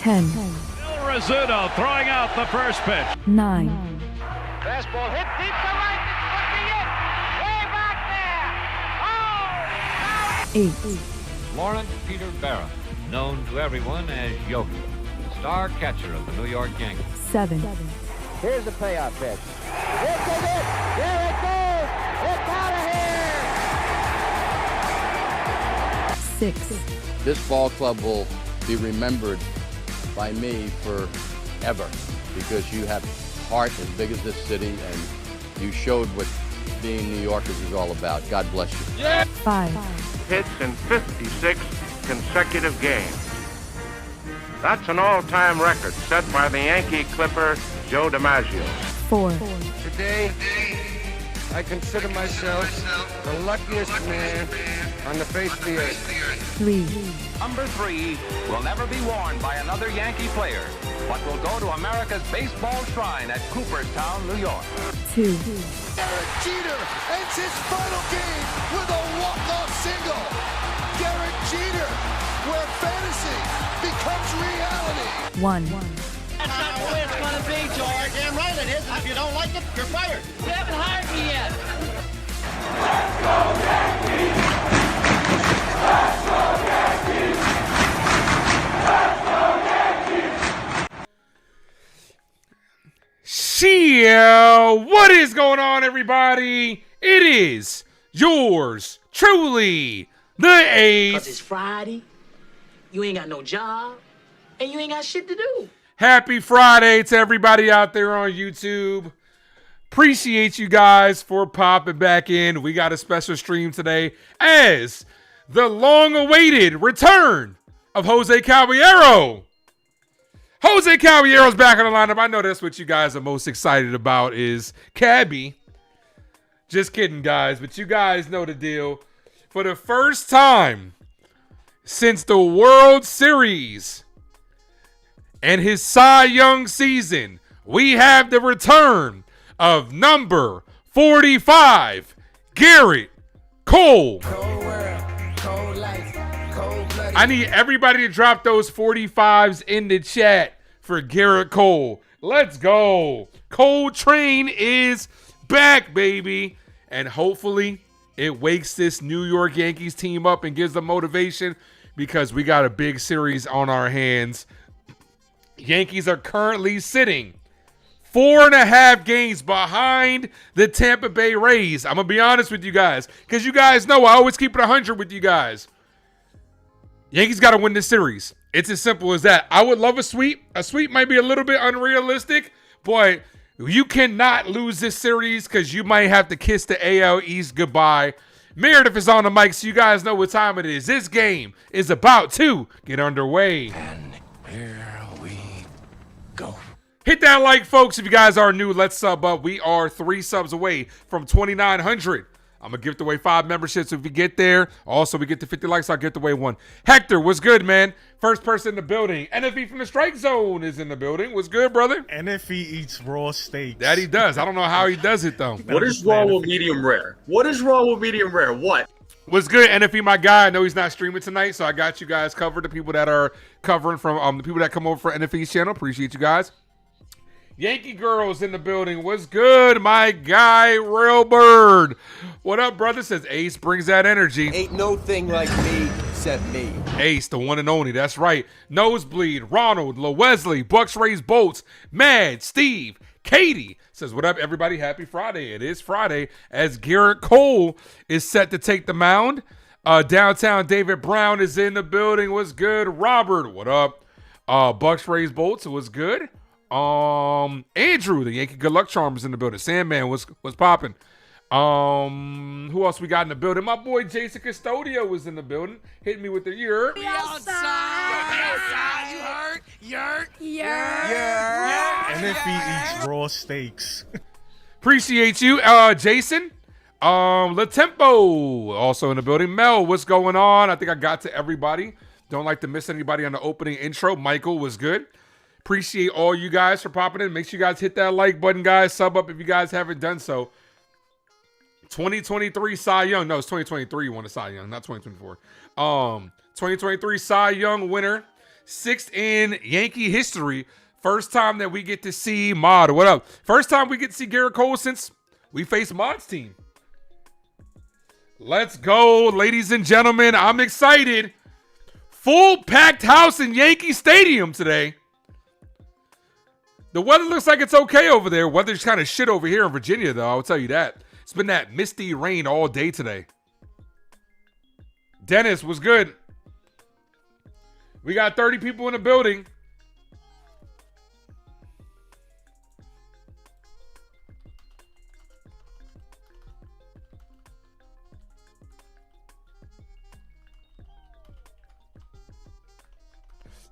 10. Bill Rizzuto throwing out the first pitch. 9. Fastball hit deep to right. This could be it. Way back there. Oh! 8. Lawrence Peter Barra, known to everyone as Yogi, star catcher of the New York Yankees. 7. Here's the payoff pitch. This is it. There it goes. It's out of here. 6. This ball club will be remembered by me forever because you have heart as big as this city and you showed what being New Yorkers is all about. God bless you. Yeah. 5. Hits in 56 consecutive games. That's an all-time record set by the Yankee Clipper, Joe DiMaggio. 4. Today, I consider myself the luckiest man on the face of the earth. 3. Number 3 will never be worn by another Yankee player, but will go to America's baseball shrine at Cooperstown, New York. 2. Derek Jeter ends his final game with a walk-off single. Derek Jeter, where fantasy becomes reality. 1. That's not the way it's going to be, George. Damn right it is. And if you don't like it, you're fired. You haven't hired me yet. Let's go Yankees! Let's go Yankees! Let's go Yankees! Shia, what is going on, everybody? It is yours truly, the Ace. 'Cause it's Friday, you ain't got no job, and you ain't got shit to do. Happy Friday to everybody out there on YouTube. Appreciate you guys for popping back in. We got a special stream today as the long-awaited return of Jose Caballero. Jose Caballero's back on the lineup. I know that's what you guys are most excited about is Cabby. Just kidding, guys, but you guys know the deal. For the first time since the World Series and his Cy Young season, we have the return of number 45, Gerrit Cole. I need everybody to drop those 45s in the chat for Gerrit Cole. Let's go. Cole Train is back, baby. And hopefully it wakes this New York Yankees team up and gives them motivation because we got a big series on our hands. Yankees are currently sitting 4.5 games behind the Tampa Bay Rays. I'm going to be honest with you guys because you guys know I always keep it 100 with you guys. Yankees got to win this series. It's as simple as that. I would love a sweep. A sweep might be a little bit unrealistic, but you cannot lose this series because you might have to kiss the AL East goodbye. Meredith is on the mic, so you guys know what time it is. This game is about to get underway. And here we go. Hit that like, folks. If you guys are new, let's sub up. We are 3 subs away from 2,900. I'm going to give away 5 memberships if we get there. Also, we get to 50 likes, I'll give away 1. Hector, what's good, man? First person in the building. NFE from the Strike Zone is in the building. What's good, brother? NFE eats raw steaks. That he does. I don't know how he does it, though. What is wrong with medium rare? What is wrong with medium rare? What? What's good, NFE, my guy? I know he's not streaming tonight, so I got you guys covered. The people that are covering from the people that come over for NFE's channel. Appreciate you guys. Yankee girls in the building. What's good, my guy, Real Bird? What up, brother? Says Ace brings that energy. Ain't no thing like me except me. Ace, the one and only. That's right. Nosebleed, Ronald, LaWesley, Bucks Rays Bolts, Mad, Steve, Katie. Says, what up, everybody? Happy Friday. It is Friday as Gerrit Cole is set to take the mound. Downtown David Brown is in the building. What's good? Robert, what up? Bucks Rays Bolts, what's good? Andrew, the Yankee Good Luck Charm is in the building. Sandman was popping. Who else we got in the building? My boy Jason Custodio was in the building. Hitting me with the yurt. We outside. You heard? Yurt. NFE eats raw steaks. Appreciate you, Jason. Latempo also in the building. Mel, what's going on? I think I got to everybody. Don't like to miss anybody on the opening intro. Michael was good. Appreciate all you guys for popping in. Make sure you guys hit that like button, guys. Sub up if you guys haven't done so. 2023 Cy Young. No, it's 2023 you won a Cy Young, not 2024. 2023 Cy Young winner, 6th in Yankee history. First time that we get to see Mod. What up? First time we get to see Gerrit Cole since we faced Mod's team. Let's go, ladies and gentlemen. I'm excited. Full packed house in Yankee Stadium today. The weather looks like it's okay over there. Weather's kind of shit over here in Virginia, though. I'll tell you that. It's been that misty rain all day today. Dennis, was good? We got 30 people in the building.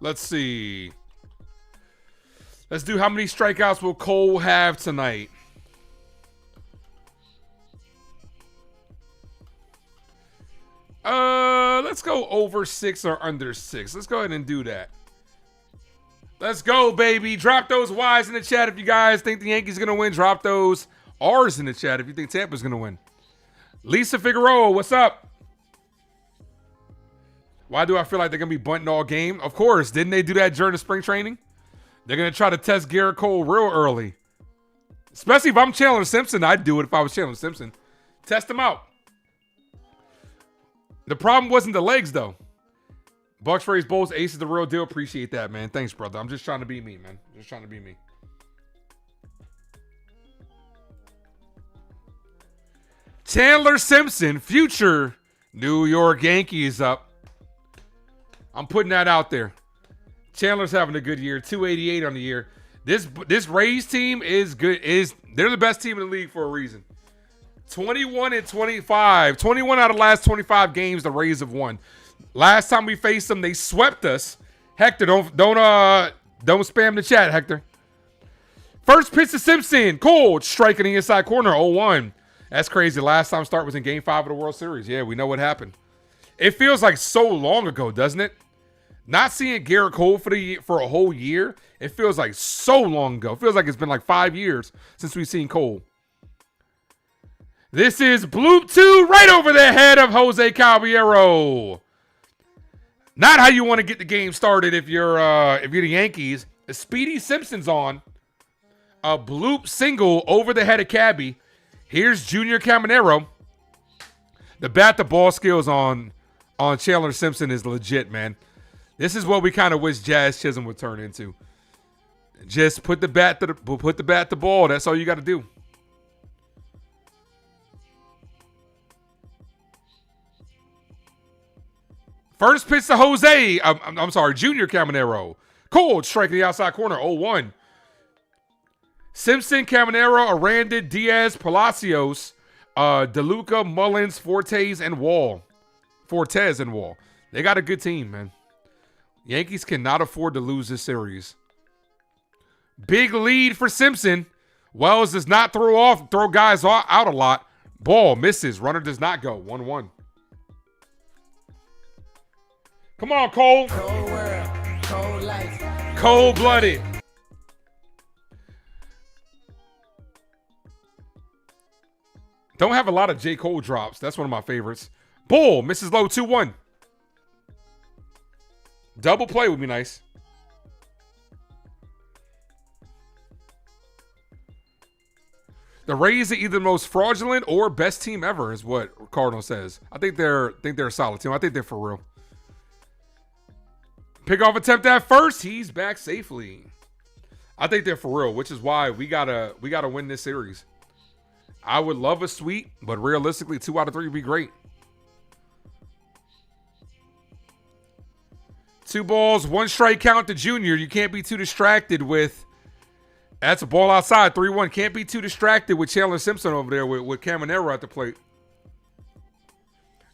Let's see. Let's do how many strikeouts will Cole have tonight? Let's go over 6 or under 6. Let's go ahead and do that. Let's go, baby. Drop those Y's in the chat if you guys think the Yankees are going to win. Drop those R's in the chat if you think Tampa's going to win. Lisa Figueroa, what's up? Why do I feel like they're going to be bunting all game? Of course. Didn't they do that during the spring training? They're going to try to test Gerrit Cole real early. Especially if I'm Chandler Simpson. I'd do it if I was Chandler Simpson. Test him out. The problem wasn't the legs, though. Bucks, Rays, Bulls, Ace is the real deal. Appreciate that, man. Thanks, brother. I'm just trying to be me, man. Just trying to be me. Chandler Simpson, future New York Yankees up. I'm putting that out there. Chandler's having a good year. 288 on the year. This Rays team is good. They're the best team in the league for a reason. 21 and 25. 21 out of the last 25 games the Rays have won. Last time we faced them, they swept us. Hector, don't spam the chat, Hector. First pitch to Simpson. Cole striking the inside corner. 0-1. That's crazy. Last time start was in Game 5 of the World Series. Yeah, we know what happened. It feels like so long ago, doesn't it? Not seeing Gerrit Cole for a whole year, it feels like so long ago. It feels like it's been like 5 years since we've seen Cole. This is Bloop 2 right over the head of Jose Caballero. Not how you want to get the game started if you're the Yankees. Speedy Simpson's on. A bloop single over the head of Cabby. Here's Junior Caminero. The bat-to-ball skills on Chandler Simpson is legit, man. This is what we kind of wish Jazz Chisholm would turn into. Just put the bat to ball. That's all you got to do. First pitch to Jose. I'm sorry, Junior Caminero. Cole striking the outside corner. 0-1. Simpson, Caminero, Aranda, Diaz, Palacios, DeLuca, Mullins, Fortes, and Wall. They got a good team, man. Yankees cannot afford to lose this series. Big lead for Simpson. Wells does not throw guys out a lot. Ball misses. Runner does not go. 1-1. Come on, Cole. Cold world, cold life. Cold-blooded. Don't have a lot of J. Cole drops. That's one of my favorites. Bull misses low. 2-1. Double play would be nice. The Rays are either the most fraudulent or best team ever, is what Cardinal says. I think they're a solid team. I think they're for real. Pickoff attempt at first. He's back safely. I think they're for real, which is why we gotta win this series. I would love a sweep, but realistically, 2 out of 3 would be great. 2 balls, 1 strike count to Junior. You can't be too distracted with. That's a ball outside. 3-1. Can't be too distracted with Chandler Simpson over there with Caminero at the plate.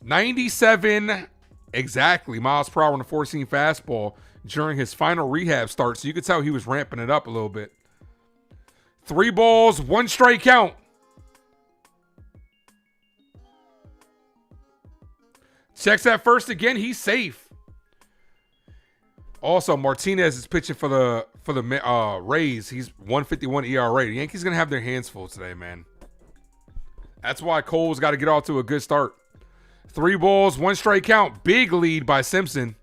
97 exactly miles per hour on the 4-seam fastball during his final rehab start. So you could tell he was ramping it up a little bit. 3 balls, 1 strike count. Checks at first again. He's safe. Also, Martinez is pitching for the Rays. He's 151 ERA. The Yankees gonna have their hands full today, man. That's why Cole's got to get off to a good start. 3 balls, 1 strike count. Big lead by Simpson.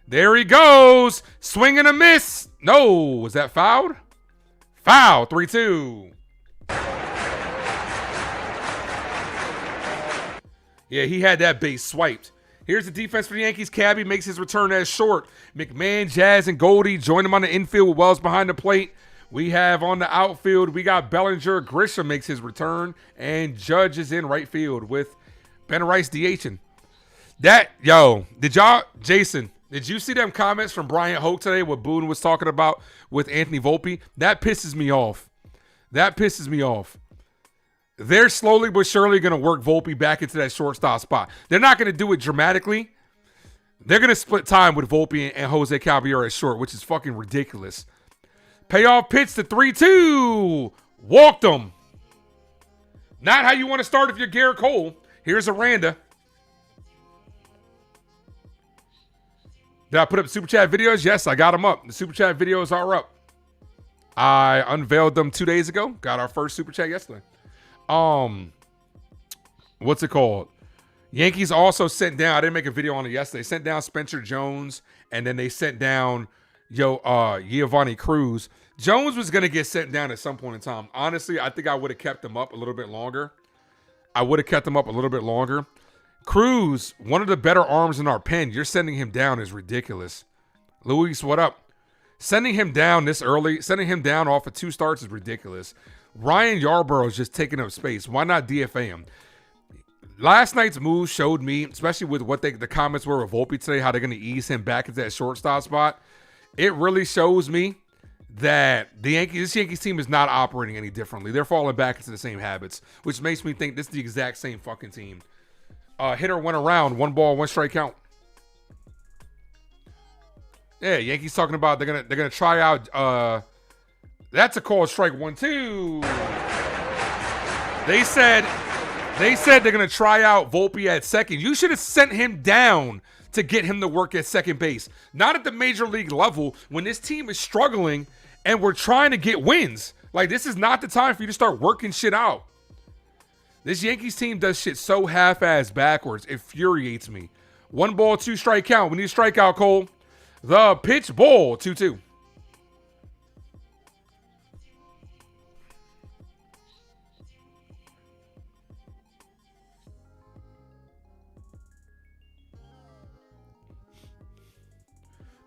There he goes. Swing and a miss. No. Was that fouled? Foul. 3-2. Yeah, he had that base swiped. Here's the defense for the Yankees. Cabby makes his return as short. McMahon, Jazz, and Goldie join him on the infield with Wells behind the plate. We have on the outfield, we got Bellinger. Grisham makes his return. And Judge is in right field with Ben Rice DHing. Jason, did you see them comments from Bryant Hoke today, what Boone was talking about with Anthony Volpe? That pisses me off. They're slowly but surely going to work Volpe back into that shortstop spot. They're not going to do it dramatically. They're going to split time with Volpe and Jose Caballero at short, which is fucking ridiculous. Payoff pitch to 3-2. Walked him. Not how you want to start if you're Gerrit Cole. Here's Aranda. Did I put up Super Chat videos? Yes, I got them up. The Super Chat videos are up. I unveiled them 2 days ago. Got our first Super Chat yesterday. What's it called? Yankees also sent down, I didn't make a video on it yesterday, sent down Spencer Jones, and then they sent down Giovanni Cruz. Jones was going to get sent down at some point in time. Honestly, I think I would have kept him up a little bit longer. Cruz, one of the better arms in our pen. You're sending him down is ridiculous. Luis, what up? Sending him down this early, sending him down off of 2 starts is ridiculous. Ryan Yarbrough is just taking up space. Why not DFA him? Last night's move showed me, especially with what the comments were with Volpe today, how they're going to ease him back into that shortstop spot. It really shows me that this Yankees team is not operating any differently. They're falling back into the same habits, which makes me think this is the exact same fucking team. Hitter went around, 1 ball, 1 strike count. Yeah, Yankees talking about they're gonna try out. That's a call, strike 1-2. They said they're gonna try out Volpe at second. You should have sent him down to get him to work at second base, not at the major league level when this team is struggling and we're trying to get wins. Like, this is not the time for you to start working shit out. This Yankees team does shit so half-ass backwards. It infuriates me. 1 ball, 2 strike count. We need a strikeout, Cole. The pitch, ball, 2-2.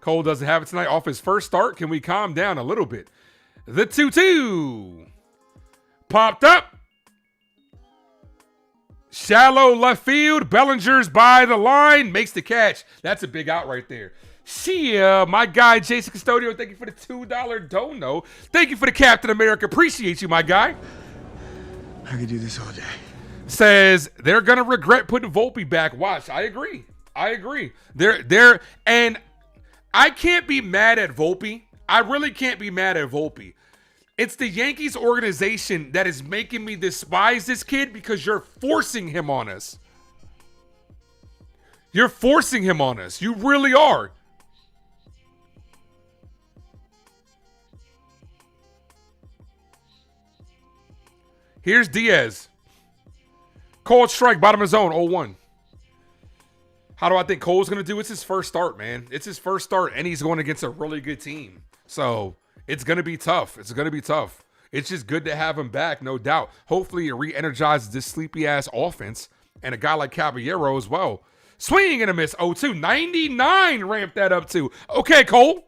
Cole doesn't have it tonight off his first start. Can we calm down a little bit? The 2-2. Popped up. Shallow left field. Bellinger's by the line. Makes the catch. That's a big out right there. Shia, my guy Jason Custodio, thank you for the $2 dono. Thank you for the Captain America. Appreciate you, my guy. I could do this all day. Says they're gonna regret putting Volpe back. Watch, I agree. They're and I can't be mad at Volpe. I really can't be mad at Volpe. It's the Yankees organization that is making me despise this kid because you're forcing him on us. You're forcing him on us. You really are. Here's Diaz. Cold strike, bottom of zone, 0-1. How do I think Cole's going to do? It's his first start, man. It's his first start, and he's going against a really good team. So it's going to be tough. It's just good to have him back, no doubt. Hopefully it re-energizes this sleepy-ass offense and a guy like Caballero as well. Swing and a miss, 0-2. 99 ramped that up to. Okay, Cole.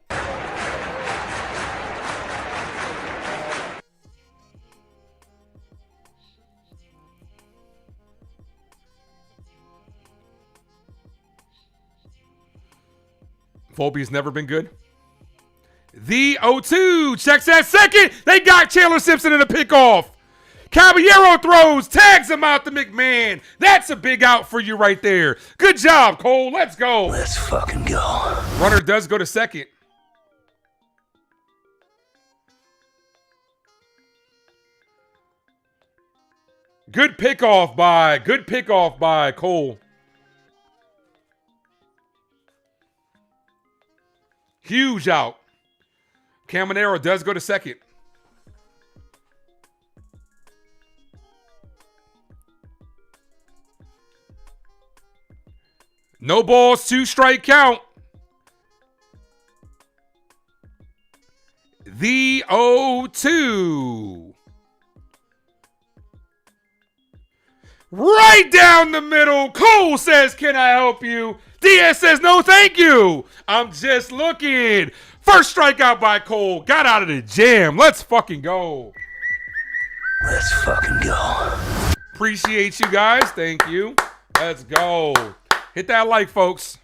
Volpe's never been good. The 0-2 checks at second. They got Chandler Simpson in a pickoff. Caballero throws, tags him out to McMahon. That's a big out for you right there. Good job, Cole. Let's go. Let's fucking go. Runner does go to second. Good pickoff by Cole. Huge out. Caminero does go to second. No balls, 2 strike count. the 0-2. Right down the middle. Cole says, can I help you? Diaz says, no, thank you. I'm just looking. First strikeout by Cole. Got out of the jam. Let's fucking go. Let's fucking go. Appreciate you guys. Thank you. Let's go. Hit that like, folks.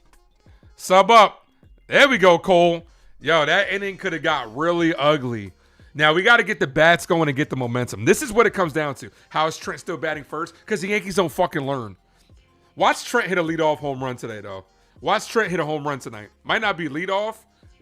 Sub up. There we go, Cole. Yo, that inning could have got really ugly. Now, we got to get the bats going and get the momentum. This is what it comes down to. How is Trent still batting first? Because the Yankees don't fucking learn. Watch Trent hit a leadoff home run today, though. Watch Trent hit a home run tonight. Might not be leadoff.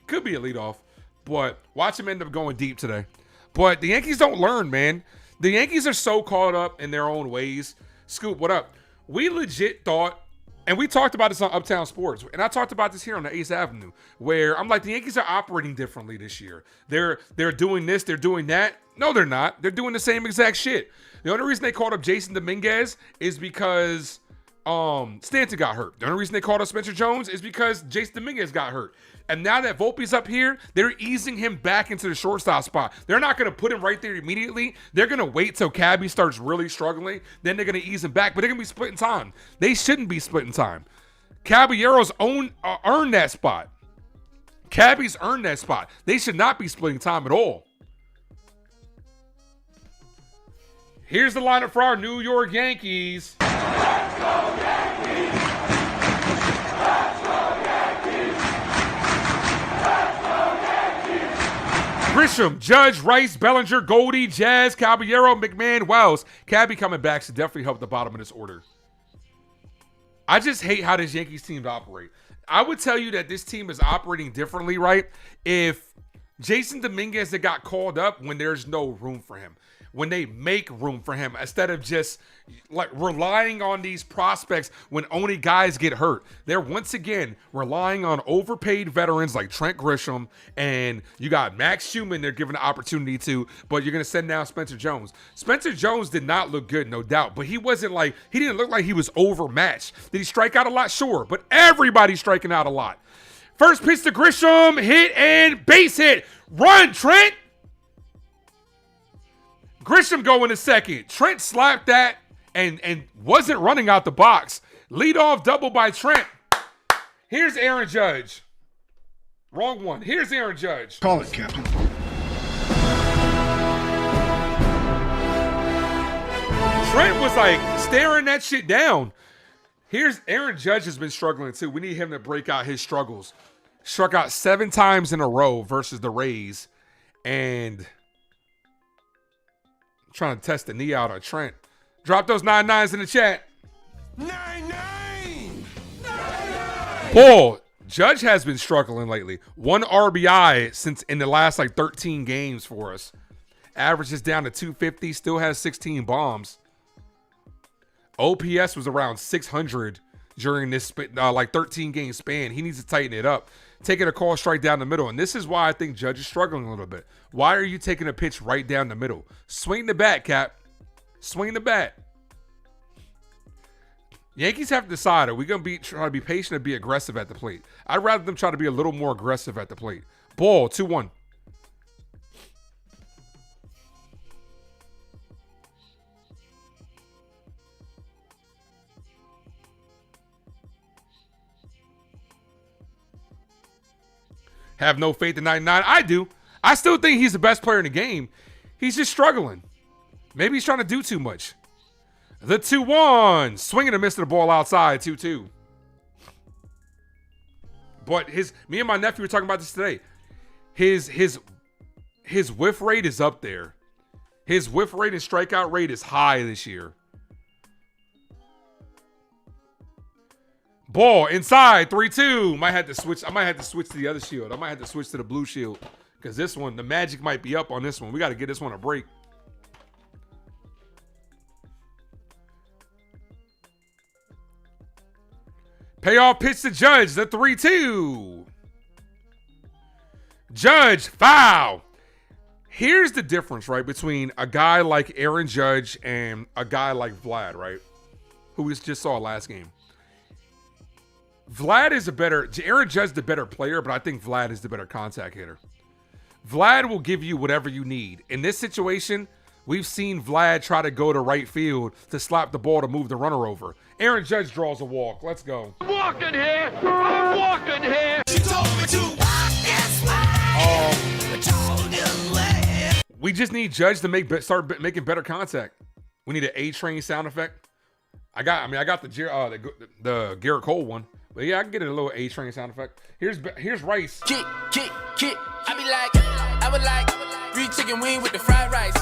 Could be a leadoff. But watch him end up going deep today. But the Yankees don't learn, man. The Yankees are so caught up in their own ways. Scoop, what up? We legit thought, and we talked about this on Uptown Sports, and I talked about this here on the 8th Avenue, where I'm like, the Yankees are operating differently this year. They're doing this, they're doing that. No, they're not. They're doing the same exact shit. The only reason they called up Jason Dominguez is because Stanton got hurt. The only reason they called up Spencer Jones is because Jason Dominguez got hurt. And now that Volpe's up here, they're easing him back into the shortstop spot. They're not going to put him right there immediately. They're going to wait till Cabby starts really struggling. Then they're going to ease him back. But they're going to be splitting time. They shouldn't be splitting time. Caballero's earned that spot. Cabby's earned that spot. They should not be splitting time at all. Here's the lineup for our New York Yankees. Let's go Yankees! Let's go Yankees! Let's go Yankees! Grisham, Judge, Rice, Bellinger, Goldie, Jazz, Caballero, McMahon, Wells. Cabby coming back should definitely help the bottom of this order. I just hate how this Yankees team operate. I would tell you that this team is operating differently, right? If Jason Dominguez had got called up when there's no room for him, when they make room for him, instead of just like relying on these prospects when only guys get hurt. They're once again relying on overpaid veterans like Trent Grisham, and you got Max Schumann they're giving the opportunity to, but you're going to send down Spencer Jones. Spencer Jones did not look good, no doubt, but he didn't look like he was overmatched. Did he strike out a lot? Sure, but everybody's striking out a lot. First pitch to Grisham, hit and base hit. Run, Trent! Grisham going to second. Trent slapped that and wasn't running out the box. Leadoff double by Trent. Here's Aaron Judge. Wrong one. Here's Aaron Judge. Call it, Captain. Trent was like staring that shit down. Here's Aaron Judge has been struggling too. We need him to break out his struggles. Struck out 7 times in a row versus the Rays. And trying to test the knee out on Trent. Drop those 9-9s in the chat. 9-9! Bull, Judge has been struggling lately. 1 RBI since in the last 13 games for us. Average is down to 250. Still has 16 bombs. OPS was around 600 during this 13 game span. He needs to tighten it up. Taking a call strike down the middle. And this is why I think Judge is struggling a little bit. Why are you taking a pitch right down the middle? Swing the bat, Cap. Swing the bat. Yankees have to decide, are we going to try to be patient or be aggressive at the plate? I'd rather them try to be a little more aggressive at the plate. Ball, 2-1. Have no faith in 99. I do. I still think he's the best player in the game. He's just struggling. Maybe he's trying to do too much. The 2-1. Swinging and missing the ball outside. 2-2. But me and my nephew were talking about this today. His whiff rate is up there. His whiff rate and strikeout rate is high this year. Ball inside, 3-2. I might have to switch to the other shield. I might have to switch to the blue shield because this one, the magic might be up on this one. We got to get this one a break. Payoff pitch to Judge, the 3-2. Judge, foul. Here's the difference, right, between a guy like Aaron Judge and a guy like Vlad, right, who we just saw last game. Aaron Judge is the better player, but I think Vlad is the better contact hitter. Vlad will give you whatever you need. In this situation, we've seen Vlad try to go to right field to slap the ball to move the runner over. Aaron Judge draws a walk. Let's go. I'm walking here. I'm walking here. She told me to walk this way. We just need Judge to start making better contact. We need an A-Train sound effect. I got the Gerrit Cole one. But yeah, I can get a little A-Train sound effect. Here's Rice. Kick. I would like free chicken wing with the fried rice.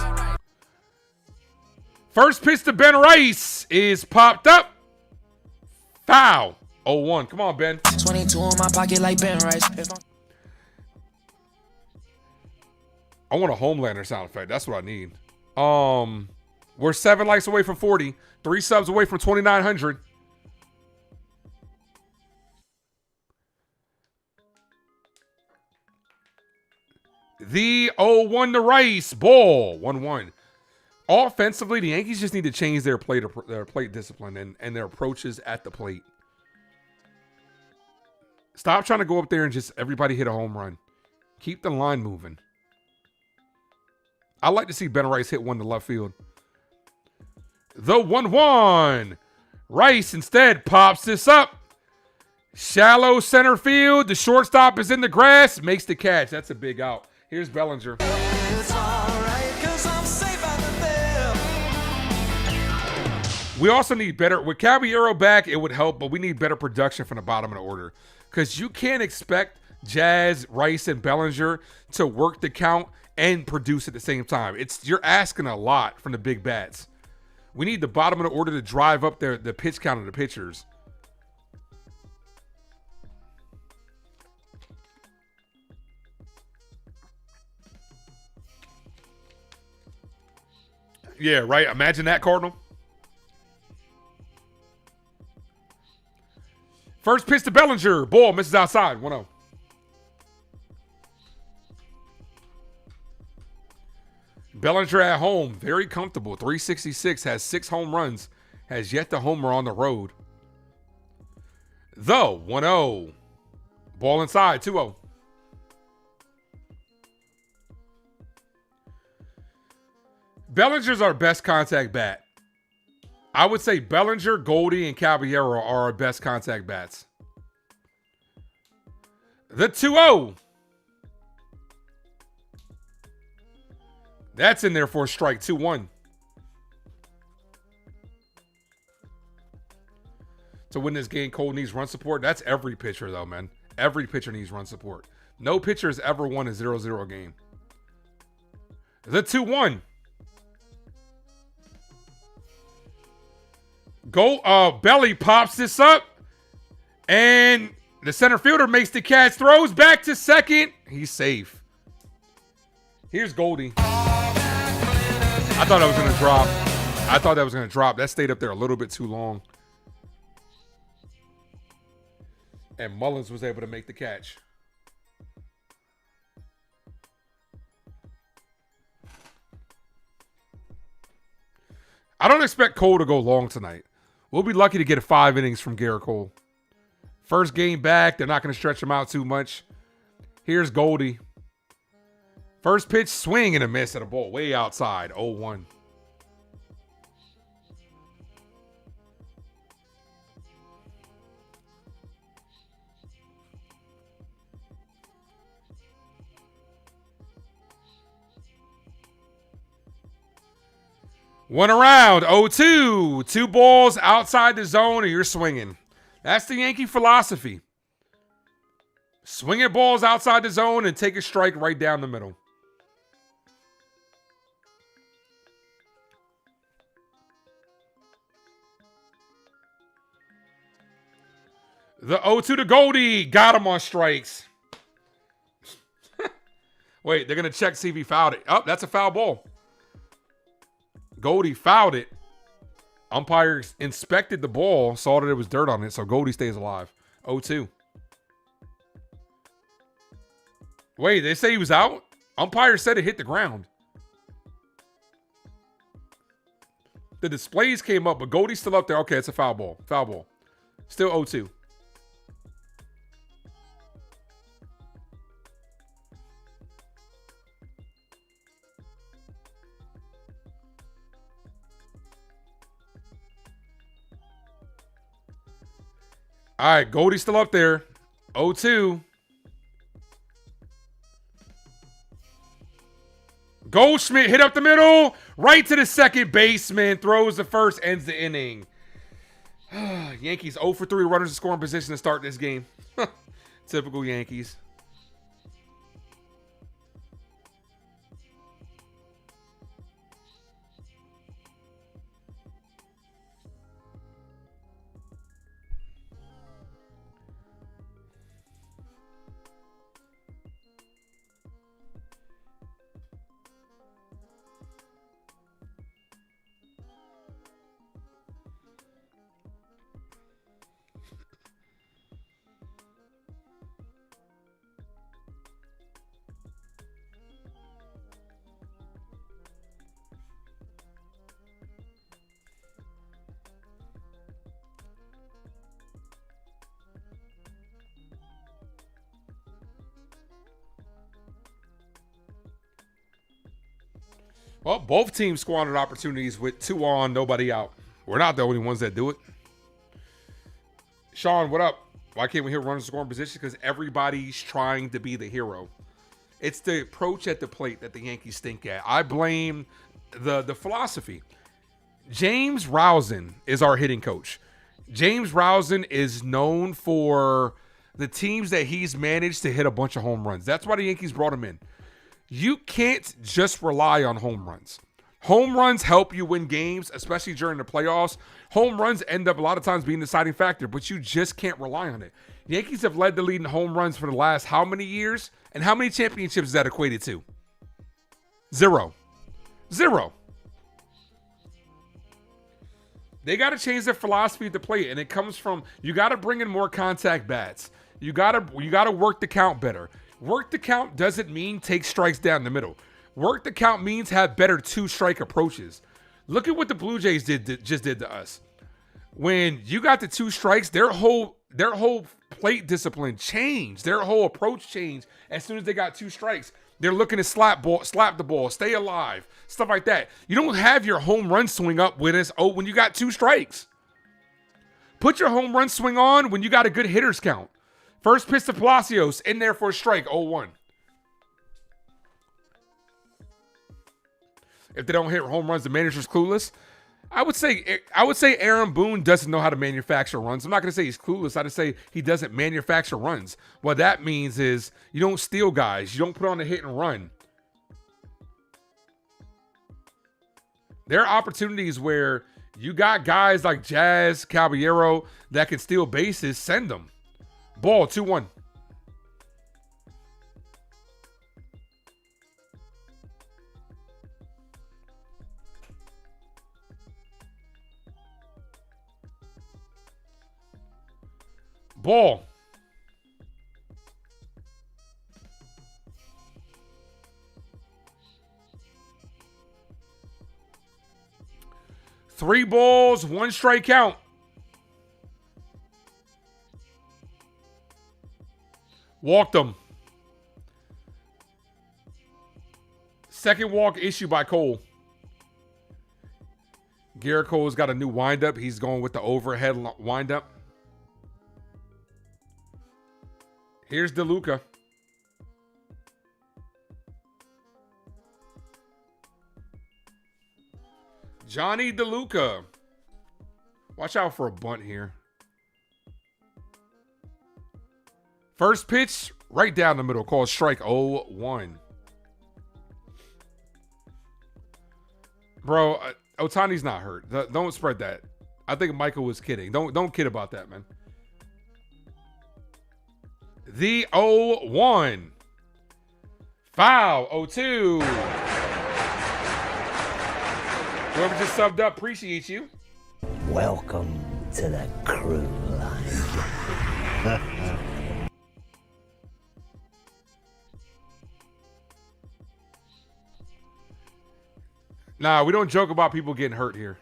First pitch to Ben Rice is popped up. Foul. 0-1. Come on, Ben. 22 in my pocket like Ben Rice. I want a Homelander sound effect. That's what I need. We're 7 likes away from 40. 3 subs away from 2,900. The 0-1 to Rice. Ball. 1-1. Offensively, the Yankees just need to change their plate discipline and their approaches at the plate. Stop trying to go up there and just everybody hit a home run. Keep the line moving. I like to see Ben Rice hit one to left field. The 1-1. Rice instead pops this up. Shallow center field. The shortstop is in the grass. Makes the catch. That's a big out. Here's Bellinger. It's all right, 'cause I'm safe out there. We also need better. With Caballero back, it would help, but we need better production from the bottom of the order. Because you can't expect Jazz, Rice, and Bellinger to work the count and produce at the same time. You're asking a lot from the big bats. We need the bottom of the order to drive up the pitch count of the pitchers. Yeah, right. Imagine that, Cardinal. First pitch to Bellinger. Ball misses outside. 1-0. Bellinger at home. Very comfortable. 366. Has 6 home runs. Has yet to homer on the road. Though, 1-0. Ball inside. 2-0. Bellinger's our best contact bat. I would say Bellinger, Goldie, and Caballero are our best contact bats. The 2-0. That's in there for a strike. 2-1. To win this game, Cole needs run support. That's every pitcher, though, man. Every pitcher needs run support. No pitcher has ever won a 0-0 game. The 2-1. Belly pops this up, and the center fielder makes the catch, throws back to second. He's safe. Here's Goldie. I thought that was going to drop. That stayed up there a little bit too long. And Mullins was able to make the catch. I don't expect Cole to go long tonight. We'll be lucky to get 5 innings from Gerrit Cole. First game back. They're not going to stretch him out too much. Here's Goldie. First pitch, swing and a miss at a ball way outside. 0-1. One around, 0-2. 2 balls outside the zone, and you're swinging. That's the Yankee philosophy. Swing at balls outside the zone and take a strike right down the middle. The 0-2 to Goldie. Got him on strikes. Wait, they're going to check, see if he fouled it. Oh, that's a foul ball. Goldie fouled it. Umpire inspected the ball, saw that it was dirt on it, so Goldie stays alive. 0-2. Wait, they say he was out? Umpire said it hit the ground. The displays came up, but Goldie's still up there. Okay, it's a foul ball. Foul ball. Still 0-2. All right, Goldie's still up there. 0-2. Goldschmidt hit up the middle, right to the second baseman, throws the first, ends the inning. Yankees 0 for 3 runners in scoring position to start this game. Typical Yankees. Well, both teams squandered opportunities with 2 on, nobody out. We're not the only ones that do it. Sean, what up? Why can't we hit runners in scoring position? Because everybody's trying to be the hero. It's the approach at the plate that the Yankees stink at. I blame the philosophy. James Rosen is our hitting coach. James Rosen is known for the teams that he's managed to hit a bunch of home runs. That's why the Yankees brought him in. You can't just rely on home runs. Home runs help you win games, especially during the playoffs. Home runs end up a lot of times being the deciding factor, but you just can't rely on it. The Yankees have led the lead in home runs for the last how many years? And how many championships is that equated to? 0. They got to change their philosophy at the plate, and it comes from you got to bring in more contact bats. You got to work the count better. Work the count doesn't mean take strikes down the middle. Work the count means have better 2-strike approaches. Look at what the Blue Jays just did to us. When you got the 2 strikes, their whole plate discipline changed. Their whole approach changed as soon as they got 2 strikes. They're looking to slap the ball, stay alive, stuff like that. You don't have your home run swing up when you got 2 strikes. Put your home run swing on when you got a good hitters count. First pitch to Palacios, in there for a strike, 0-1. If they don't hit home runs, the manager's clueless. I would say Aaron Boone doesn't know how to manufacture runs. I'm not going to say he's clueless. I'd say he doesn't manufacture runs. What that means is you don't steal guys. You don't put on a hit and run. There are opportunities where you got guys like Jazz, Caballero that can steal bases. Send them. Ball, 2-1. Ball. Three balls, 1 strike count. Walked him. Second walk issued by Cole. Gerrit Cole's got a new windup. He's going with the overhead windup. Here's DeLuca. Johnny DeLuca. Watch out for a bunt here. First pitch, right down the middle, called strike 0-1. Bro, Ohtani's not hurt. Don't spread that. I think Michael was kidding. Don't kid about that, man. The 0-1. Foul, 0-2. Whoever just subbed up, appreciate you. Welcome to the crew line. Nah, we don't joke about people getting hurt here.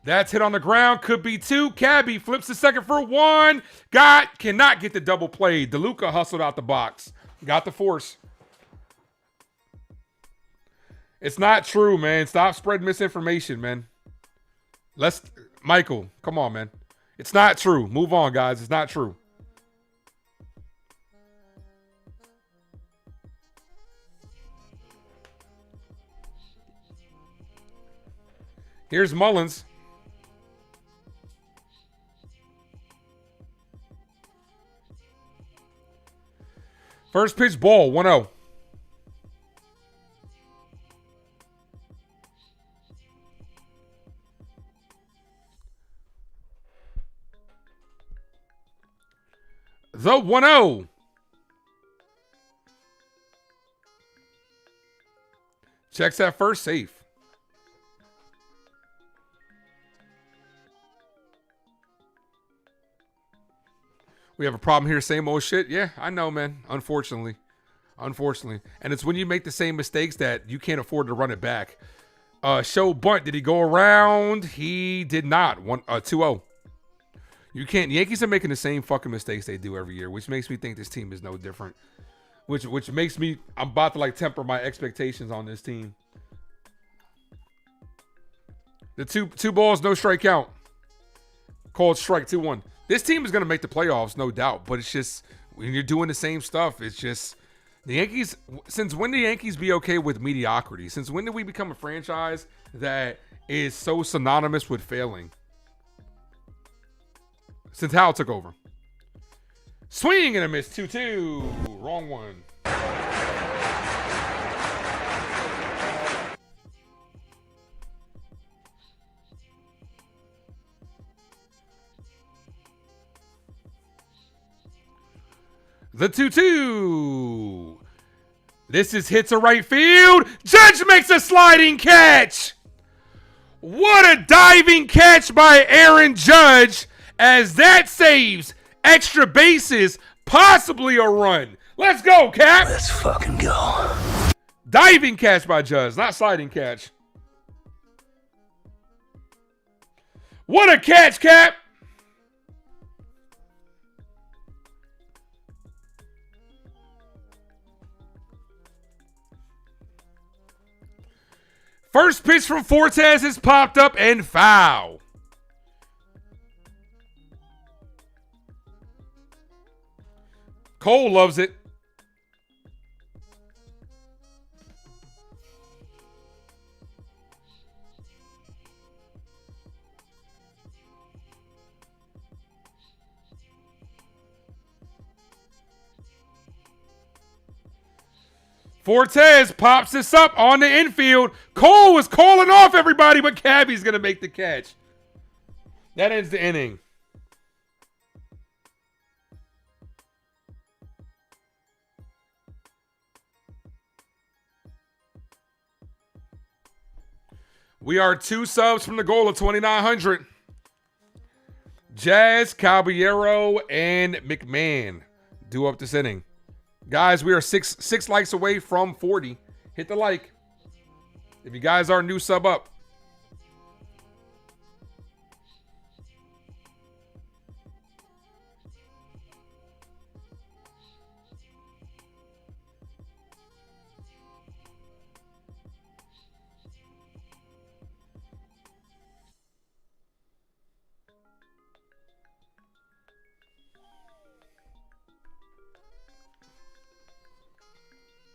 That's hit on the ground. Could be 2. Cabby flips the second for 1. Cannot get the double play. DeLuca hustled out the box. Got the force. It's not true, man. Stop spreading misinformation, man. Michael, come on, man. It's not true. Move on, guys. It's not true. Here's Mullins. First pitch ball, 1-0. The 1-0. Checks that first, safe. We have a problem here, same old shit. Yeah, I know, man. Unfortunately. And it's when you make the same mistakes that you can't afford to run it back. Show bunt. Did he go around? He did not. 2-0. You can't. Yankees are making the same fucking mistakes they do every year, which makes me think this team is no different. Which makes me, I'm about to like temper my expectations on this team. The two balls, no strike count. Called strike, 2-1. This team is going to make the playoffs, no doubt. But it's just, when you're doing the same stuff, it's just, the Yankees, since when do the Yankees be okay with mediocrity? Since when did we become a franchise that is so synonymous with failing? Since Hal took over. Swing and a miss, 2-2. Wrong one. The 2-2. This is hit to right field. Judge makes a sliding catch. What a diving catch by Aaron Judge, as that saves extra bases, possibly a run. Let's go, Cap. Let's fucking go. Diving catch by Judge, not sliding catch. What a catch, Cap. First pitch from Fortes is popped up and foul. Cole loves it. Fortes pops this up on the infield. Cole was calling off everybody, but Cabby's going to make the catch. That ends the inning. We are 2 subs from the goal of 2,900. Jazz, Caballero, and McMahon do up this inning. Guys, we are six likes away from 40. Hit the like. If you guys are new, sub up.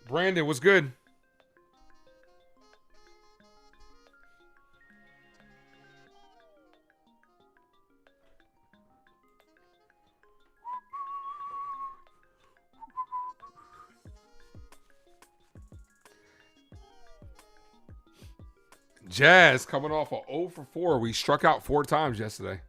Brandon, what's good? Jazz coming off a 0 for 4. We struck out 4 times yesterday.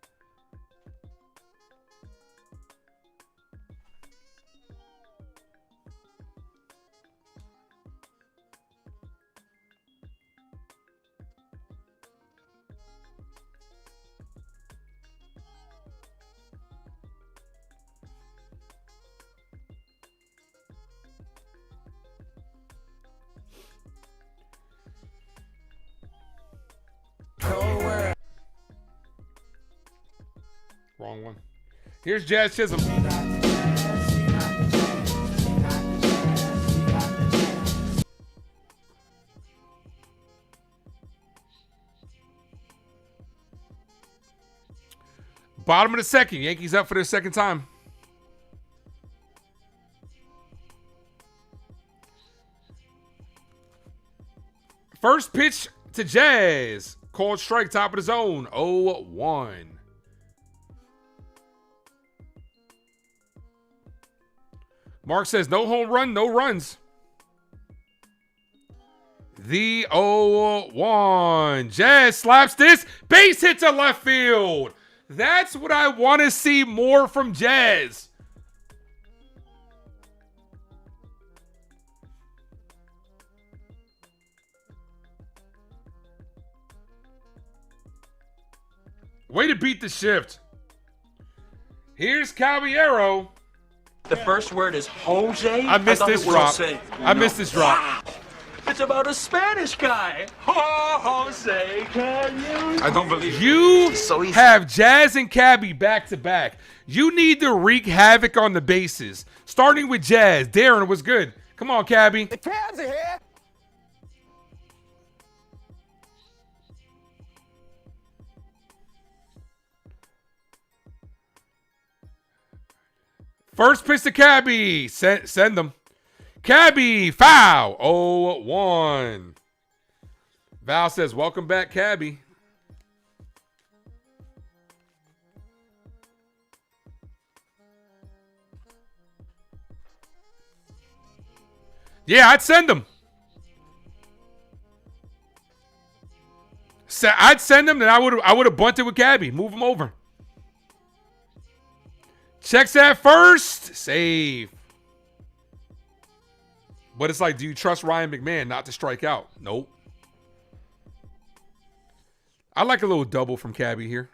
Wrong one. Here's Jazz Chisholm. Bottom of the second. Yankees up for their second time. First pitch to Jazz. Called strike, top of the zone. 0-1. Mark says no home run, no runs. The 0-1. Jazz slaps this. Base hit to left field. That's what I want to see more from Jazz. Way to beat the shift. Here's Caballero. The first word is Jose. I missed this drop. I missed this drop. It's about a Spanish guy. Jose, can you? I don't believe you have Jazz and Cabby back to back. You need to wreak havoc on the bases. Starting with Jazz. Darren was good. Come on, Cabby. The Cavs are here. First pitch to Cabby. Send them. Cabby, foul. 0-1. Val says, welcome back, Cabby. Yeah, I'd send them. I'd send them, then I would have bunted with Cabby. Move him over. Checks at first. Save. But it's like, do you trust Ryan McMahon not to strike out? Nope. I like a little double from Cabby here.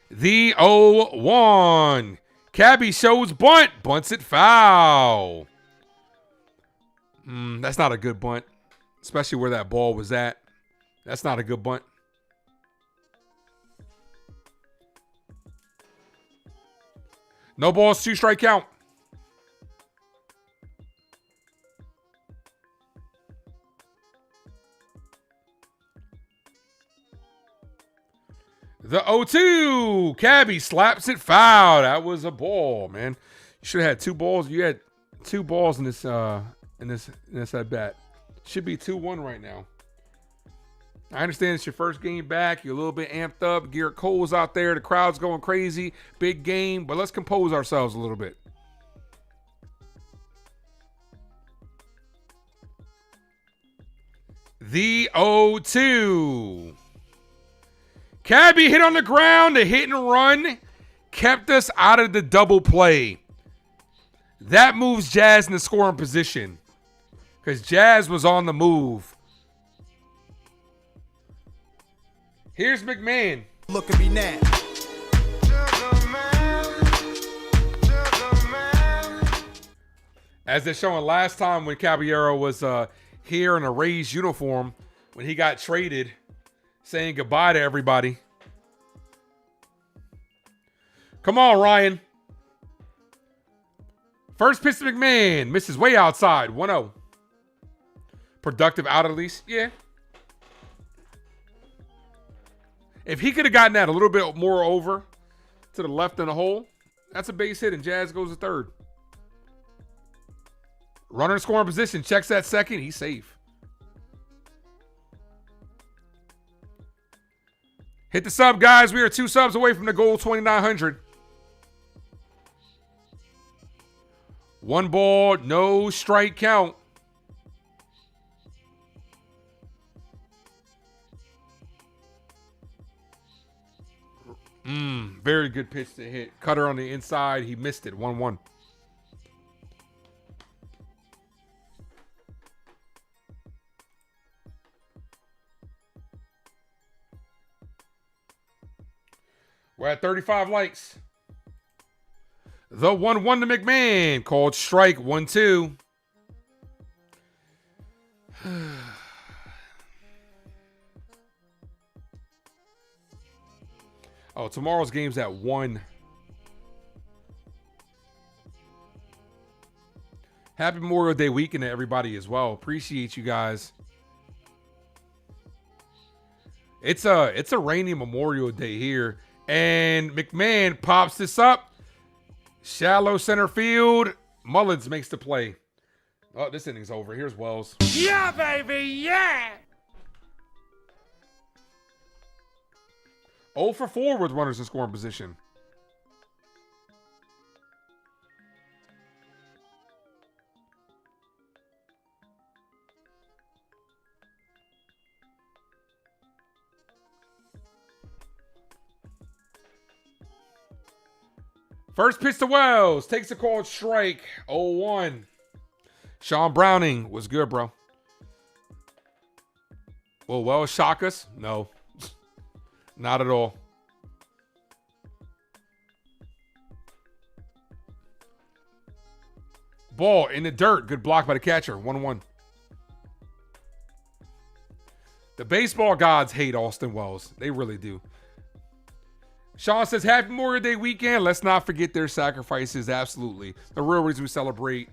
The 0-1. Cabby shows bunt. Bunts it foul. That's not a good bunt. Especially where that ball was at. That's not a good bunt. No balls, 2 strike count. The 0-2. Cabby slaps it foul. That was a ball, man. You should have had 2 balls. You had 2 balls in this at bat. Should be 2-1 right now. I understand it's your first game back. You're a little bit amped up. Gerrit Cole's out there. The crowd's going crazy. Big game. But let's compose ourselves a little bit. The 0-2. Cabby hit on the ground. The hit and run kept us out of the double play. That moves Jazz in the scoring position. Because Jazz was on the move. Here's McMahon. Look at me now. As they're showing last time when Caballero was here in a Rays uniform, when he got traded, saying goodbye to everybody. Come on, Ryan. First pitch to McMahon. Misses way outside. 1-0. Productive out at least. Yeah. If he could have gotten that a little bit more over to the left in the hole, that's a base hit and Jazz goes to third. Runner in scoring position, checks that second, he's safe. Hit the sub, guys. We are 2 subs away from the goal 2,900. 1 ball, no strike count. Very good pitch to hit. Cutter on the inside. He missed it. 1-1. We're at 35 likes. The 1-1 to McMahon. Called strike. 1-2. Oh, tomorrow's game's at 1. Happy Memorial Day weekend to everybody as well. Appreciate you guys It's a rainy Memorial Day here. And McMahon pops this up. Shallow center field. Mullins makes the play. Oh, this inning's over. Here's Wells. Yeah, baby, yeah! 0 for 4 with runners in scoring position. First pitch to Wells. Takes a called strike. 0-1. Sean Browning was good, bro. Will Wells shock us? No. Not at all. Ball in the dirt. Good block by the catcher. 1-1. The baseball gods hate Austin Wells. They really do. Sean says, Happy Memorial Day weekend. Let's not forget their sacrifices. Absolutely. The real reason we celebrate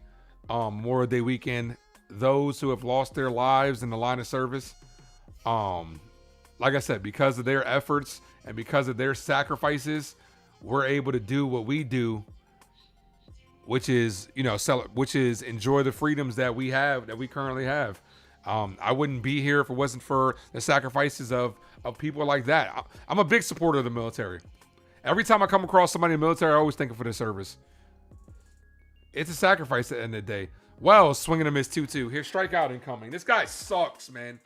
Memorial Day weekend, those who have lost their lives in the line of service, like I said, because of their efforts and because of their sacrifices, we're able to do what we do, which is, which is enjoy the freedoms that we have, that we currently have. I wouldn't be here if it wasn't for the sacrifices of people like that. I'm a big supporter of the military. Every time I come across somebody in the military, I always think of for their service. It's a sacrifice at the end of the day. Wells swinging a miss 2-2. Here's strikeout incoming. This guy sucks, man.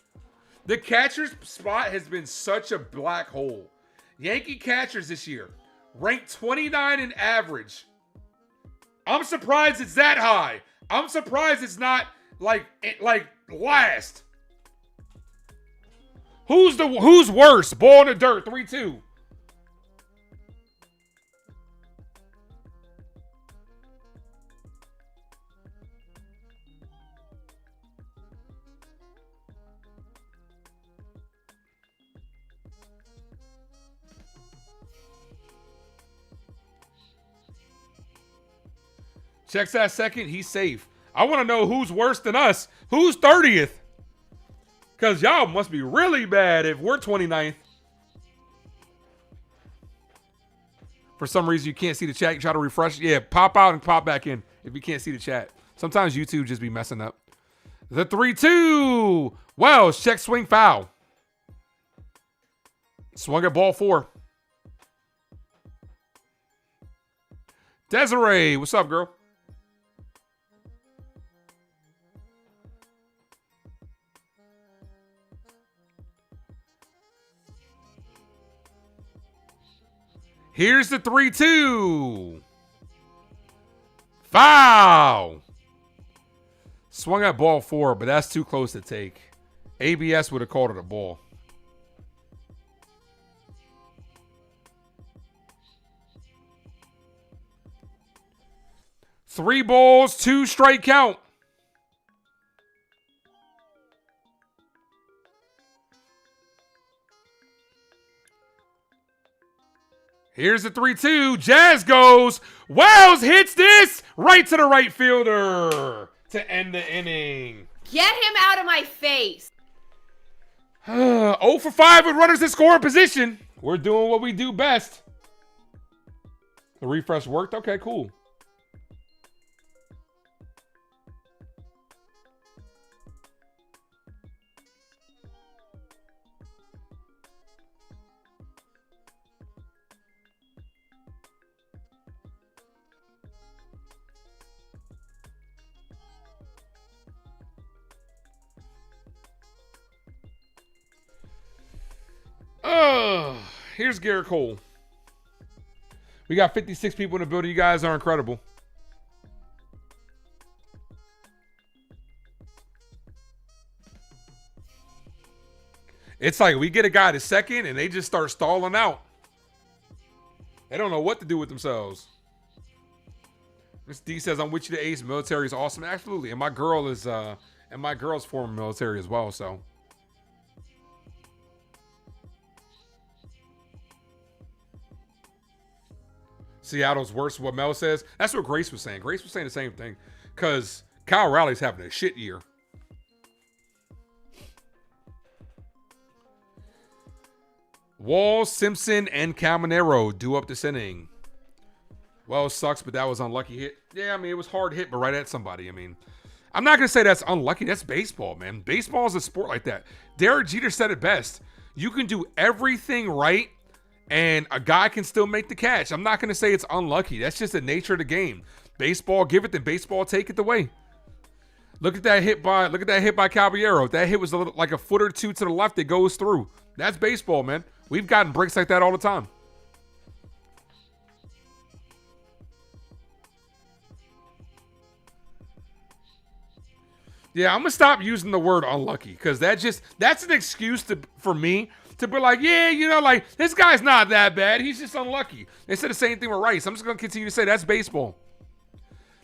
The catcher's spot has been such a black hole. Yankee catchers this year ranked 29 in average. I'm surprised it's that high. I'm surprised it's not like last. Who's worse? Ball in the dirt, 3-2. Checks that second, he's safe. I want to know who's worse than us. Who's 30th? Because y'all must be really bad if we're 29th. For some reason, you can't see the chat. You try to refresh. Yeah, pop out and pop back in if you can't see the chat. Sometimes YouTube just be messing up. The 3-2. Wells, check swing foul. Swung at ball 4. Desiree, what's up, girl? Here's the 3-2. Foul. Swung at ball 4, but that's too close to take. ABS would have called it a ball. Three balls, 2 strike count. Here's the 3-2. Jazz goes. Wells hits this right to the right fielder to end the inning. Get him out of my face. 0 for 5 with runners in scoring position. We're doing what we do best. The refresh worked. Okay, cool. Here's Gerrit Cole. We got 56 people in the building. You guys are incredible. It's like we get a guy to second and they just start stalling out. They don't know what to do with themselves. Miss D says, I'm with you to ace. Military is awesome. Absolutely. And my girl is my girl's former military as well, so. Seattle's worse, what Mel says. That's what Grace was saying. Grace was saying the same thing. Because Kyle Rowley's having a shit year. Wall, Simpson, and Caminero due up this inning. Well, it sucks, but that was an unlucky hit. Yeah, I mean, it was hard hit, but right at somebody. I mean, I'm not going to say that's unlucky. That's baseball, man. Baseball is a sport like that. Derek Jeter said it best. You can do everything right, and a guy can still make the catch. I'm not going to say it's unlucky. That's just the nature of the game. Baseball, give it, then baseball, take it away. Look at that hit by Caballero. If that hit was like a foot or two to the left, it goes through. That's baseball, man. We've gotten breaks like that all the time. Yeah, I'm gonna stop using the word unlucky because that's an excuse for me to be like, yeah, you know, like this guy's not that bad. He's just unlucky. They said the same thing with Rice. I'm just gonna continue to say that's baseball.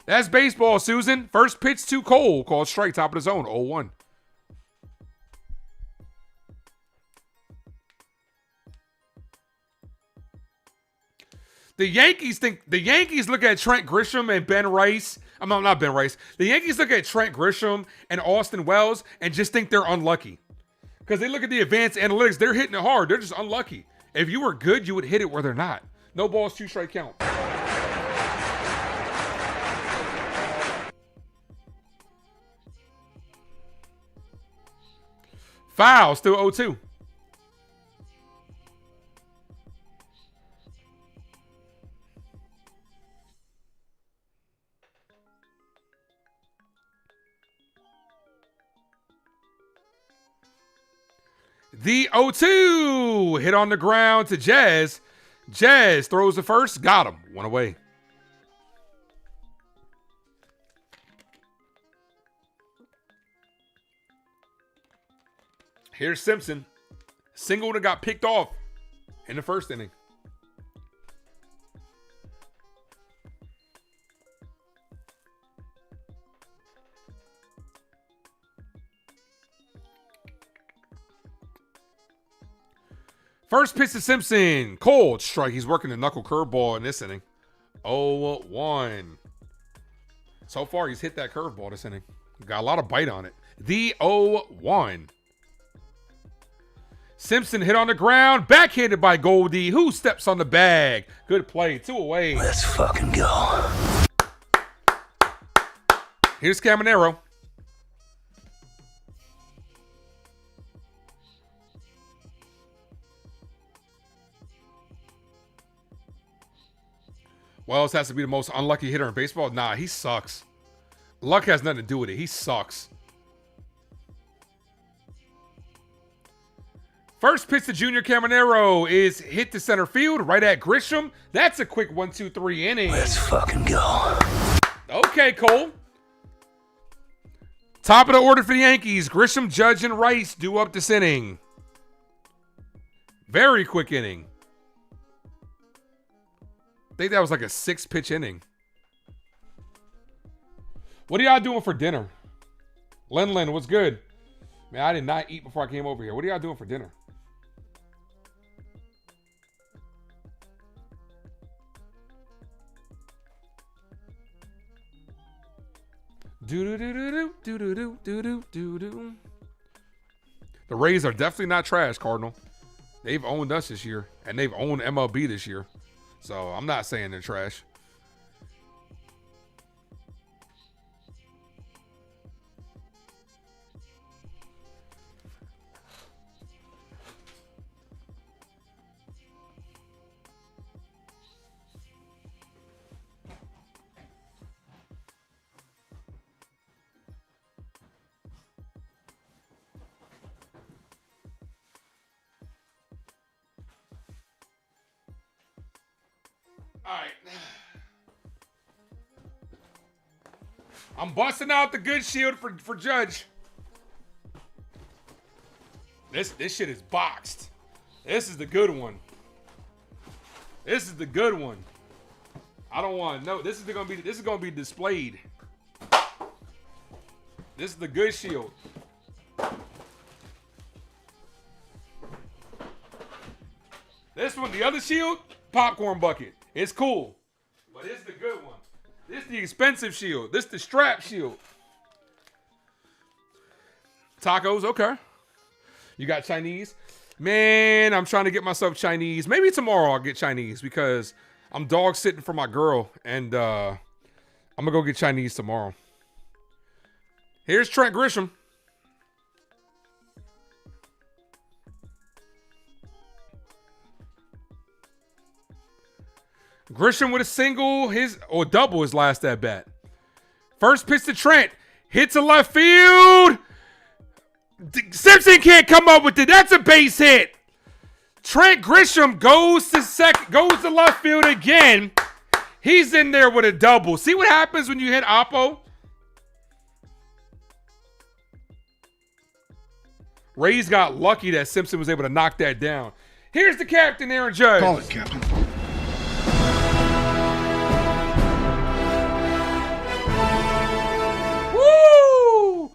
That's baseball, Susan. First pitch to Cole, called strike, top of the zone, 0-1. The Yankees look at Trent Grisham and Ben Rice. Not Ben Rice. The Yankees look at Trent Grisham and Austin Wells and just think they're unlucky. Because they look at the advanced analytics, they're hitting it hard. They're just unlucky. If you were good, you would hit it where they're not. No balls, 2 strike count. Foul, still 0-2. The 0-2 hit on the ground to Jazz. Jazz throws the first, got him, 1 away. Here's Simpson. Singled and got picked off in the first inning. First pitch to Simpson. Cold strike. He's working the knuckle curveball in this inning. 0-1. So far, he's hit that curveball this inning. Got a lot of bite on it. The 0-1. Simpson hit on the ground. Backhanded by Goldie, who steps on the bag. Good play. 2 away. Let's fucking go. Here's Caminero. Wells has to be the most unlucky hitter in baseball. Nah, he sucks. Luck has nothing to do with it. He sucks. First pitch to Junior Caminero is hit to center field, right at Grisham. That's a quick 1-2-3 inning. Let's fucking go. Okay, Cole. Top of the order for the Yankees. Grisham, Judge, and Rice due up this inning. Very quick inning. I think that was like a 6-pitch inning. What are y'all doing for dinner? Lin, what's good? Man, I did not eat before I came over here. What are y'all doing for dinner? Do-do-do-do-do-do-do-do-do-do. The Rays are definitely not trash, Cardinal. They've owned us this year, and they've owned MLB this year. So I'm not saying they're trash. All right. I'm busting out the good shield for Judge. This shit is boxed. This is the good one. This is the good one. I don't want to know. This is gonna be displayed. This is the good shield. This one, the other shield, popcorn bucket. It's cool. But this is the good one. This is the expensive shield. This is the strap shield. Tacos, okay. You got Chinese. Man, I'm trying to get myself Chinese. Maybe tomorrow I'll get Chinese because I'm dog sitting for my girl, and I'm gonna go get Chinese tomorrow. Here's Trent Grisham. Grisham with a single, double his last at bat. First pitch to Trent, hit to left field. Simpson can't come up with it. That's a base hit. Trent Grisham goes to left field again. He's in there with a double. See what happens when you hit Oppo? Rays got lucky that Simpson was able to knock that down. Here's the captain, Aaron Judge. Call it, Captain. Woo!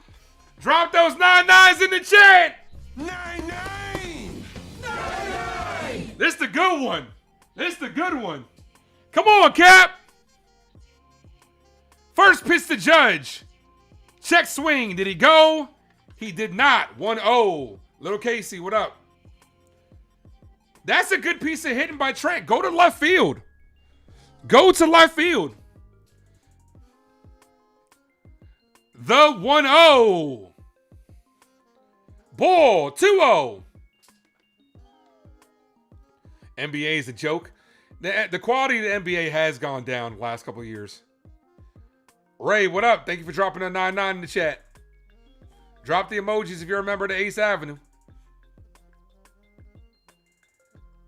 Drop those 9-9s in the chat. 9-9. This the good one. This the good one. Come on, Cap. First pitch to Judge. Check swing. Did he go? He did not. 1-0. Little Casey, what up? That's a good piece of hitting by Trent. Go to left field. Go to left field. The 1-0. Ball, 2-0. NBA is a joke. The quality of the NBA has gone down the last couple of years. Ray, what up? Thank you for dropping a 9-9 in the chat. Drop the emojis if you're a member of the Ace Avenue.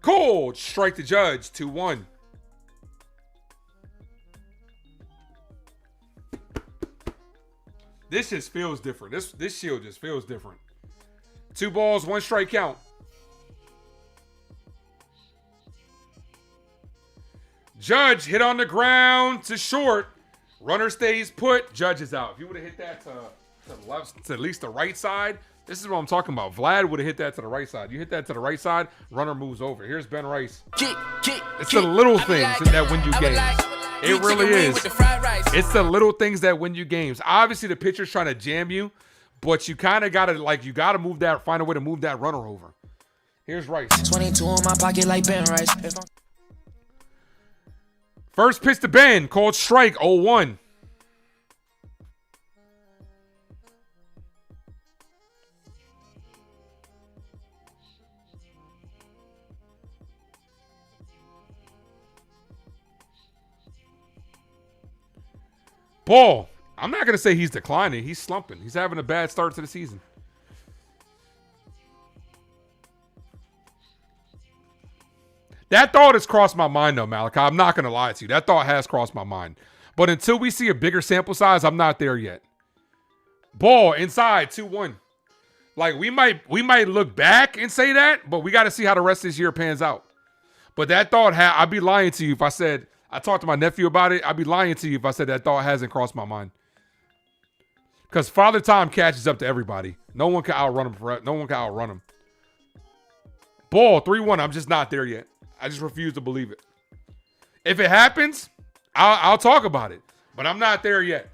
Cole, strike the Judge, 2-1. This just feels different. This shield just feels different. 2 balls, 1 strike count. Judge hit on the ground to short. Runner stays put. Judge is out. If you would have hit that to the left, to at least the right side, this is what I'm talking about. Vlad would have hit that to the right side. You hit that to the right side, runner moves over. Here's Ben Rice. It's the little things that win you games. It really is. It's the little things that win you games. Obviously, the pitcher's trying to jam you, but you kind of got to move that, find a way to move that runner over. Here's Rice. 22 in my pocket like Ben Rice. First pitch to Ben, called strike, 0-1. Paul, I'm not going to say he's declining. He's slumping. He's having a bad start to the season. That thought has crossed my mind, though, Malachi. I'm not going to lie to you. That thought has crossed my mind. But until we see a bigger sample size, I'm not there yet. Ball inside, 2-1. Like, we might look back and say that, but we got to see how the rest of this year pans out. But that thought, I'd be lying to you if I said, I talked to my nephew about it. I'd be lying to you if I said that thought hasn't crossed my mind. Because Father Time catches up to everybody. No one can outrun him. No one can outrun him. Ball, 3-1. I'm just not there yet. I just refuse to believe it. If it happens, I'll talk about it. But I'm not there yet.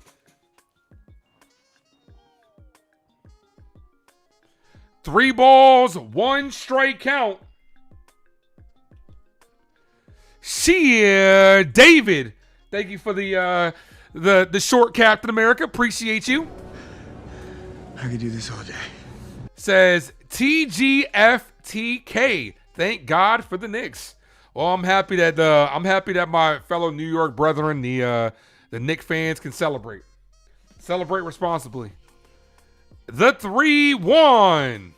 Three balls, 1 strike count. David. Thank you for the short Captain America. Appreciate you. I could do this all day. Says TGFTK. Thank God for the Knicks. Well, I'm happy that my fellow New York brethren, the Knicks fans, can celebrate. Celebrate responsibly. The 3-1.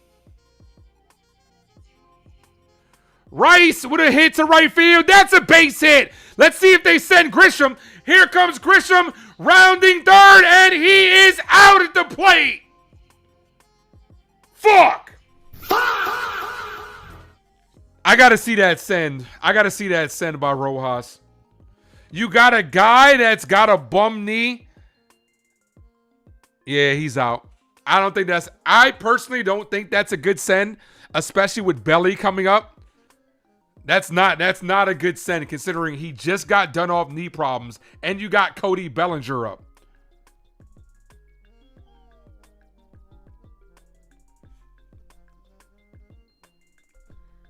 Rice with a hit to right field. That's a base hit. Let's see if they send Grisham. Here comes Grisham, rounding third, and he is out at the plate. Fuck. I got to see that send. I got to see that send by Rojas. You got a guy that's got a bum knee. Yeah, he's out. I personally don't think that's a good send, especially with Belly coming up. That's not a good send considering he just got done off knee problems and you got Cody Bellinger up.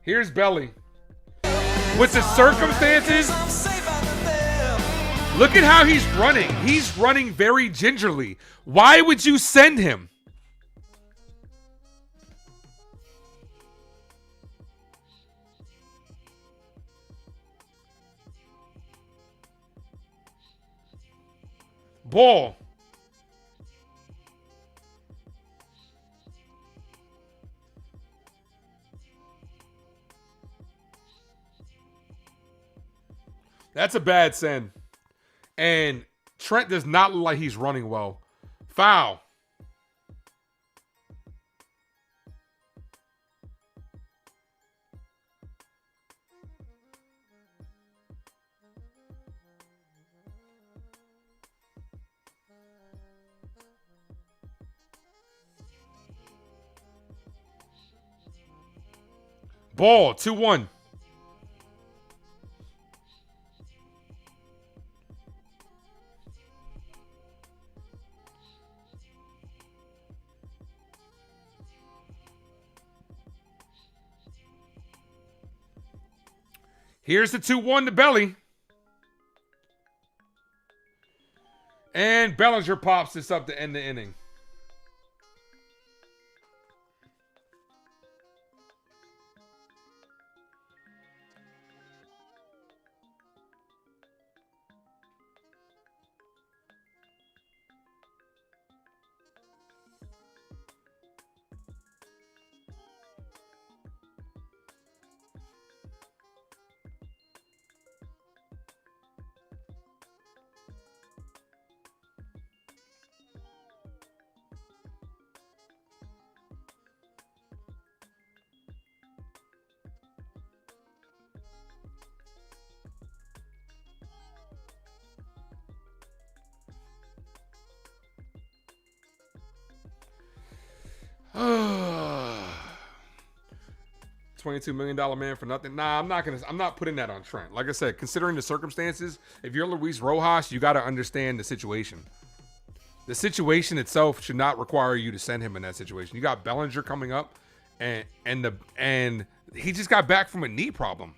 Here's Belly. With the circumstances, look at how he's running. He's running very gingerly. Why would you send him? Ball. That's a bad send. And Trent does not look like he's running well. Foul. Ball, 2-1. Here's the 2-1 to Belly. And Bellinger pops this up to end the inning. $22 million man for nothing. Nah, I'm not putting that on Trent. Like I said, considering the circumstances, if you're Luis Rojas, you got to understand the situation. The situation itself should not require you to send him in that situation. You got Bellinger coming up, and he just got back from a knee problem.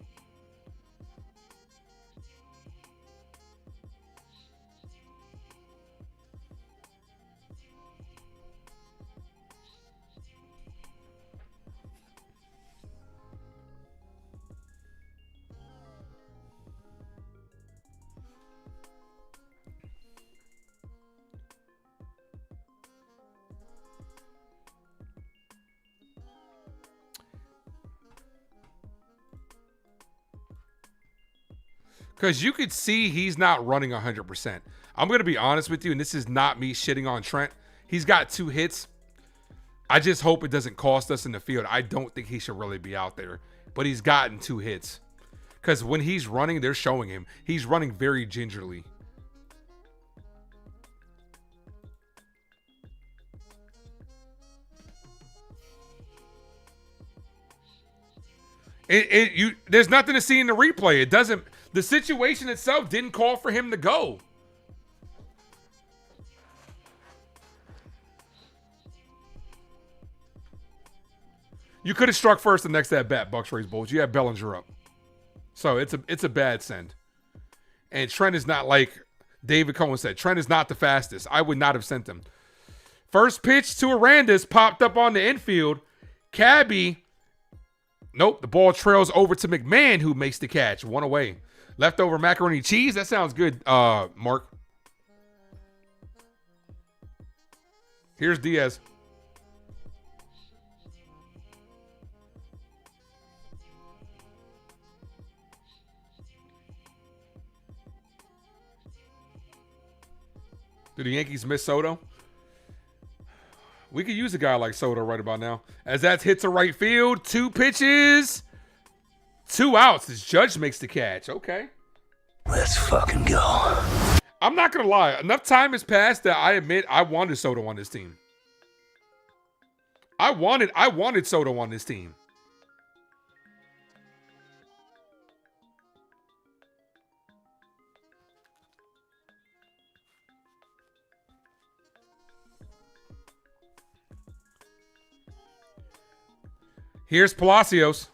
Because you could see he's not running 100%. I'm going to be honest with you, and this is not me shitting on Trent. He's got 2 hits. I just hope it doesn't cost us in the field. I don't think he should really be out there. But he's gotten 2 hits. Because when he's running, they're showing him. He's running very gingerly. There's nothing to see in the replay. It doesn't. The situation itself didn't call for him to go. You could have struck first the next at bat, Bucks Rays Bulls. You had Bellinger up. So it's a bad send. And Trent is not, like David Cohen said, Trent is not the fastest. I would not have sent him. First pitch to Arandis popped up on the infield. Cabby. Nope, the ball trails over to McMahon, who makes the catch. 1 away. Leftover macaroni cheese. That sounds good, Mark. Here's Diaz. Do the Yankees miss Soto? We could use a guy like Soto right about now. As that hits to right field. 2 pitches. 2 outs as Judge makes the catch. Okay. Let's fucking go. I'm not going to lie. Enough time has passed that I admit I wanted Soto on this team. I wanted Soto on this team. Here's Palacios.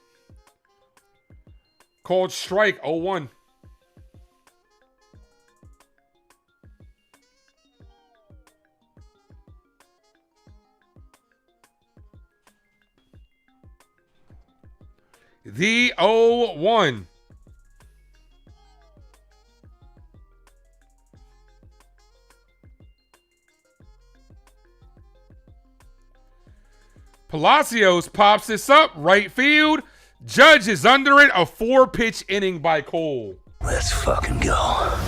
Called strike, 0-1. The 0-1. Palacios pops this up, right field. Judge is under it, a 4-pitch inning by Cole. Let's fucking go.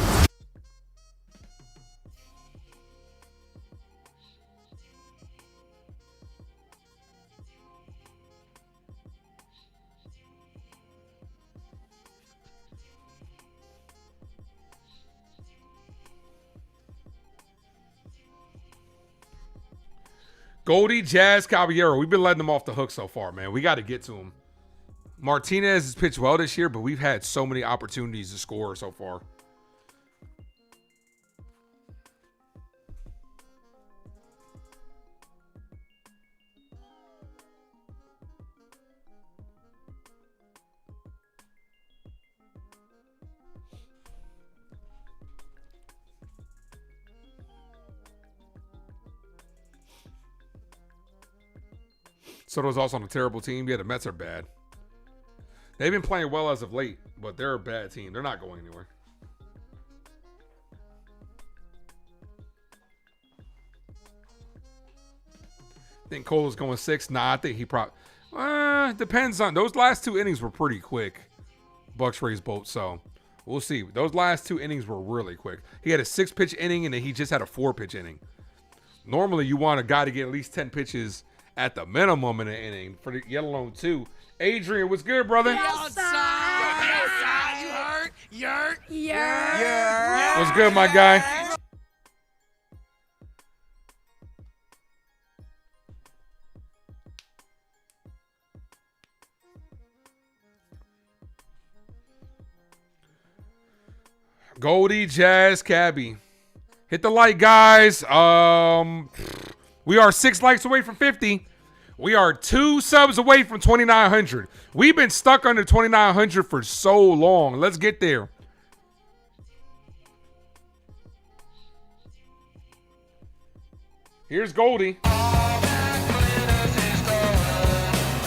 Goldie, Jazz, Caballero. We've been letting them off the hook so far, man. We got to get to them. Martinez has pitched well this year, but we've had so many opportunities to score so far. Soto's also on a terrible team. Yeah, the Mets are bad. They've been playing well as of late, but they're a bad team. They're not going anywhere. Think Cole is going 6? Nah, I think he probably... depends on... Those last 2 innings were pretty quick. Bucks Rays both, so we'll see. Those last 2 innings were really quick. He had a 6-pitch inning, and then he just had a 4-pitch inning. Normally, you want a guy to get at least 10 pitches at the minimum in an inning, for the yet alone 2. Adrian, what's good, brother? Yes, sir. You heard? Yerk. What's good, my guy? Goldie, Jazz, Cabby. Hit the like, guys. We are 6 likes away from 50. We are 2 subs away from 2,900. We've been stuck under 2,900 for so long. Let's get there. Here's Goldie.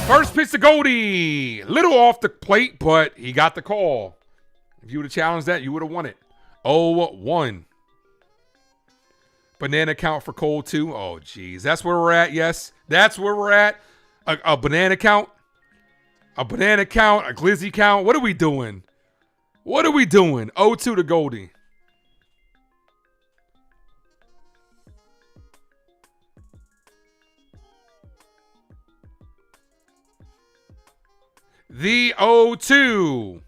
First pitch to Goldie. Little off the plate, but he got the call. If you would have challenged that, you would have won it. 0-1. Banana count for Cole, too. Oh, geez. That's where we're at, yes. That's where we're at. A banana count. A banana count. A glizzy count. What are we doing? What are we doing? 0-2 to Goldie. The 0-2.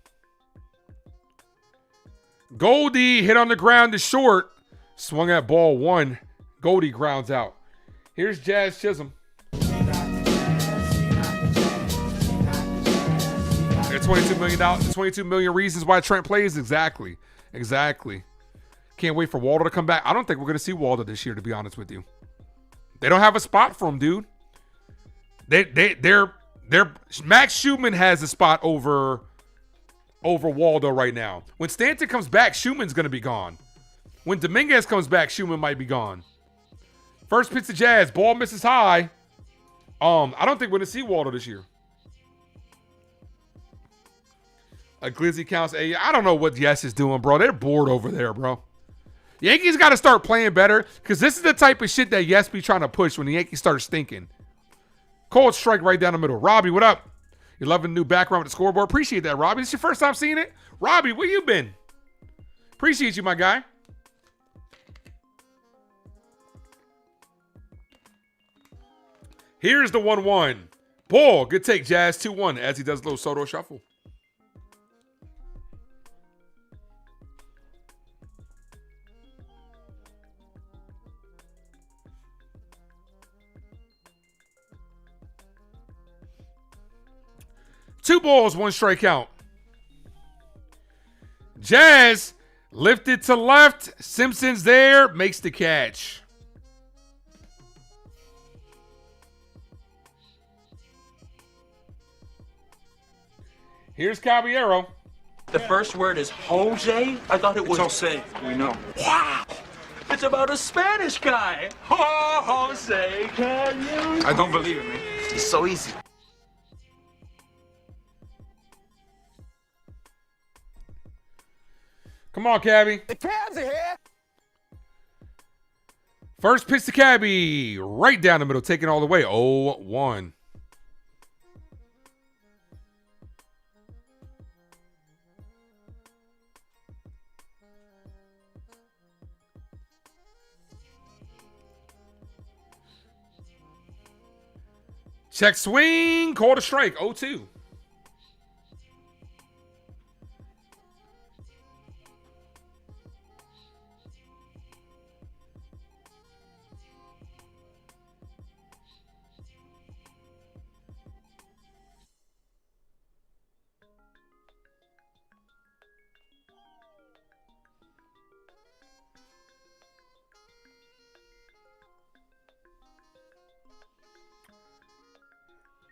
Goldie hit on the ground to short. Swung at ball 1. Goldie grounds out. Here's Jazz Chisholm. There's $22 million. 22 million reasons why Trent plays. Exactly. Can't wait for Waldo to come back. I don't think we're going to see Waldo this year, to be honest with you. They don't have a spot for him, dude. They're Max Schumann has a spot over Waldo right now. When Stanton comes back, Schumann's going to be gone. When Dominguez comes back, Schumann might be gone. First pitch to Jazz. Ball misses high. I don't think we're going to see Waldo this year. A glizzy counts. I don't know what Yes is doing, bro. They're bored over there, bro. Yankees got to start playing better because this is the type of shit that Yes be trying to push when the Yankees start stinking. Cold strike right down the middle. Robbie, what up? You're loving the new background with the scoreboard. Appreciate that, Robbie. This your first time seeing it? Robbie, where you been? Appreciate you, my guy. Here's the 1-1. Ball, good take, Jazz. 2-1 as he does a little Soto shuffle. Two balls, 1 strikeout. Jazz lifted to left. Simpson's there, makes the catch. Here's Caballero. The first word is Jose? I thought it was... Jose. We know. Wow! It's about a Spanish guy. Jose, can you... I don't believe it, man. It's so easy. Come on, Cabby. The Cavs are here. First pitch to Cabby. Right down the middle, taking all the way. 0-1. Check swing. Call to strike. 0-2.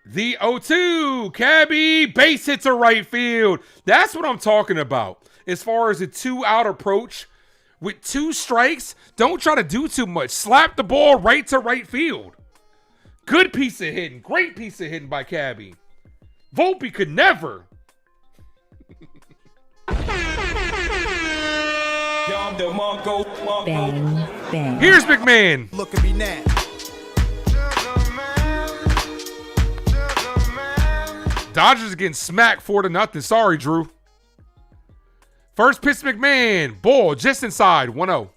The 0-2, Cabby, base hit to right field. That's what I'm talking about. As far as a 2-out approach with 2 strikes, don't try to do too much. Slap the ball right to right field. Good piece of hitting. Great piece of hitting by Cabby. Volpe could never. Bang, bang. Here's McMahon. Look at me now. Dodgers getting smacked 4-0. Sorry, Drew. First pitch, McMahon. Ball just inside. 1-0.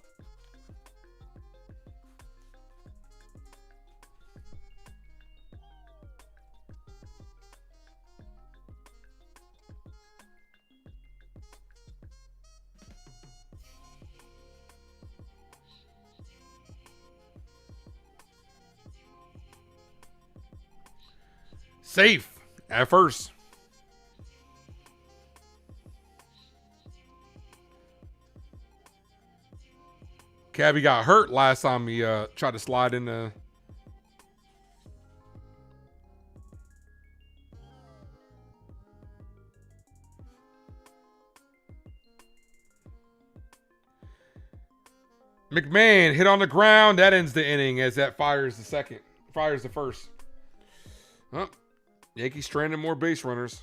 Safe at first. Cabby got hurt last time he tried to slide in the... McMahon hit on the ground. That ends the inning as that fires the first. Oh, Yankees stranded more base runners.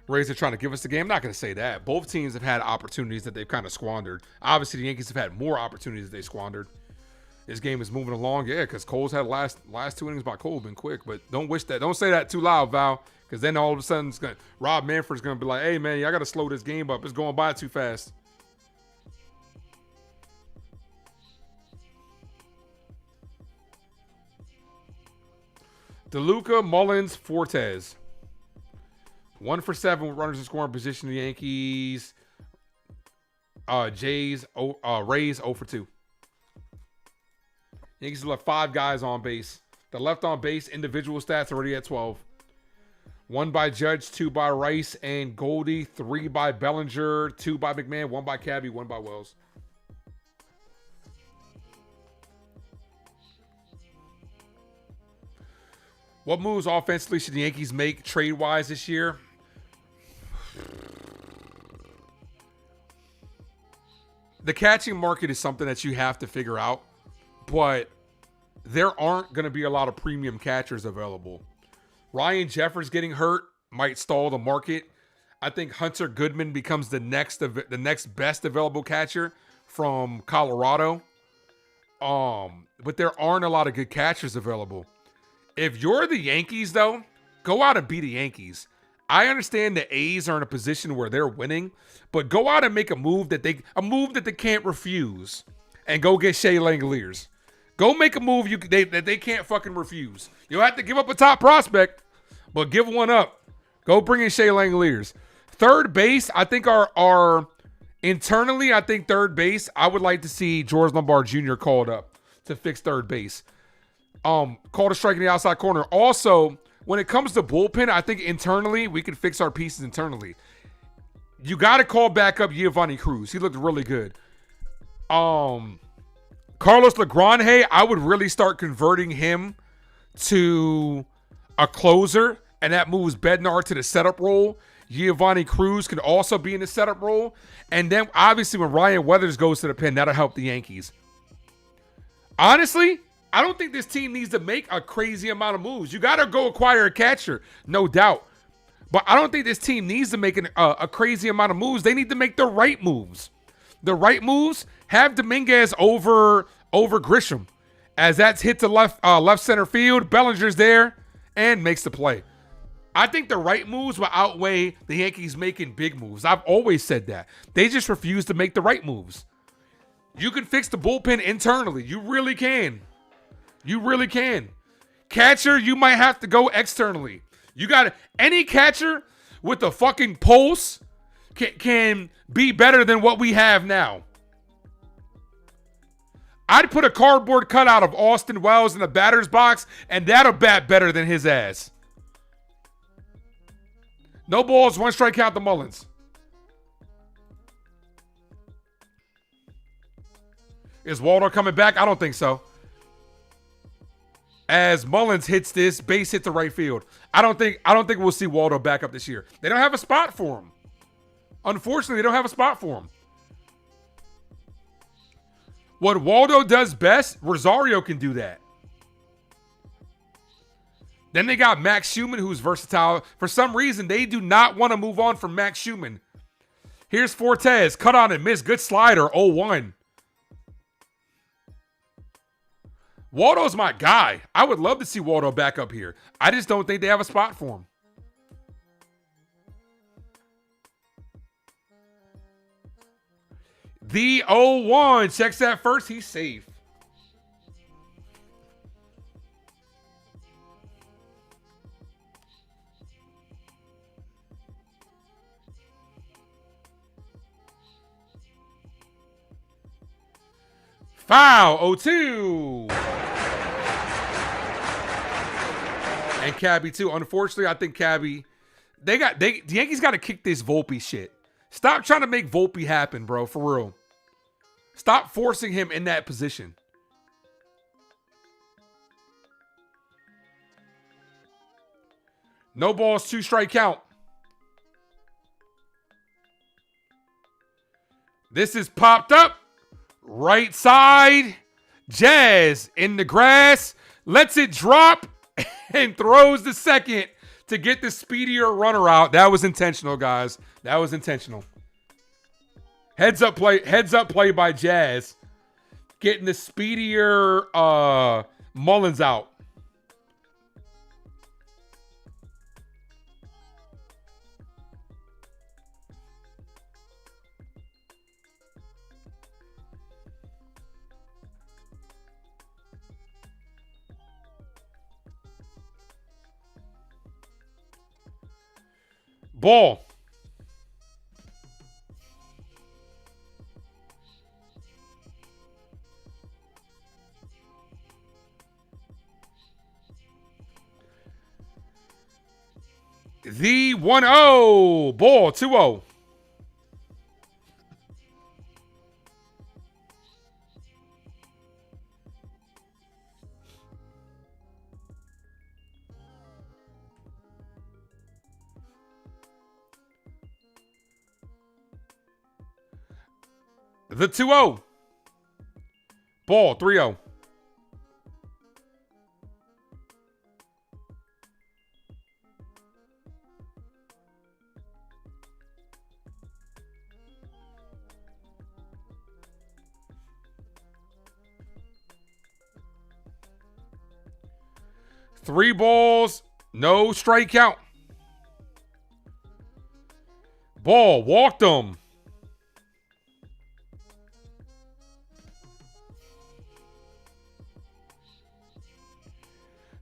Rays are trying to give us the game. I'm not going to say that. Both teams have had opportunities that they've kind of squandered. Obviously, the Yankees have had more opportunities that they squandered. This game is moving along, yeah, because Cole's had last 2 innings by Cole been quick, but don't wish that. Don't say that too loud, Val, because then all of a sudden Rob Manfred's going to be like, hey, man, y'all got to slow this game up. It's going by too fast. DeLuca, Mullins, Fortes. 1 for 7 with runners in scoring position. The Yankees, Rays 0 for 2. Yankees left 5 guys on base. The left on base individual stats already at 12. 1 by Judge, 2 by Rice and Goldie, 3 by Bellinger, 2 by McMahon, 1 by Cabby, 1 by Wells. What moves offensively should the Yankees make trade-wise this year? The catching market is something that you have to figure out, but there aren't going to be a lot of premium catchers available. Ryan Jeffers getting hurt might stall the market. I think Hunter Goodman becomes the next best available catcher from Colorado. But there aren't a lot of good catchers available. If you're the Yankees, though, go out and beat the Yankees. I understand the A's are in a position where they're winning, but go out and make a move that they can't refuse, and go get Shea Langoliers. Go make a move that they can't fucking refuse. You'll have to give up a top prospect, but give one up. Go bring in Shea Langoliers. Third base, I think our internally, I think third base, I would like to see George Lombard Jr. called up to fix third base. Call to strike in the outside corner. Also, when it comes to bullpen, I think internally we can fix our pieces internally. You got to call back up Giovanni Cruz. He looked really good. Carlos Legrand, I would really start converting him to a closer, and that moves Bednar to the setup role. Giovanni Cruz can also be in the setup role. And then, obviously, when Ryan Weathers goes to the pen, that'll help the Yankees. Honestly, I don't think this team needs to make a crazy amount of moves. You got to go acquire a catcher, no doubt. But I don't think this team needs to make a crazy amount of moves. They need to make the right moves. The right moves, have Dominguez over Grisham. As that's hit to left center field, Bellinger's there and makes the play. I think the right moves will outweigh the Yankees making big moves. I've always said that. They just refuse to make the right moves. You can fix the bullpen internally. You really can. You really can. Catcher, you might have to go externally. You got any catcher with a fucking pulse can be better than what we have now. I'd put a cardboard cutout of Austin Wells in the batter's box, and that'll bat better than his ass. No balls, 1 strikeout to Mullins. Is Waldo coming back? I don't think so. As Mullins hits this base hit to right field. I don't think we'll see Waldo back up this year. They don't have a spot for him. Unfortunately, they don't have a spot for him. What Waldo does best, Rosario can do that. Then they got Max Schumann, who's versatile. For some reason, they do not want to move on from Max Schumann. Here's Fortes. Cut on and miss. Good slider. 0-1. Waldo's my guy. I would love to see Waldo back up here. I just don't think they have a spot for him. The 0-1. Checks that first. He's safe. Foul. 0-2. And Cabby too. Unfortunately, I think Cabby, the Yankees got to kick this Volpe shit. Stop trying to make Volpe happen, bro. For real. Stop forcing him in that position. No balls, 2 strike count. This is popped up. Right side. Jazz in the grass. Lets it drop and throws the second to get the speedier runner out. That was intentional, guys. That was intentional. Heads up play by Jazz. Getting the speedier Mullins out. Ball. The 1-0. Ball. 2-0. The 2-0. Ball. 3-0. Three balls, no strike count. Ball, walked him.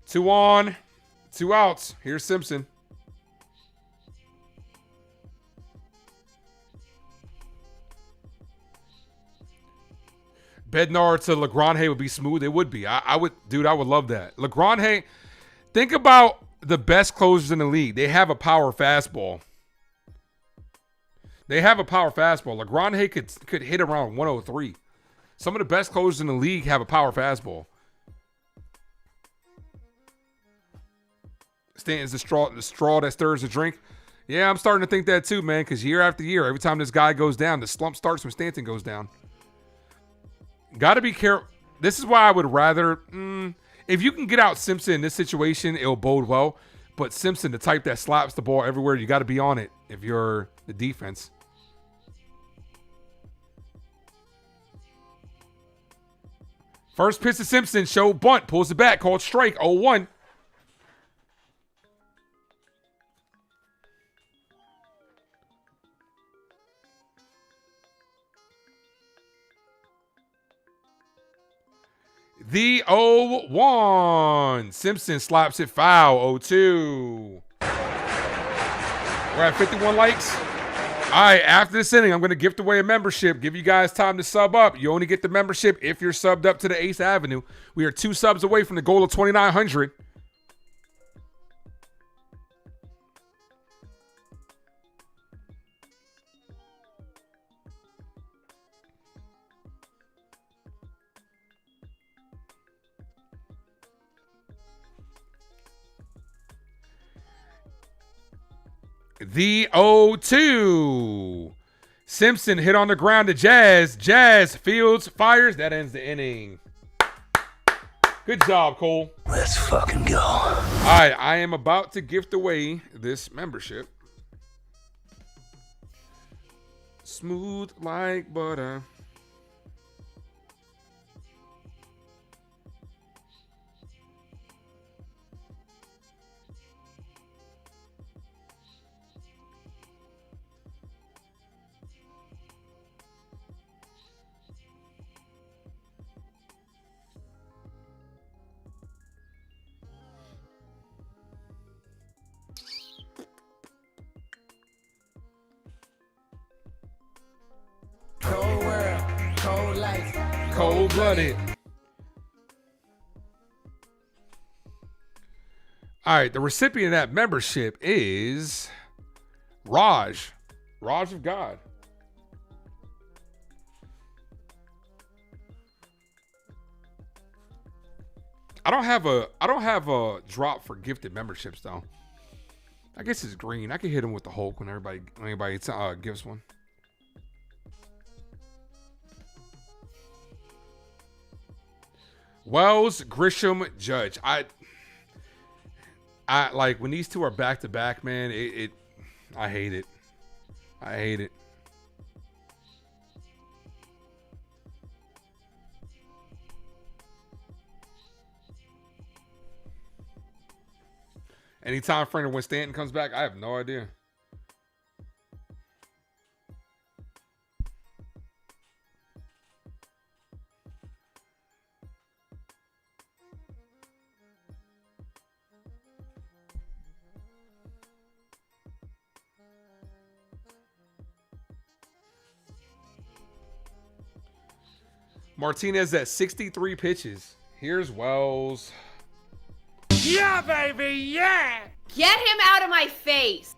Two on, 2 outs. Here's Simpson. Bednar to Legrand would be smooth. It would be. I would love that. Legrand, think about the best closers in the league. They have a power fastball. They have a power fastball. LeGrande could hit around 103. Some of the best closers in the league have a power fastball. Stanton's the straw that stirs the drink. Yeah, I'm starting to think that too, man, because year after year, every time this guy goes down, the slump starts when Stanton goes down. Got to be careful. This is why I would rather, if you can get out Simpson in this situation, it'll bode well. But Simpson, the type that slaps the ball everywhere, you got to be on it if you're the defense. First pitch to Simpson, show bunt, pulls it back, called strike, 0-1. The 0-1. Simpson slaps it foul, 0-2. We're at 51 likes. All right, after this inning, I'm going to gift away a membership. Give you guys time to sub up. You only get the membership if you're subbed up to the 8th Avenue. We are 2 subs away from the goal of 2,900. The 0-2. Simpson hit on the ground to Jazz. Jazz fields, fires. That ends the inning. Good job, Cole. Let's fucking go. All right, I am about to gift away this membership. Smooth like butter. Cold world, cold life, cold-blooded. All right, the recipient of that membership is Raj of God. I don't have a drop for gifted memberships though. I guess it's green. I can hit him with the Hulk when anybody gives one. Wells, Grisham, Judge. I like when these two are back to back, man. I hate it. I hate it. Anytime frame when Stanton comes back, I have no idea. Martinez at 63 pitches. Here's Wells. Yeah, baby, yeah! Get him out of my face!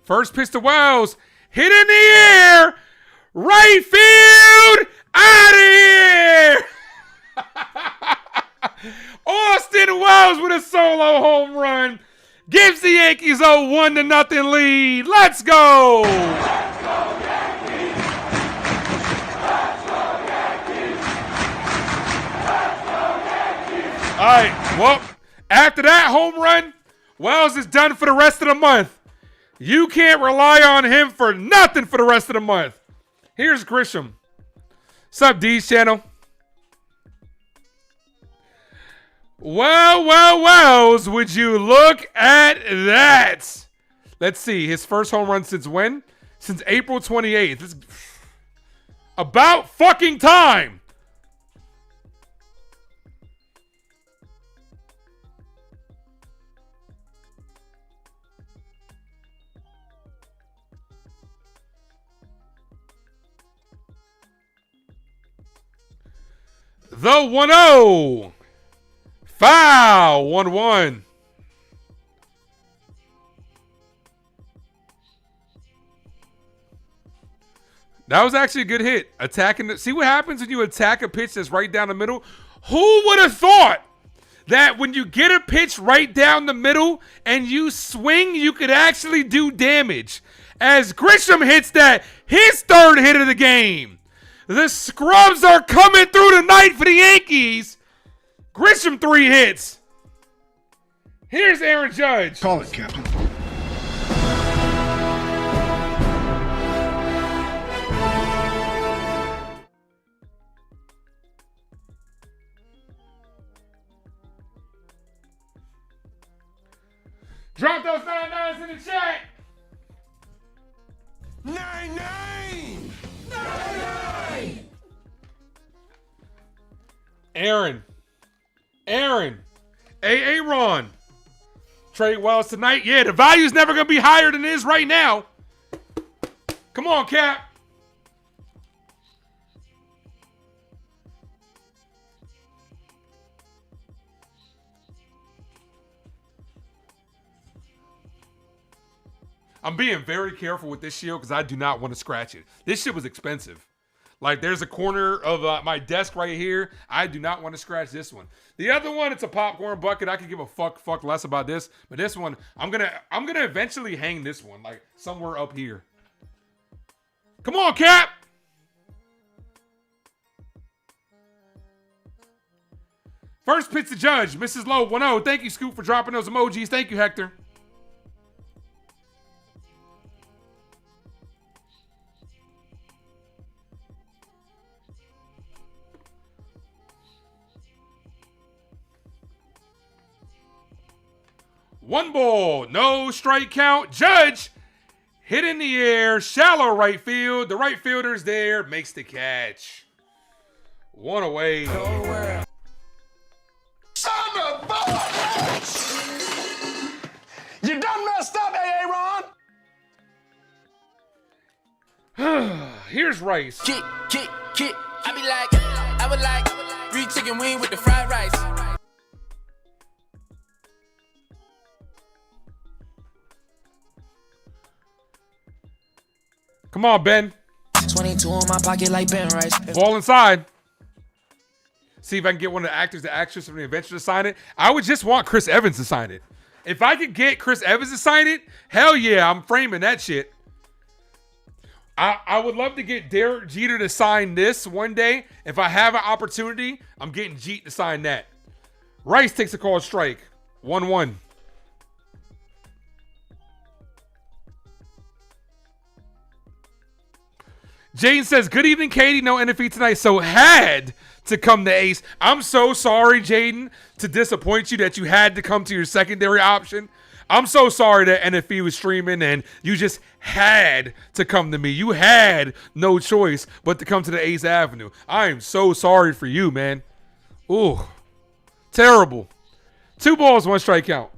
First pitch to Wells. Hit in the air! Right field! Out of here! Austin Wells with a solo home run. Gives the Yankees a 1-0 lead. Let's go! Let's go, Yankees! Let's go, Yankees! Let's go, Yankees! All right, well, after that home run, Wells is done for the rest of the month. You can't rely on him for nothing for the rest of the month. Here's Grisham. What's up, D's channel? Well, Wells, would you look at that? Let's see. His first home run since when? Since April 28th. It's about fucking time. The 1-0. Foul. 1-1. That was actually a good hit. Attacking. See what happens when you attack a pitch that's right down the middle? Who would have thought that when you get a pitch right down the middle and you swing, you could actually do damage? As Grisham hits that, his third hit of the game. The scrubs are coming through tonight for the Yankees. Grisham 3 hits. Here's Aaron Judge. Call it, Captain. Drop those 99s in the chat. 99! Aaron. Aaron. Trade Wells tonight. Yeah, the value's never going to be higher than it is right now. Come on, Cap. I'm being very careful with this shield because I do not want to scratch it. This shit was expensive. Like, there's a corner of my desk right here. I do not want to scratch this one. The other one, it's a popcorn bucket. I could give a fuck less about this. But this one, I'm gonna eventually hang this one, like, somewhere up here. Come on, Cap! First pitch to Judge. Mrs. Lowe, 1-0. Thank you, Scoop, for dropping those emojis. Thank you, Hector. One ball, no strike count. Judge hit in the air, shallow right field. The right fielder's there, makes the catch. One away. Son of a bitch! You done messed up, Aaron. Here's Rice. Kick. I would like 3 chicken wing with the fried rice. Come on, Ben. 22 in my pocket like Ben Rice. Ball inside. See if I can get one of the actors, the actress from the adventure to sign it. I would just want Chris Evans to sign it. If I could get Chris Evans to sign it, hell yeah, I'm framing that shit. I would love to get Derek Jeter to sign this one day. If I have an opportunity, I'm getting Jeet to sign that. Rice takes a called strike. 1-1. Jane says, good evening, Katie. No NFE tonight, so had to come to Ace. I'm so sorry, Jaden, to disappoint you that you had to come to your secondary option. I'm so sorry that NFE was streaming and you just had to come to me. You had no choice but to come to the Ace Avenue. I am so sorry for you, man. Ooh, terrible. 2 balls, 1 strike count.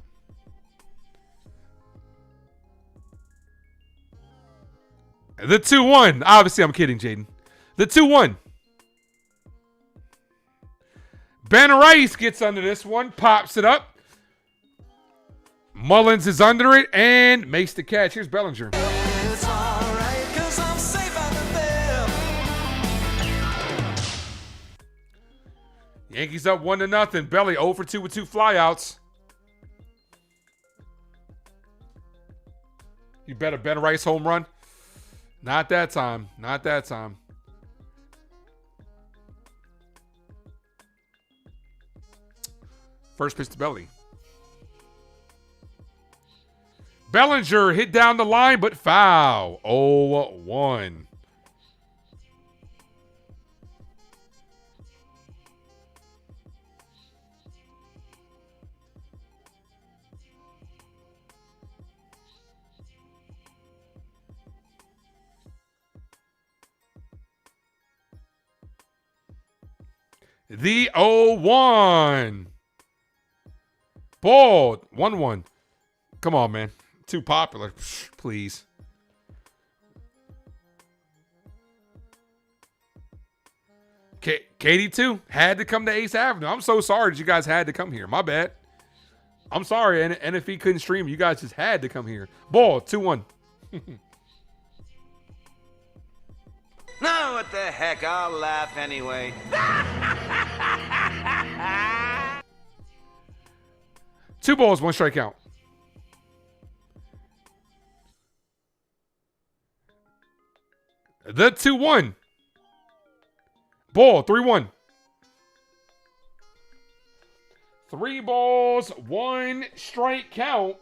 The 2-1. Obviously, I'm kidding, Jaden. The 2-1. Ben Rice gets under this one, pops it up. Mullins is under it and makes the catch. Here's Bellinger. It's all right, 'cause I'm safe out of there. Yankees up 1-0. Belly 0 for 2 with 2 flyouts. You bet a Ben Rice home run? Not that time. Not that time. First pitch to Belly. Bellinger hit down the line, but foul. 0-1. The 0-1. Ball. 1-1. Come on, man. Too popular. Please. Katie too had to come to Ace Avenue. I'm so sorry that you guys had to come here. My bad. I'm sorry, and if he couldn't stream, you guys just had to come here. Ball 2-1. No, what the heck? I'll laugh anyway. 2 balls, 1 strikeout. The 2-1. Ball 3-1. 3 balls, 1 strike count.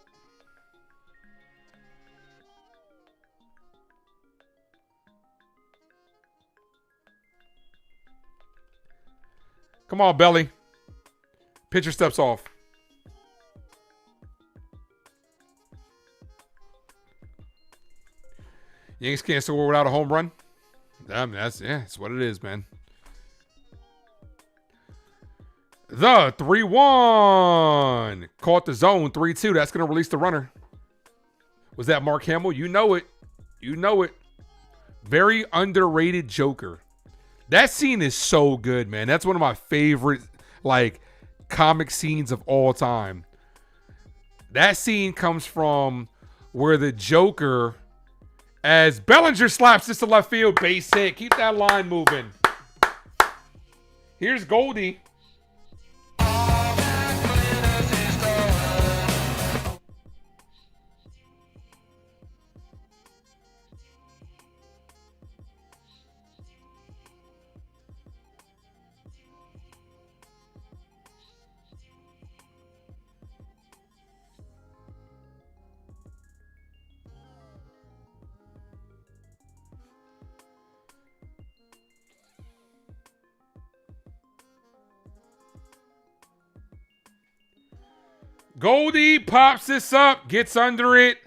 Come on, Belly. Pitcher steps off. Yankees can't score without a home run. I mean, that's what it is, man. The 3-1. Caught the zone. 3-2. That's going to release the runner. Was that Mark Hamill? You know it. You know it. Very underrated Joker. That scene is so good, man. That's one of my favorite, like, comic scenes of all time. That scene comes from where the Joker, as Bellinger slaps this to left field, base hit. Keep that line moving. Here's Goldie. Goldie pops this up, gets under it.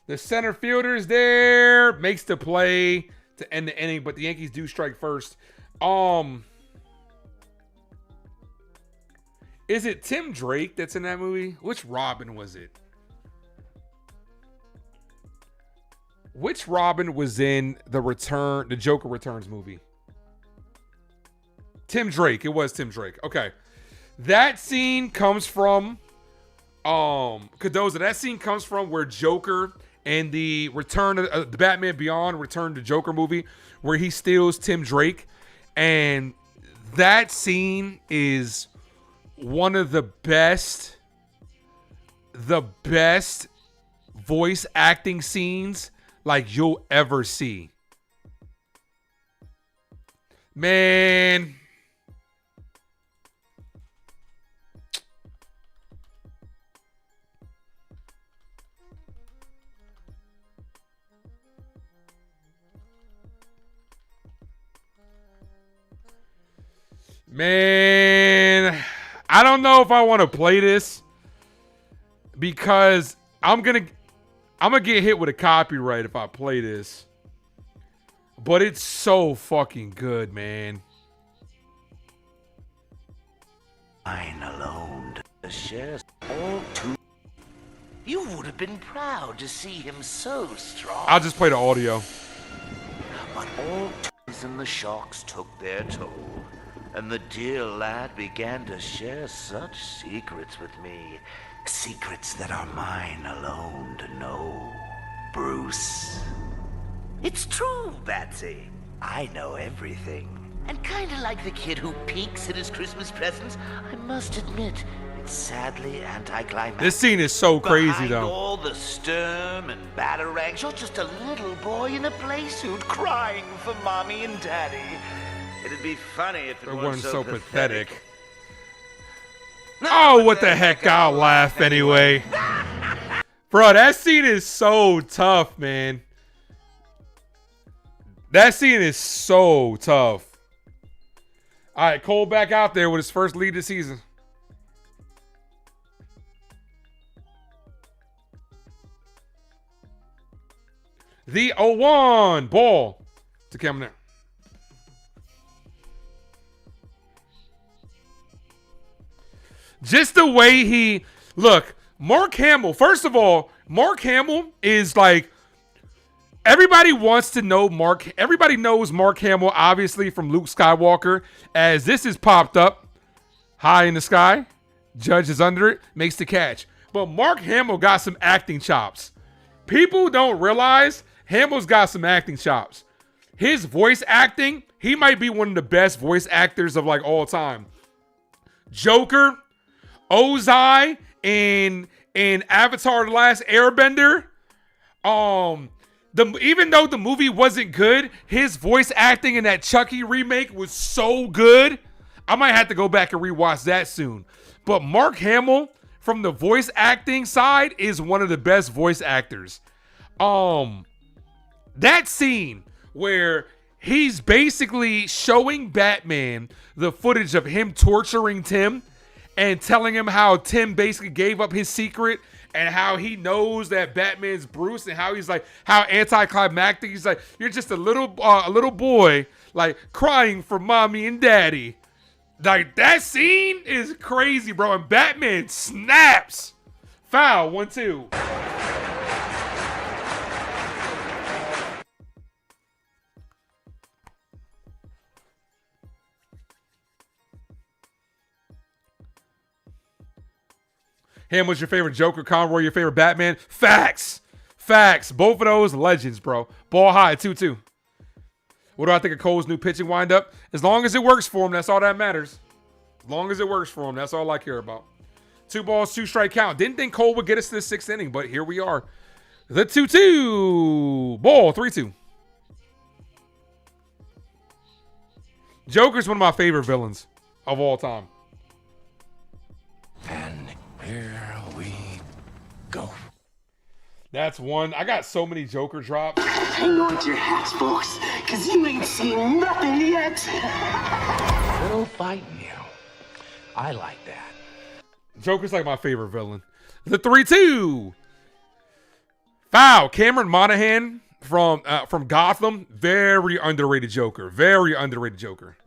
The center fielder's there, makes the play to end the inning, but the Yankees do strike first. Is it Tim Drake that's in that movie? Which Robin was it? Which Robin was in the Joker Returns movie? Tim Drake. It was Tim Drake. Okay. That scene comes from Cardoza. That scene comes from where Joker and the Return of the Batman Beyond Return to Joker movie, where he steals Tim Drake, and that scene is one of the best voice acting scenes like you'll ever see. Man. Man, I don't know if I want to play this because I'm gonna get hit with a copyright if I play this. But it's so fucking good, man. Mine alone to share all too. You would have been proud to see him so strong. I'll just play the audio. But all twos and the sharks took their toll. And the dear lad began to share such secrets with me. Secrets that are mine alone to know. Bruce. It's true, Batsy. I know everything. And kinda like the kid who peeks at his Christmas presents, I must admit, it's sadly anticlimactic. This scene is so crazy, Behind though. all the sturm and batarangs, you're just a little boy in a play suit crying for mommy and daddy. It'd be funny if it weren't so pathetic. Oh, what the heck? I'll laugh anyway. Bro, that scene is so tough, man. That scene is so tough. All right, Cole back out there with his first lead of the season. The 0-1 ball to Cameron there. Just the way Mark Hamill, first of all, Mark Hamill is like Everybody wants to know everybody knows Mark Hamill, obviously, from Luke Skywalker, as this is popped up high in the sky. Judge is under it, makes the catch. But Mark Hamill got some acting chops. People don't realize Hamill's got some acting chops. His voice acting, he might be one of the best voice actors of like all time. Joker, Ozai in Avatar: The Last Airbender. Even though the movie wasn't good, his voice acting in that Chucky remake was so good. I might have to go back and rewatch that soon. But Mark Hamill, from the voice acting side, is one of the best voice actors. That scene where he's basically showing Batman the footage of him torturing Tim and telling him how Tim basically gave up his secret and how he knows that Batman's Bruce and how he's like, how anticlimactic. He's like, you're just a little boy, like crying for mommy and daddy. Like, that scene is crazy, bro. And Batman snaps. Foul, 1-2. Ham was your favorite Joker, Conroy your favorite Batman. Facts. Both of those legends, bro. Ball high, 2-2. What do I think of Cole's new pitching windup? As long as it works for him, that's all that matters. As long as it works for him, that's all I care about. 2 balls, 2 strike count. Didn't think Cole would get us to the 6th inning, but here we are. The 2-2. Ball, 3-2. Joker's one of my favorite villains of all time. And here we go. That's one. I got so many Joker drops. Hang on to your hats, folks, because you ain't seen nothing yet. Little fighting you. I like that. Joker's like my favorite villain. The 3-2. Foul. Cameron Monaghan from Gotham. Very underrated Joker. Very underrated Joker.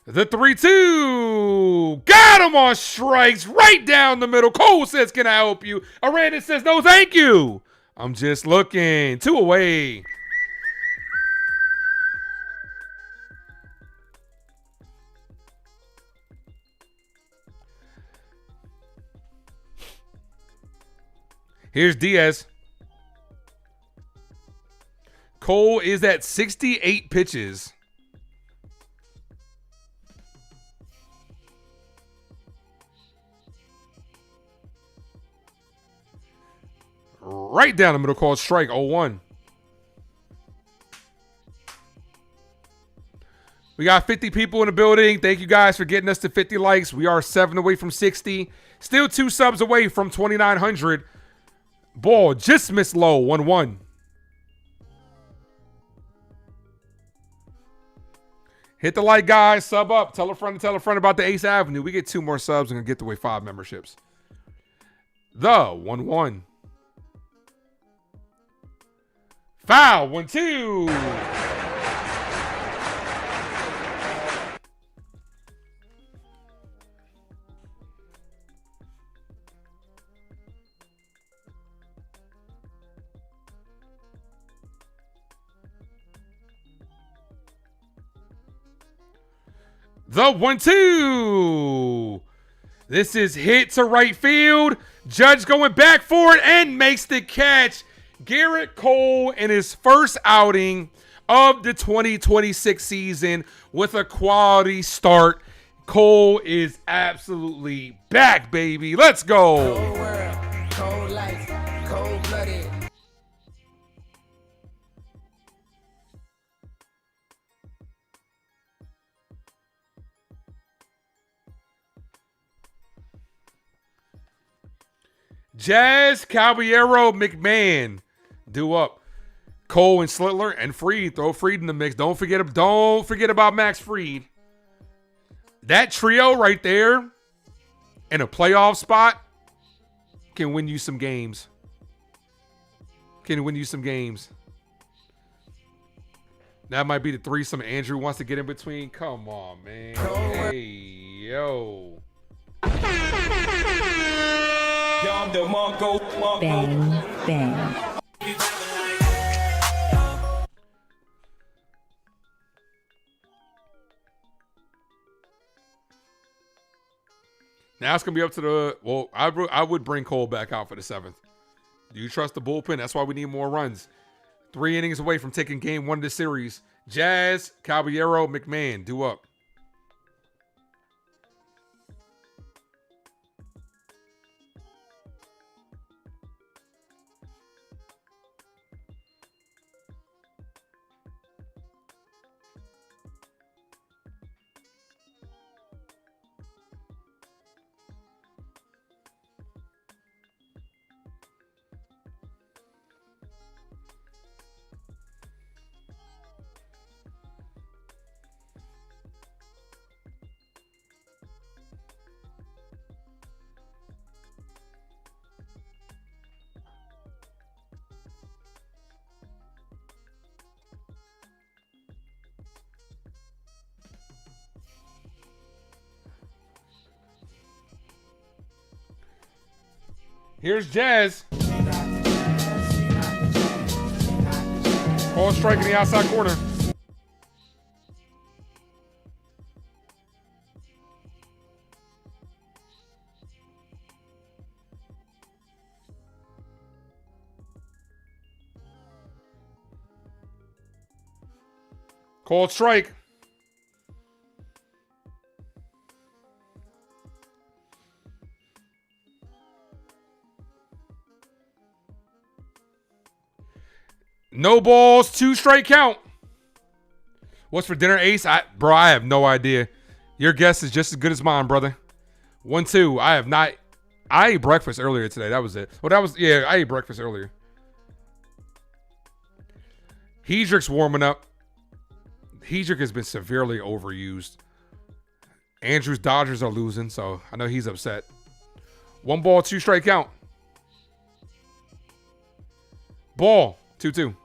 The 3-2. Got him on strikes right down the middle. Cole says, can I help you? Aranda says, no, thank you. I'm just looking. 2 away. Here's Diaz. Cole is at 68 pitches. Right down the middle, called strike, 0-1. We got 50 people in the building. Thank you guys for getting us to 50 likes. We are 7 away from 60. Still 2 subs away from 2,900. Ball just missed low, 1-1. Hit the like, guys. Sub up. Tell a friend about the Ace Avenue. We get 2 more subs and get away 5 memberships. The 1-1. Foul, 1-2. The 1-2. This is hit to right field. Judge going back for it and makes the catch. Gerrit Cole in his first outing of the 2026 season with a quality start. Cole is absolutely back, baby. Let's go. Cold world, cold life, cold-blooded. Jazz, Caballero, McMahon. Do up. Cole and Slittler and Fried. Throw Fried in the mix. Don't forget about Max Fried. That trio right there in a playoff spot can win you some games. That might be the threesome Andrew wants to get in between. Come on, man. Hey, yo. Bang, bang. Now it's going to be up to the... Well, I would bring Cole back out for the 7th. Do you trust the bullpen? That's why we need more runs. 3 innings away from taking game 1 of the series. Jazz, Caballero, McMahon, due up. Here's Jazz. Cole strike in the outside corner. Called strike. No balls, 2 strike count. What's for dinner, Ace? Bro, I have no idea. Your guess is just as good as mine, brother. 1-2. I have not. I ate breakfast earlier today. That was it. Well, yeah, I ate breakfast earlier. Hedrick's warming up. Hedrick has been severely overused. Andrew's Dodgers are losing, so I know he's upset. 1 ball, 2 strike count. Ball, 2-2.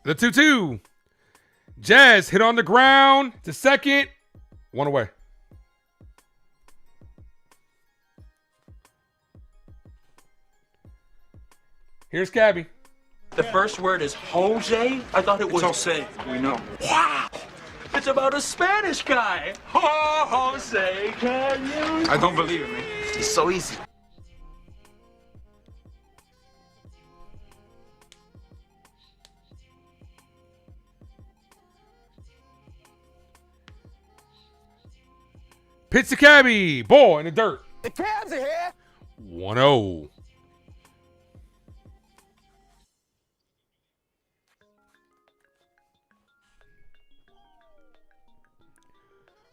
The 2-2. Jazz hit on the ground to second. 1 away. Here's Cabby. The first word is Jose? I thought it was Jose. We know. Wow! It's about a Spanish guy. Jose, can you? I don't believe it, man. It's so easy. Pitch to Cabby. Ball in the dirt. The Cavs are here. 1-0.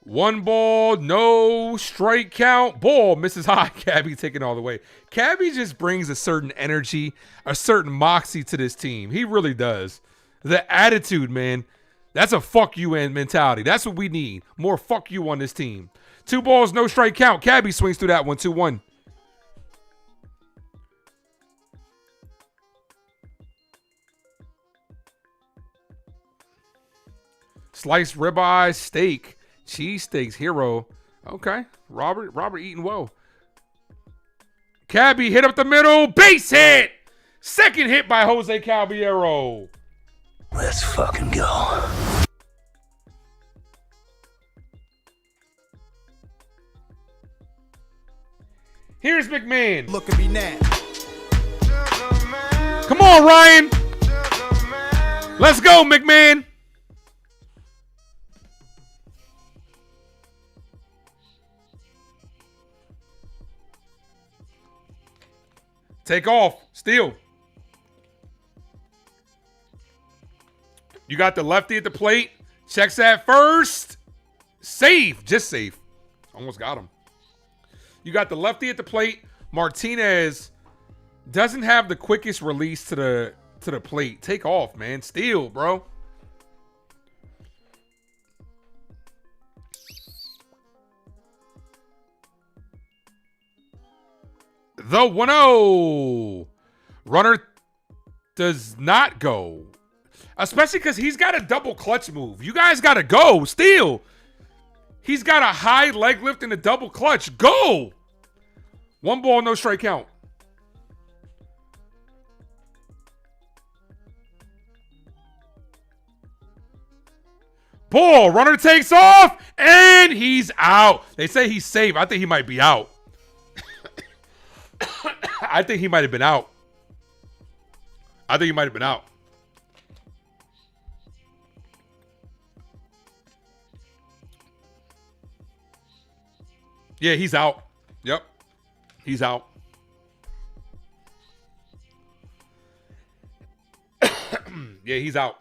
One ball, no strike count. Ball misses high. Cabby taking all the way. Cabby just brings a certain energy, a certain moxie to this team. He really does. The attitude, man. That's a fuck you mentality. That's what we need. More fuck you on this team. 2 balls, no strike count. Cabby swings through that one, 2-1. Sliced ribeye, steak, cheesesteaks, hero. Okay, Robert eating well. Cabby hit up the middle, base hit. Second hit by Jose Caballero. Let's fucking go. Here's McMahon. Look at me now. Come on, Ryan. Let's go, McMahon. Take off. Steal. You got the lefty at the plate. Checks that first. Safe. Just safe. Almost got him. You got the lefty at the plate. Martinez doesn't have the quickest release to the plate. Take off, man. Steal, bro. The 1-0. Runner does not go. Especially because he's got a double clutch move. You guys got to go. Steal. He's got a high leg lift and a double clutch. Go. 1 ball, no strike count. Ball. Runner takes off. And he's out. They say he's safe. I think he might be out. I think he might have been out. Yeah, he's out. Yep. He's out. Yeah, he's out.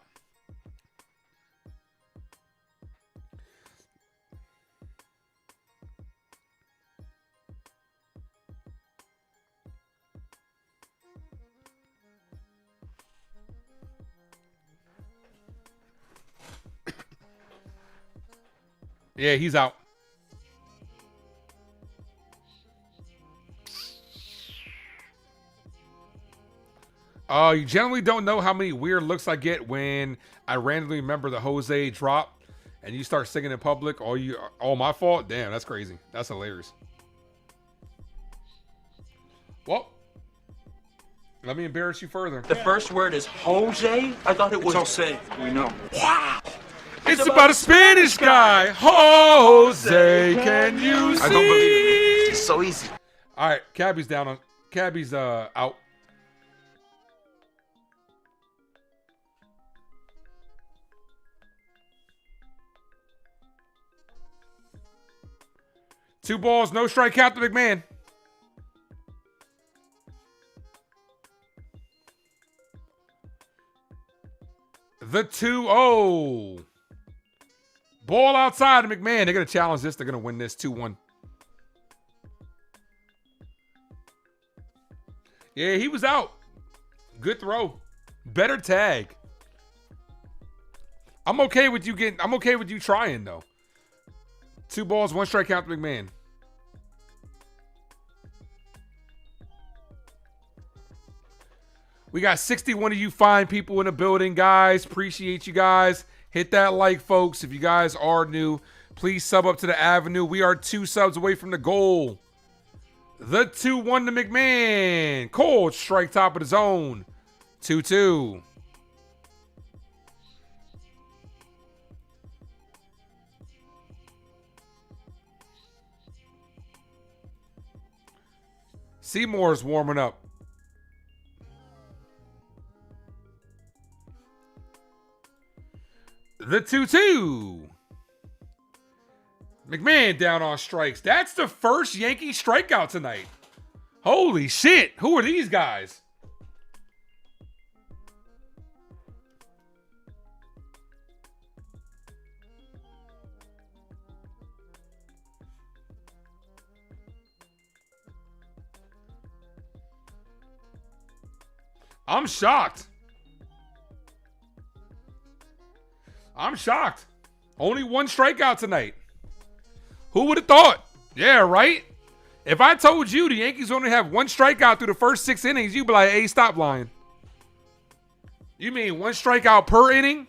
Yeah, he's out. You generally don't know how many weird looks I get when I randomly remember the Jose drop and you start singing in public. All my fault? Damn, that's crazy. That's hilarious. Well, let me embarrass you further. The first word is Jose? I thought it was Jose. We know. Wow. It's about a Spanish guy. Jose, can you see? I don't believe it. It's so easy. All right, Cabby's out. Two balls, no strikeout to McMahon. The 2-0. Ball outside of McMahon. They're going to challenge this. They're going to win this 2-1. Yeah, he was out. Good throw. Better tag. I'm okay with you trying, though. 2 balls, 1 strikeout to McMahon. We got 61 of you fine people in the building, guys. Appreciate you guys. Hit that like, folks. If you guys are new, please sub up to the Avenue. We are 2 subs away from the goal. The 2-1 to McMahon. Cole, strike top of the zone. 2-2. Seymour's warming up. The 2-2. McMahon down on strikes. That's the first Yankee strikeout tonight. Holy shit. Who are these guys? I'm shocked. Only 1 strikeout tonight. Who would have thought? Yeah, right? If I told you the Yankees only have 1 strikeout through the first 6 innings, you'd be like, hey, stop lying. You mean 1 strikeout per inning?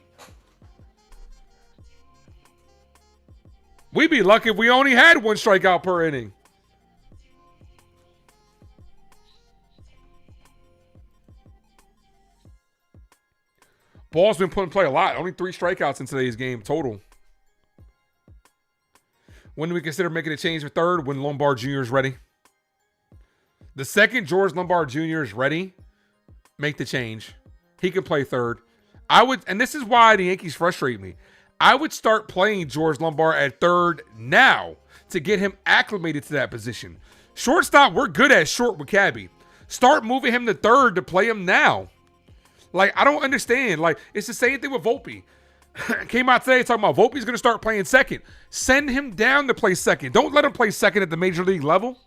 We'd be lucky if we only had 1 strikeout per inning. Ball's been put in play a lot. Only 3 strikeouts in today's game total. When do we consider making a change for third? When Lombard Jr. is ready. The second George Lombard Jr. is ready, make the change. He can play third. And this is why the Yankees frustrate me. I would start playing George Lombard at third now to get him acclimated to that position. Shortstop, we're good at short with Cabby. Start moving him to third to play him now. Like, I don't understand. Like, it's the same thing with Volpe. Came out today talking about Volpe's going to start playing second. Send him down to play second. Don't let him play second at the major league level.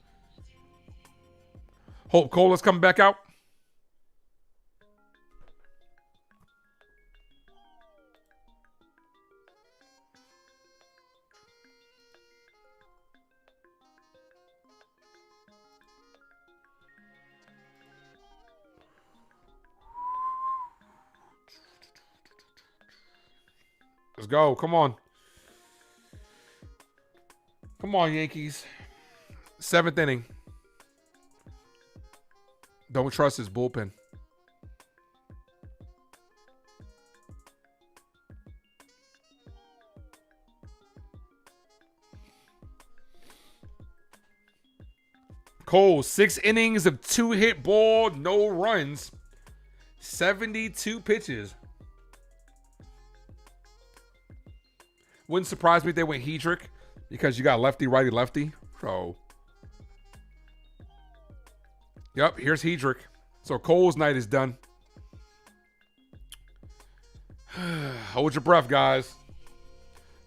Hope Cole is coming back out. Let's go. Come on. Come on, Yankees. 7th inning. Don't trust his bullpen. Cole, 6 innings of 2-hit ball, no runs. 72 pitches. Wouldn't surprise me if they went Hedrick because you got lefty, righty, lefty. So, yep, here's Hedrick. So Cole's night is done. Hold your breath, guys.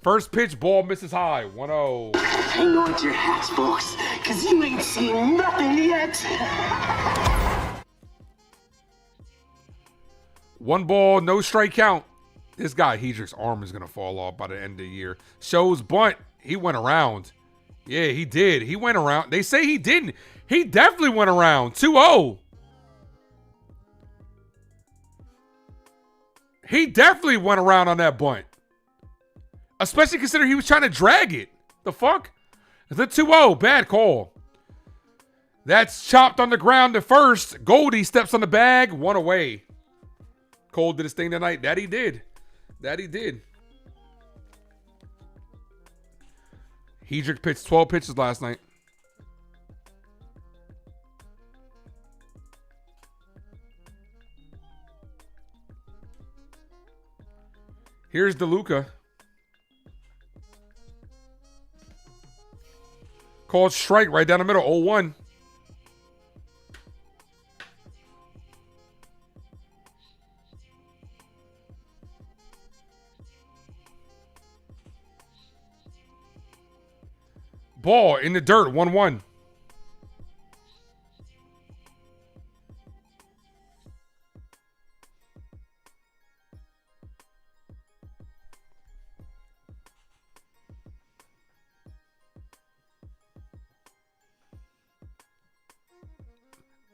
First pitch, ball misses high. 1-0. Hang on to your hats, folks, because you ain't seen nothing yet. 1 ball, no strike count. This guy, Hedrick's arm is going to fall off by the end of the year. Shows bunt. He went around. Yeah, he did. He went around. They say he didn't. He definitely went around. 2-0. He definitely went around on that bunt. Especially considering he was trying to drag it. The fuck? It's a 2-0. Bad call. That's chopped on the ground to first. Goldie steps on the bag. 1 away. Cole did his thing tonight. That he did. That he did. Hedrick pitched 12 pitches last night. Here's DeLuca. Called strike right down the middle. 0-1. Ball in the dirt. 1-1.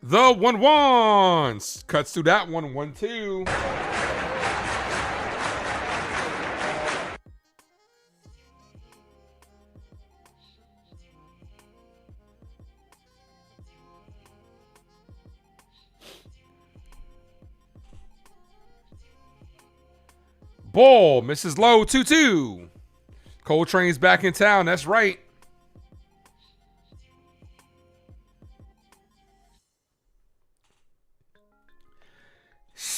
The 1-1. Cuts through that one. 1-2. Ball misses low. 2-2. Coltrane's back in town. That's right.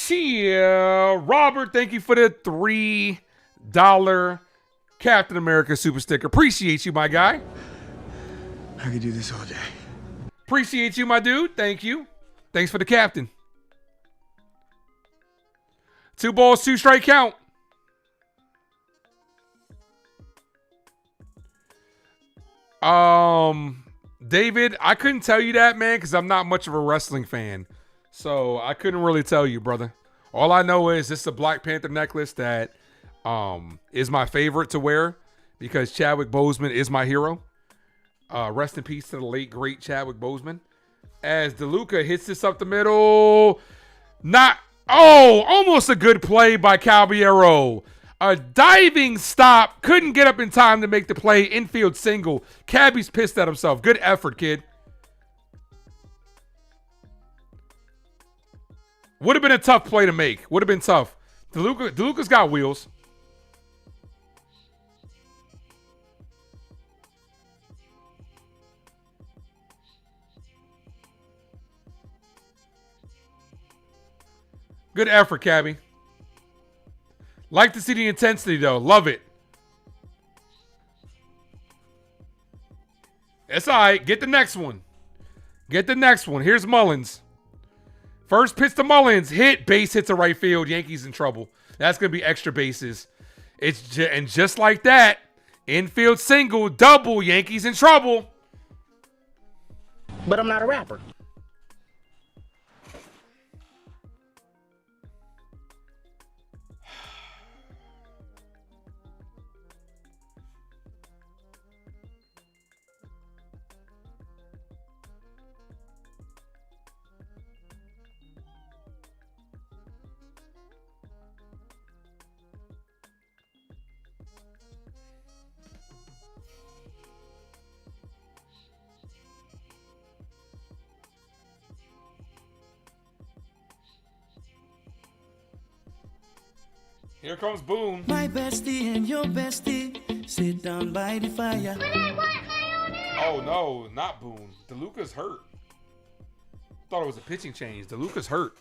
Yeah, Robert, thank you for the $3 Captain America super sticker. Appreciate you, my guy. I could do this all day. Appreciate you, my dude. Thank you. Thanks for the captain. 2 balls, 2 strike count. David, I couldn't tell you that, man, because I'm not much of a wrestling fan. So I couldn't really tell you, brother. All I know is this is a Black Panther necklace that is my favorite to wear because Chadwick Boseman is my hero. Rest in peace to the late, great Chadwick Boseman. As DeLuca hits this up the middle. Almost a good play by Caballero. A diving stop. Couldn't get up in time to make the play. Infield single. Cabby's pissed at himself. Good effort, kid. Would have been a tough play to make. Would have been tough. DeLuca's got wheels. Good effort, Cabby. Like to see the intensity, though. Love it. It's all right. Get the next one. Get the next one. Here's Mullins. First pitch to Mullins. Hit. Base hits to right field. Yankees in trouble. That's going to be extra bases. And just like that, infield single, double. Yankees in trouble. But I'm not a rapper. Here comes Boone. My bestie and your bestie sit down by the fire. Oh, no, not Boone. DeLuca's hurt. Thought it was a pitching change. DeLuca's hurt.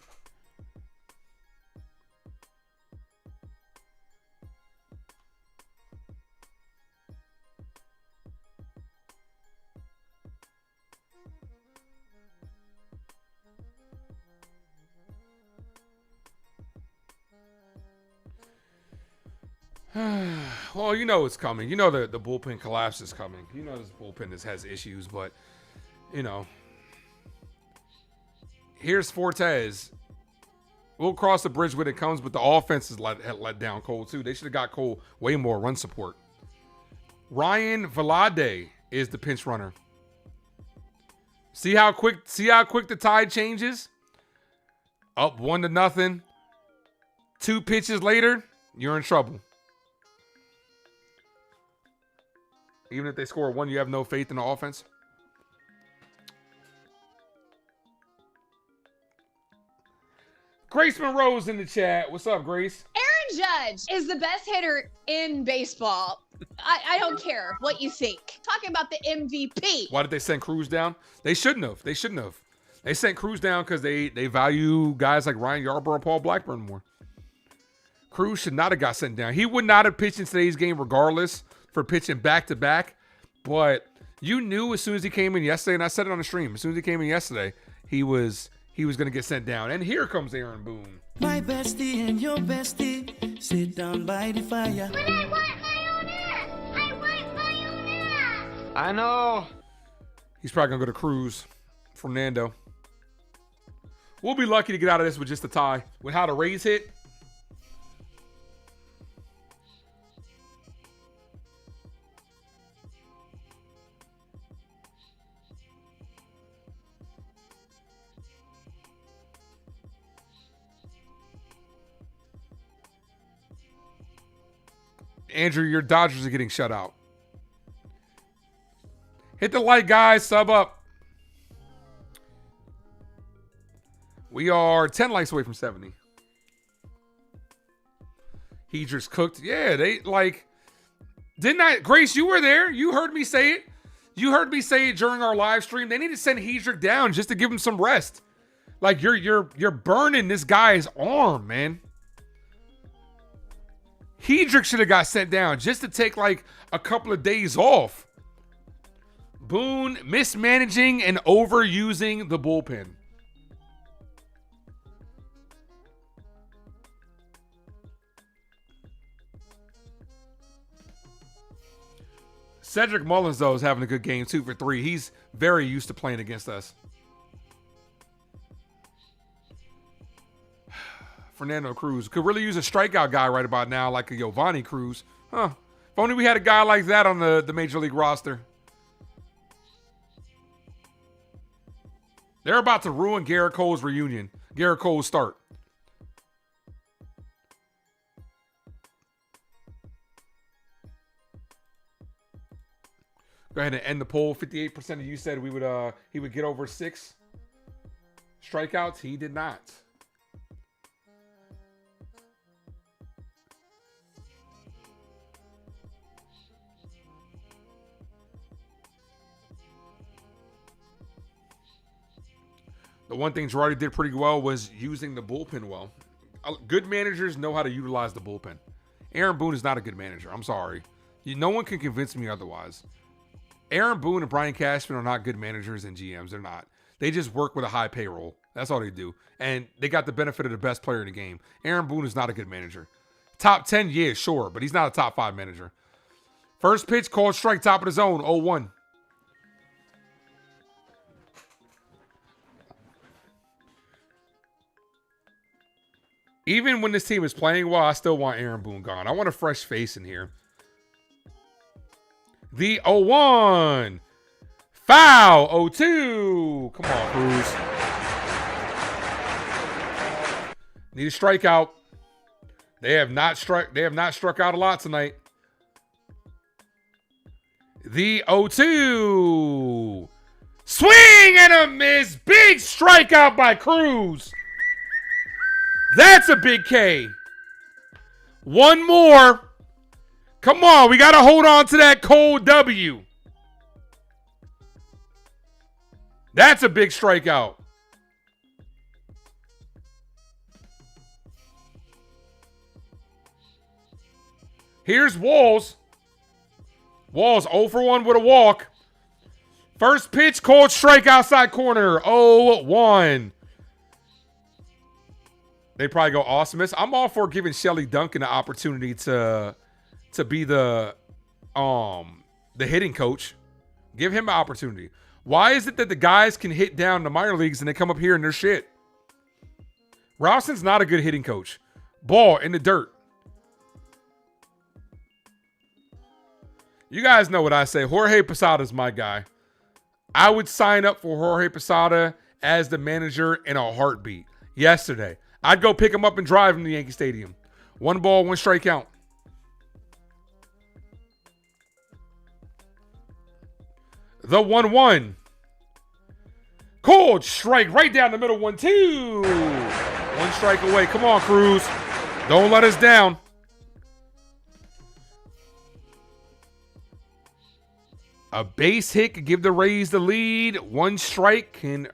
Well, you know it's coming. You know the bullpen collapse is coming. You know this bullpen has issues, but, you know. Here's Fortes. We'll cross the bridge when it comes, but the offense is let down Cole, too. They should have got Cole way more run support. Ryan Vlade is the pinch runner. See how quick the tide changes? Up 1-0. 2 pitches later, you're in trouble. Even if they score 1, you have no faith in the offense. Grace Monroe's in the chat. What's up, Grace? Aaron Judge is the best hitter in baseball. I don't care what you think. Talking about the MVP. Why did they send Cruz down? They shouldn't have. They sent Cruz down because they value guys like Ryan Yarbrough and Paul Blackburn more. Cruz should not have got sent down. He would not have pitched in today's game regardless for pitching back-to-back. But you knew as soon as he came in yesterday, and I said it on the stream, as soon as he came in yesterday, he was going to get sent down. And here comes Aaron Boone. My bestie and your bestie sit down by the fire. But I want Mayonnaise! I know. He's probably going to go to Cruz. Fernando. We'll be lucky to get out of this with just a tie. With how the Rays hit. Andrew, your Dodgers are getting shut out. Hit the like, guys. Sub up. We are 10 likes away from 70. Hedrick's cooked. Yeah, they like. Didn't I? Grace, you were there. You heard me say it. You heard me say it during our live stream. They need to send Hedrick down just to give him some rest. Like you're burning this guy's arm, man. Hedrick should have got sent down just to take like a couple of days off. Boone mismanaging and overusing the bullpen. Cedric Mullins, though, is having a good game, 2 for 3. He's very used to playing against us. Fernando Cruz could really use a strikeout guy right about now, like a Giovanni Cruz. Huh. If only we had a guy like that on the Major League roster. They're about to ruin Gerrit Cole's reunion. Gerrit Cole's start. Go ahead and end the poll. 58% of you said he would get over 6 strikeouts. He did not. The one thing Girardi did pretty well was using the bullpen well. Good managers know how to utilize the bullpen. Aaron Boone is not a good manager. I'm sorry. No one can convince me otherwise. Aaron Boone and Brian Cashman are not good managers and GMs. They're not. They just work with a high payroll. That's all they do. And they got the benefit of the best player in the game. Aaron Boone is not a good manager. Top 10, yeah, sure, but he's not a top 5 manager. First pitch, called strike, top of the zone, 0-1. Even when this team is playing well, I still want Aaron Boone gone. I want a fresh face in here. The 0-1. Foul. 0-2. Come on, Cruz. Need a strikeout. They have not struck out a lot tonight. The 0-2. Swing and a miss. Big strikeout by Cruz. That's a big K. One more. Come on, we got to hold on to that cold W. That's a big strikeout. Here's Walls. Walls 0 for 1 with a walk. First pitch, cold strike outside corner. 0-1. They probably go awesomeness. I'm all for giving Shelly Duncan the opportunity to be the hitting coach. Give him an opportunity. Why is it that the guys can hit down the minor leagues and they come up here and they're shit? Ralston's not a good hitting coach. Ball in the dirt. You guys know what I say. Jorge Posada's my guy. I would sign up for Jorge Posada as the manager in a heartbeat. Yesterday, I'd go pick him up and drive him to Yankee Stadium. 1 ball, 1 strike count. The 1-1. Cold strike right down the middle. 1-2. 1 strike away. Come on, Cruz. Don't let us down. A base hit could give the Rays the lead. 1 strike can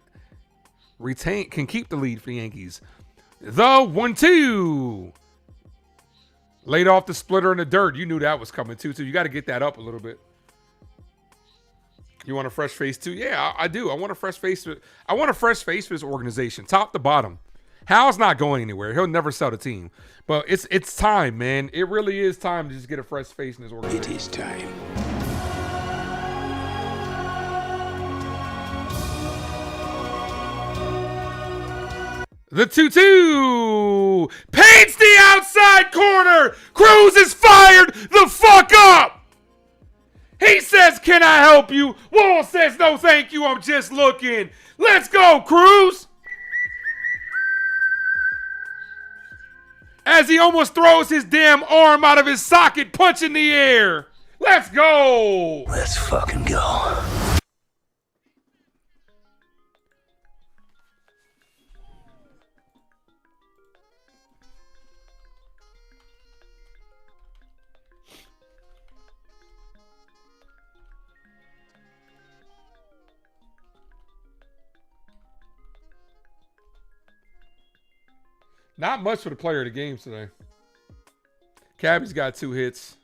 keep the lead for the Yankees. The 1-2. Laid off the splitter in the dirt. You knew that was coming too, so you got to get that up a little bit. You want a fresh face too? Yeah, I do. I want a fresh face. I want a fresh face for this organization, top to bottom. Hal's not going anywhere. He'll never sell the team. But it's time, man. It really is time to just get a fresh face in this organization. It is time. The 2-2 paints the outside corner. Cruz is fired the fuck up. He says, "Can I help you?" Wall says, "No, thank you. I'm just looking." Let's go, Cruz. As he almost throws his damn arm out of his socket, punch in the air. Let's go. Let's fucking go. Not much for the player of the game today. Cabby's got 2 hits.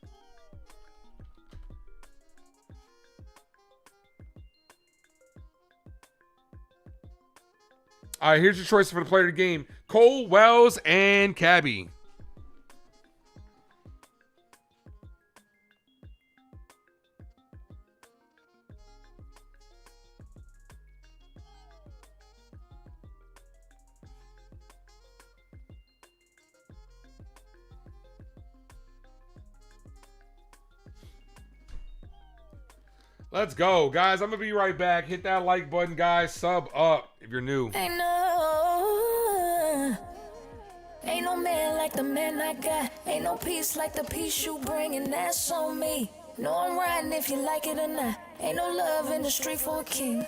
All right, here's your choice for the player of the game. Cole, Wells, and Cabby. Let's go, guys. I'm going to be right back. Hit that like button, guys. Sub up if you're new. Ain't no man like the man I got. Ain't no peace like the peace you bring, and that's on me. No, I'm riding if you like it or not. Ain't no love in the street for a king.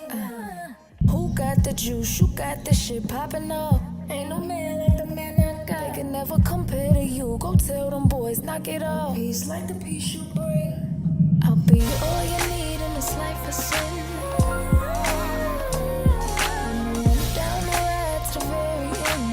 Who got the juice? You got the shit popping off. Ain't no man like the man I got. They can never compare to you. Go tell them boys, knock it off. Peace like the peace you bring. I'll be all you need in this life of sin. I'm down the ride to the very end.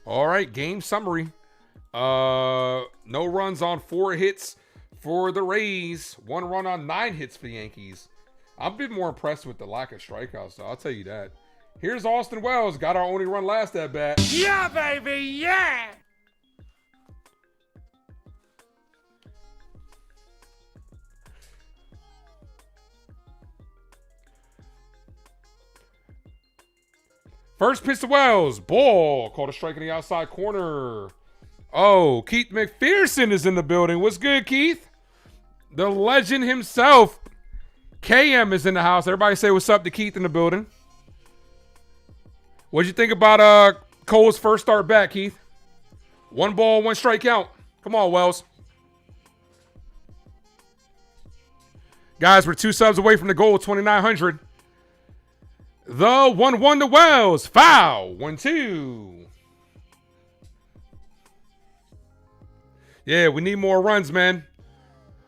All right, game summary. No runs on 4 hits for the Rays. 1 run on 9 hits for the Yankees. I've been more impressed with the lack of strikeouts, though. I'll tell you that. Here's Austin Wells. Got our only run last at bat. Yeah, baby, yeah! First pitch to Wells. Ball. Called a strike in the outside corner. Oh, Keith McPherson is in the building. What's good, Keith? The legend himself. KM is in the house. Everybody say what's up to Keith in the building. What'd you think about Cole's first start back, Keith? 1 ball, 1 strike count. Come on, Wells. Guys, we're 2 subs away from the goal, 2,900. The 1-1 to Wells. Foul. 1-2. Yeah, we need more runs, man.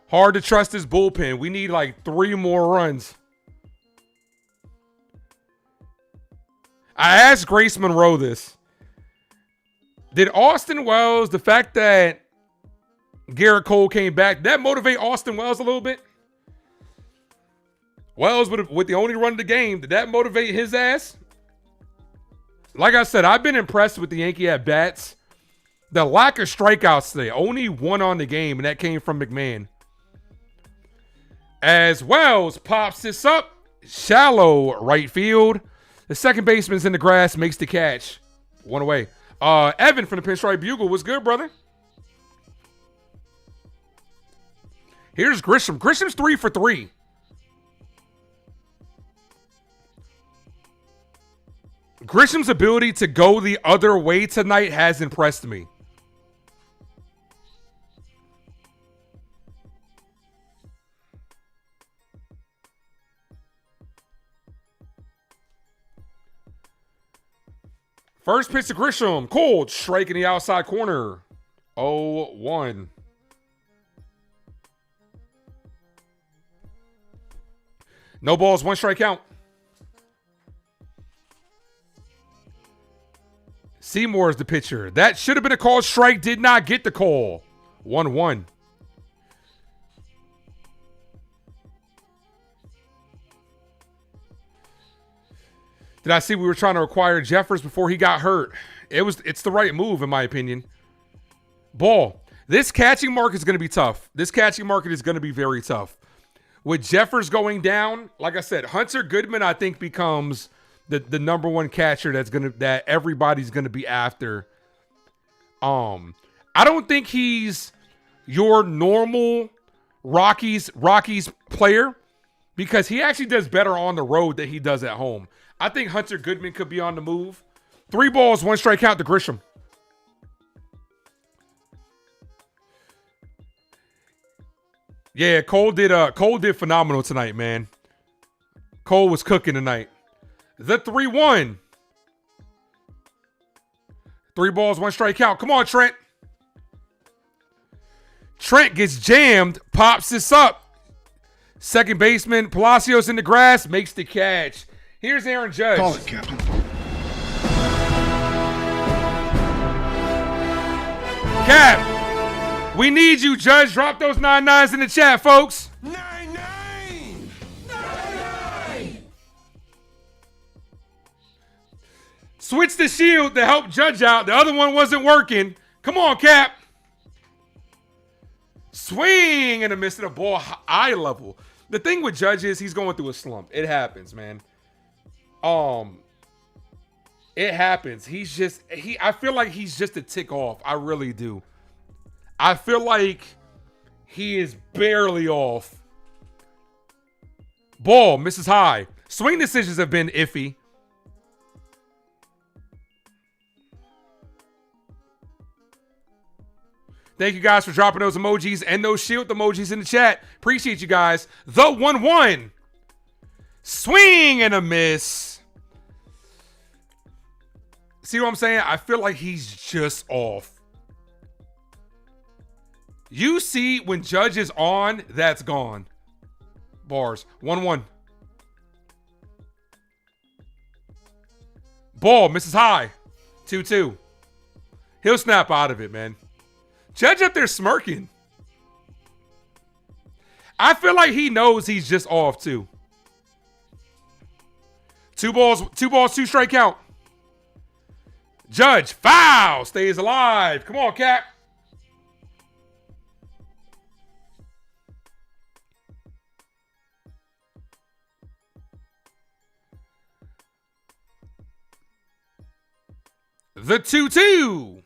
Hard to trust this bullpen. We need like 3 more runs. I asked Grace Monroe this. Did Austin Wells, the fact that Gerrit Cole came back, did that motivate Austin Wells a little bit? Wells with the only run of the game, did that motivate his ass? Like I said, I've been impressed with the Yankee at bats. The lack of strikeouts today, only 1 on the game, and that came from McMahon. As Wells pops this up, shallow right field. The second baseman's in the grass, makes the catch. 1 away. Evan from the Pinstripe Bugle. What's good, brother? Here's Grisham. Grisham's 3 for 3. Grisham's ability to go the other way tonight has impressed me. First pitch to Grisham. Cold. Strike in the outside corner. 0-1. No balls, 1 strike count. Seymour is the pitcher. That should have been a called strike. Did not get the call. 1-1. Did I see we were trying to acquire Jeffers before he got hurt? It's the right move, in my opinion. Ball. This catching market is going to be tough. This catching market is going to be very tough. With Jeffers going down, like I said, Hunter Goodman, I think, becomes the number 1 catcher that everybody's gonna be after. I don't think he's your normal Rockies player because he actually does better on the road than he does at home. I think Hunter Goodman could be on the move. 3 balls, 1 strike count to Grisham. Yeah, Cole did phenomenal tonight, man. Cole was cooking tonight. The 3-1. 3 balls, 1 strike count. Come on, Trent. Trent gets jammed, pops this up. Second baseman, Palacios in the grass, makes the catch. Here's Aaron Judge. Call it, Captain. Cap, we need you, Judge. Drop those 9-9s in the chat, folks. 9-9! Switch the shield to help Judge out. The other one wasn't working. Come on, Cap. Swing and a miss at the ball eye level. The thing with Judge is he's going through a slump. It happens, man. It happens. I feel like he's just a tick off. I really do. I feel like he is barely off. Ball misses high. Swing decisions have been iffy. Thank you guys for dropping those emojis and those shield emojis in the chat. Appreciate you guys. The 1-1. Swing and a miss. See what I'm saying? I feel like he's just off. You see when Judge is on, that's gone. Bars. 1-1. Ball misses high. 2-2. He'll snap out of it, man. Judge up there smirking. I feel like he knows he's just off, too. 2 balls, 2 strike count. Judge, foul, stays alive. Come on, Cap. The 2-2.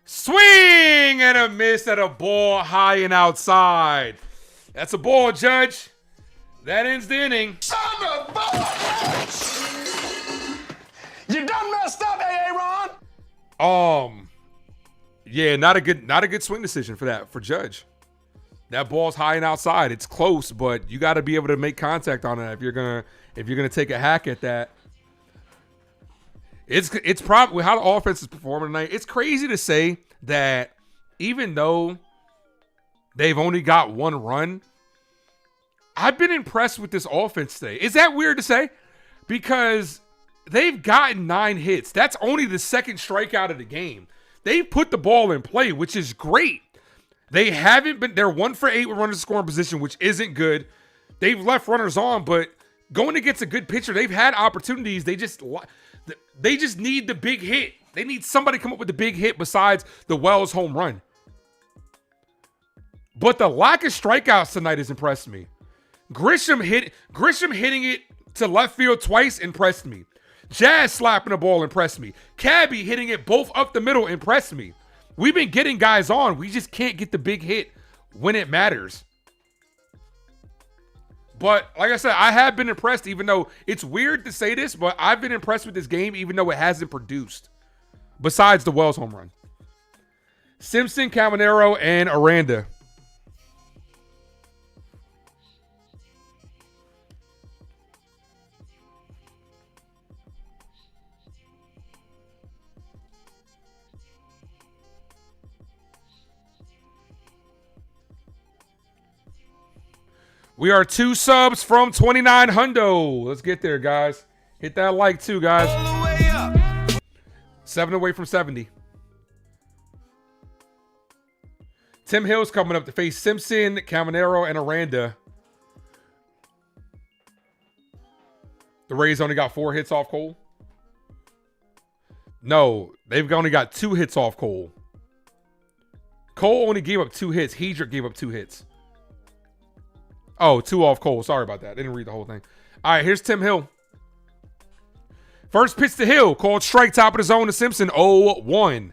Swing and a miss at a ball high and outside. That's a ball, Judge. That ends the inning. Son of a bitch! You done messed up, Aaron. Yeah, not a good swing decision for Judge. That ball's high and outside. It's close, but you got to be able to make contact on it if you're gonna take a hack at that. It's probably how the offense is performing tonight. It's crazy to say that even though they've only got 1 run, I've been impressed with this offense today. Is that weird to say? Because they've gotten 9 hits. That's only the 2nd strikeout of the game. They put the ball in play, which is great. They're 1 for 8 with runners in scoring position, which isn't good. They've left runners on, but going against a good pitcher, they've had opportunities. They just need the big hit. They need somebody to come up with the big hit besides the Wells home run. But the lack of strikeouts tonight has impressed me. Grisham hitting it to left field twice impressed me. Jazz slapping the ball impressed me. Cabby hitting it both up the middle impressed me. We've been getting guys on. We just can't get the big hit when it matters. But like I said, I have been impressed, even though it's weird to say this, but I've been impressed with this game, even though it hasn't produced. Besides the Wells home run. Simpson, Caminero, and Aranda. We are 2 subs from 29 hundo. Let's get there, guys. Hit that like too, guys. All the way up. 7 away from 70. Tim Hill's coming up to face Simpson, Caminero, and Aranda. The Rays only got 4 hits off Cole. No, they've only got 2 hits off Cole. Cole only gave up 2 hits. Hedrick gave up 2 hits. Oh, 2 off Cole. Sorry about that. I didn't read the whole thing. All right, here's Tim Hill. First pitch to Hill. Called strike, top of the zone to Simpson. 0-1.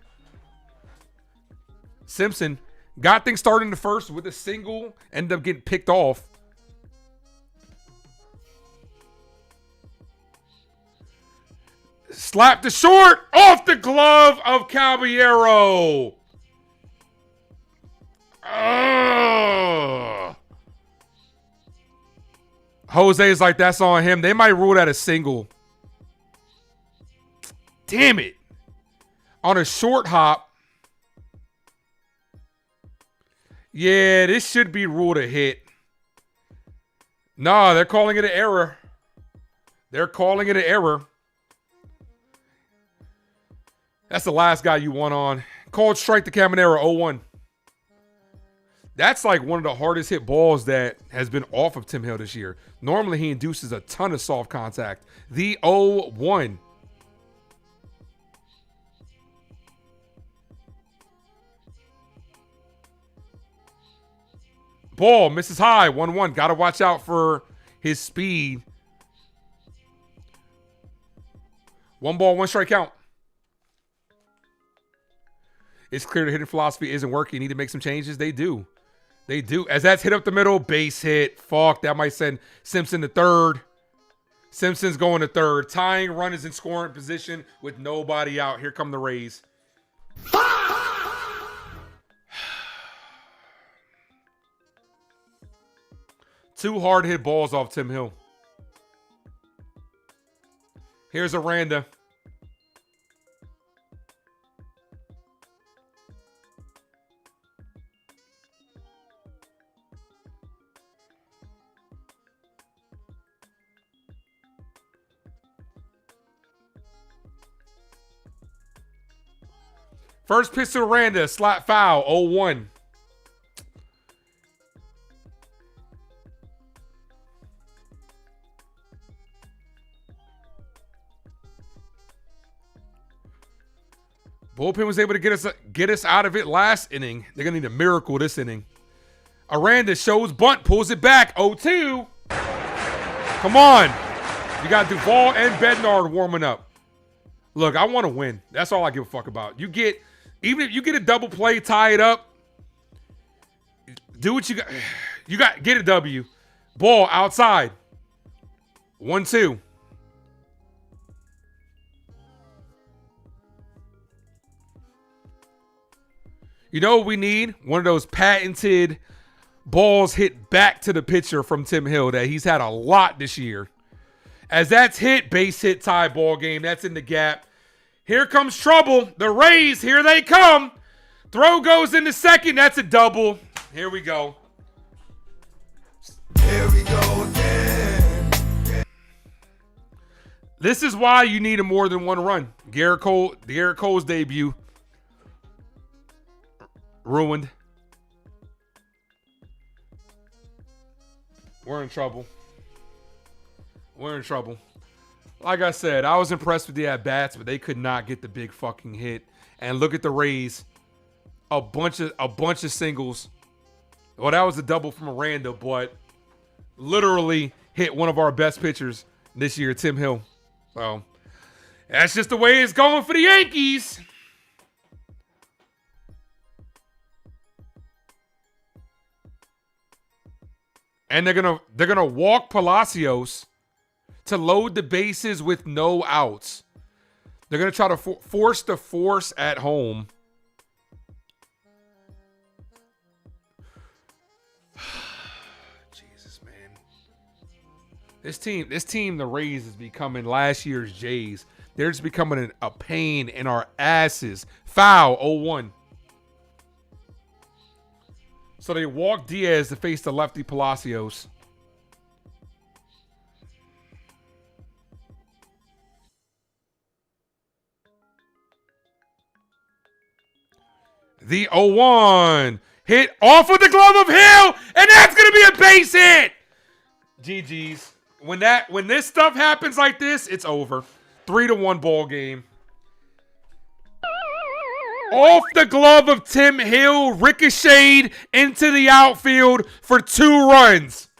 Simpson got things started in the first with a single. Ended up getting picked off. Slapped the short off the glove of Caballero. Jose's like, that's on him. They might rule that a single. Damn it. On a short hop. Yeah, this should be ruled a hit. No, they're calling it an error. They're calling it an error. That's the last guy you want on. Called strike to Caminero, 0-1. That's like one of the hardest hit balls that has been off of Tim Hill this year. Normally, he induces a ton of soft contact. The 0-1. Ball misses high, 1-1. Got to watch out for his speed. 1 ball, 1 strike count. It's clear the hitting philosophy isn't working. Need to make some changes. They do. They do. As that's hit up the middle, base hit. Fuck, that might send Simpson to third. Simpson's going to third. Tying run is in scoring position with nobody out. Here come the Rays. 2 hard hit balls off Tim Hill. Here's Aranda. First pitch to Aranda, slot foul, 0-1. Bullpen was able to get us out of it last inning. They're going to need a miracle this inning. Aranda shows bunt, pulls it back, 0-2. Come on. You got Duvall and Bednar warming up. Look, I want to win. That's all I give a fuck about. Even if you get a double play, tie it up, do what you got. Get a W. Ball outside. 1-2. You know what we need? One of those patented balls hit back to the pitcher from Tim Hill that he's had a lot this year. As that's hit, base hit, tie, ball game. That's in the gap. Here comes trouble. The Rays, here they come. Throw goes into second. That's a double. Here we go. Here we go again. This is why you need a more than one run. Gerrit Cole's debut. Ruined. We're in trouble. Like I said, I was impressed with the at-bats, but they could not get the big fucking hit. And look at the Rays. A bunch of singles. Well, that was a double from Miranda, but literally hit one of our best pitchers this year, Tim Hill. Well, that's just the way it's going for the Yankees. And they're gonna walk Palacios to load the bases with no outs. They're gonna try to force the force at home. Jesus, man. This team, the Rays, is becoming last year's Jays. They're just becoming a pain in our asses. Foul, 0-1. So they walk Diaz to face the lefty Palacios. The 0-1 hit off of the glove of Hill, and that's gonna be a base hit. GG's. When this stuff happens like this, it's over. 3-1 ball game. Off the glove of Tim Hill, ricocheted into the outfield for 2 runs.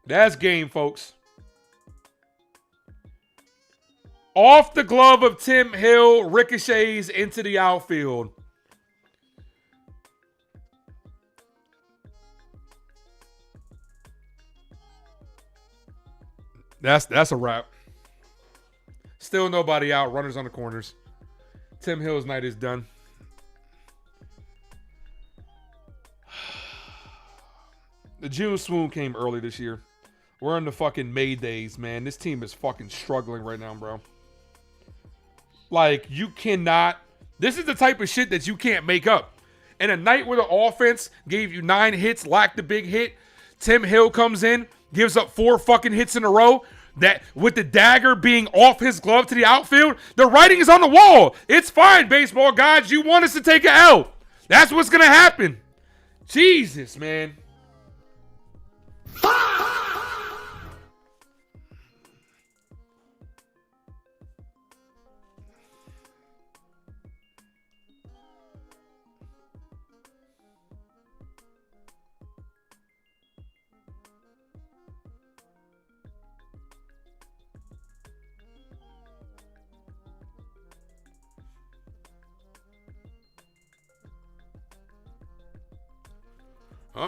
That's game, folks. Off the glove of Tim Hill, ricochets into the outfield. That's a wrap. Still nobody out. Runners on the corners. Tim Hill's night is done. The June swoon came early this year. We're in the fucking May days, man. This team is fucking struggling right now, bro. Like, you cannot. This is the type of shit that you can't make up. In a night where the offense gave you 9 hits, lacked the big hit, Tim Hill comes in, gives up 4 fucking hits in a row. That with the dagger being off his glove to the outfield, the writing is on the wall. It's fine, baseball gods. You want us to take an L. That's what's going to happen. Jesus, man.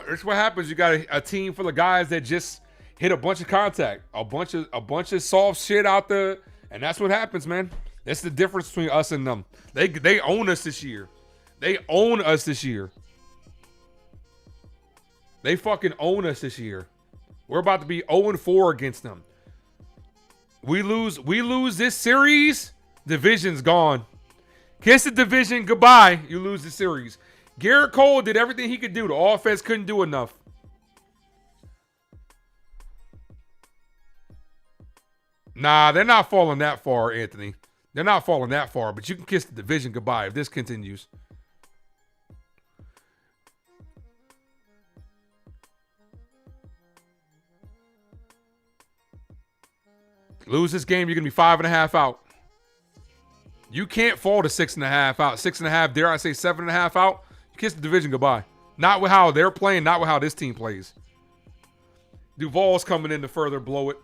That's what happens. You got a team full of guys that just hit a bunch of contact, a bunch of soft shit out there, and that's what happens, man. That's the difference between us and them. They own us this year. They own us this year. They fucking own us this year. We're about to be 0-4 against them. We lose this series, division's gone. Kiss the division goodbye. You lose the series. Gerrit Cole did everything he could do. The offense couldn't do enough. Nah, they're not falling that far, Anthony. They're not falling that far, but you can kiss the division goodbye if this continues. Lose this game, you're going to be 5.5 out. You can't fall to 6.5 out. 6.5, dare I say 7.5 out. You kiss the division goodbye. Not with how they're playing, not with how this team plays. Duvall's coming in to further blow it.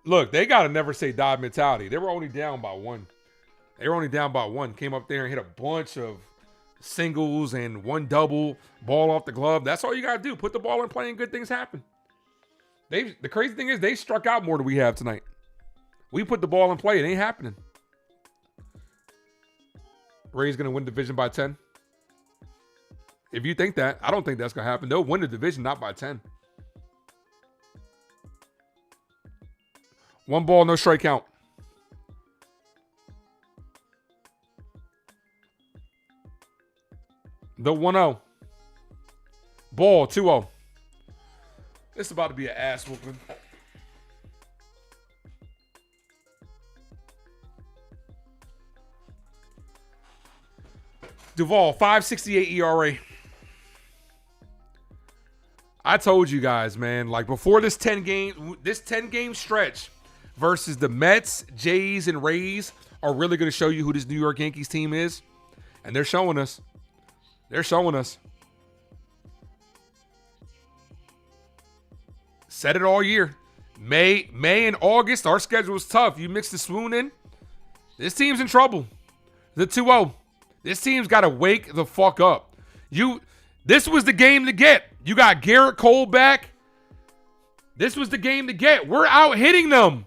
Look, they got to never say die mentality. They were only down by 1. Came up there and hit a bunch of singles and 1 double, ball off the glove. That's all you got to do. Put the ball in play and good things happen. The crazy thing is they struck out more than we have tonight. We put the ball in play. It ain't happening. Rays going to win division by 10. If you think that, I don't think that's going to happen. They'll win the division, not by 10. 1 ball, no strike count. The 1-0. Ball, 2-0. This is about to be an ass whooping. Duvall, 5.68 ERA. I told you guys, man, like before this 10 game stretch versus the Mets, Jays, and Rays are really going to show you who this New York Yankees team is. And they're showing us. They're showing us. Said it all year. May and August, our schedule is tough. You mix the swoon in, this team's in trouble. The 2-0. This team's got to wake the fuck up. This was the game to get. You got Gerrit Cole back. This was the game to get. We're out hitting them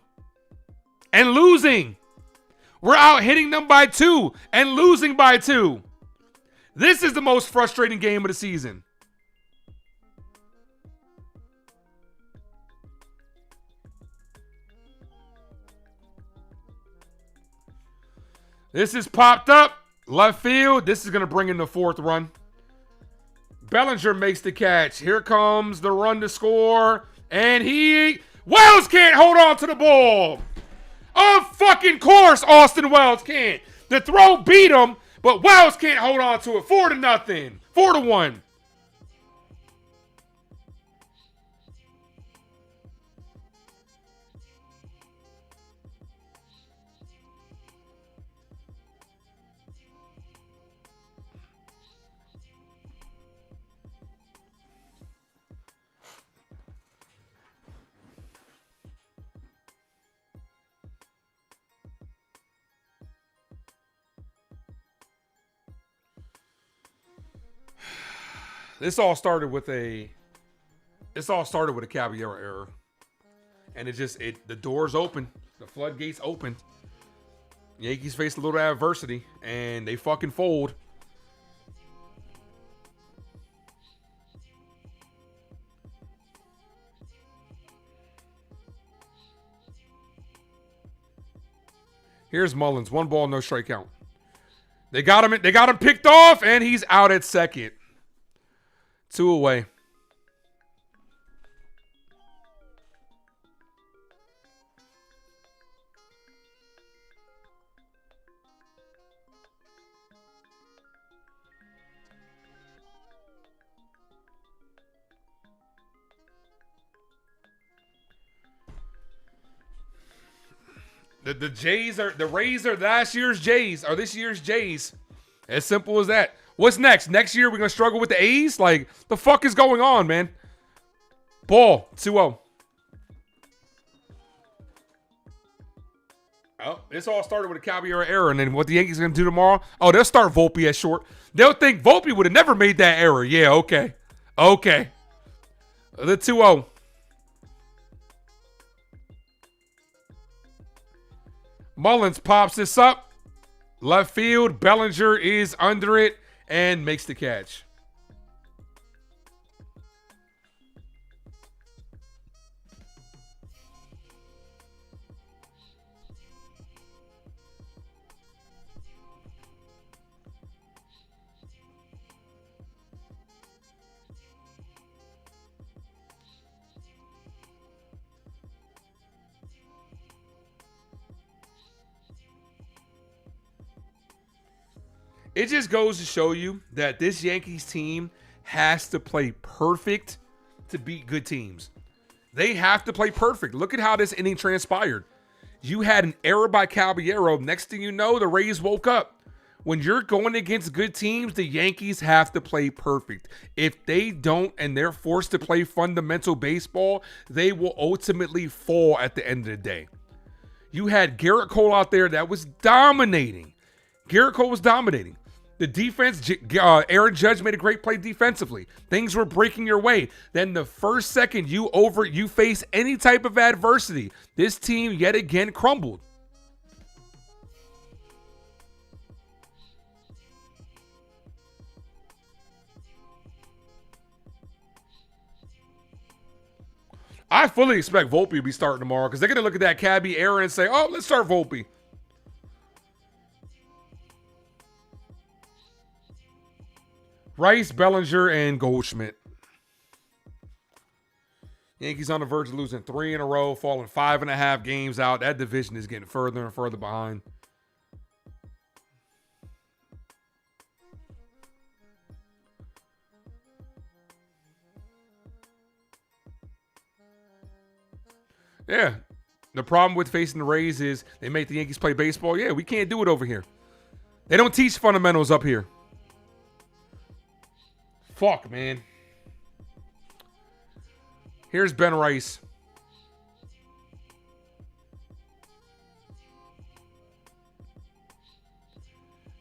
and losing. We're out hitting them by 2 and losing by 2. This is the most frustrating game of the season. This is popped up. Left field. This is going to bring in the 4th run. Bellinger makes the catch. Here comes the run to score. And Wells can't hold on to the ball. Of fucking course, Austin Wells can't. The throw beat him, but Wells can't hold on to it. 4-0. 4-1. This all started with a Caballero error. And the doors open. The floodgates opened. Yankees faced a little adversity and they fucking fold. Here's Mullins. 1 ball, no strike count. They got him picked off and he's out at second. 2 away. The Rays are last year's Jays, or this year's Jays. As simple as that. What's next? Next year we're going to struggle with the A's? Like, the fuck is going on, man? Ball, 2-0. Oh, this all started with a Caballero error, and then what the Yankees are going to do tomorrow? Oh, they'll start Volpe at short. They'll think Volpe would have never made that error. Yeah, okay. Okay. The 2-0. Mullins pops this up. Left field. Bellinger is under it and makes the catch. It just goes to show you that this Yankees team has to play perfect to beat good teams. They have to play perfect. Look at how this inning transpired. You had an error by Caballero. Next thing you know, the Rays woke up. When you're going against good teams, the Yankees have to play perfect. If they don't and they're forced to play fundamental baseball, they will ultimately fall at the end of the day. You had Gerrit Cole out there that was dominating. Gerrit Cole was dominating. The defense, Aaron Judge made a great play defensively. Things were breaking your way. Then the first second you face any type of adversity, this team yet again crumbled. I fully expect Volpe to be starting tomorrow because they're going to look at that Cabby error and say, oh, let's start Volpe. Rice, Bellinger, and Goldschmidt. Yankees on the verge of losing 3 in a row, falling 5.5 games out. That division is getting further and further behind. Yeah. The problem with facing the Rays is they make the Yankees play baseball. Yeah, we can't do it over here. They don't teach fundamentals up here. Fuck, man. Here's Ben Rice.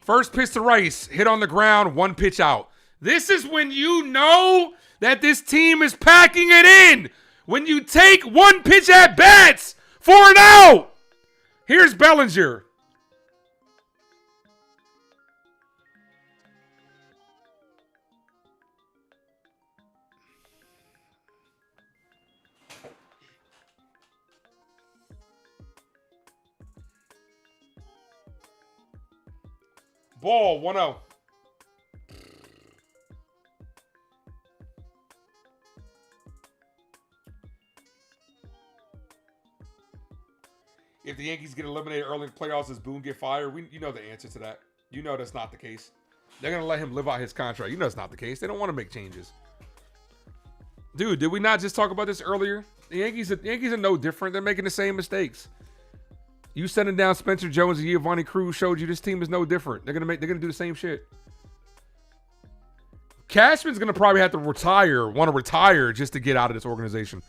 First pitch to Rice. Hit on the ground. 1 pitch out. This is when you know that this team is packing it in. When you take 1 pitch at bats for an out. Here's Bellinger. Ball, 1-0. If the Yankees get eliminated early in the playoffs, does Boone get fired? You know the answer to that. You know that's not the case. They're going to let him live out his contract. You know it's not the case. They don't want to make changes. Dude, did we not just talk about this earlier? The Yankees are no different. They're making the same mistakes. You sending down Spencer Jones and Giovanni Cruz showed you this team is no different. They're gonna do the same shit. Cashman's gonna probably have to want to retire just to get out of this organization.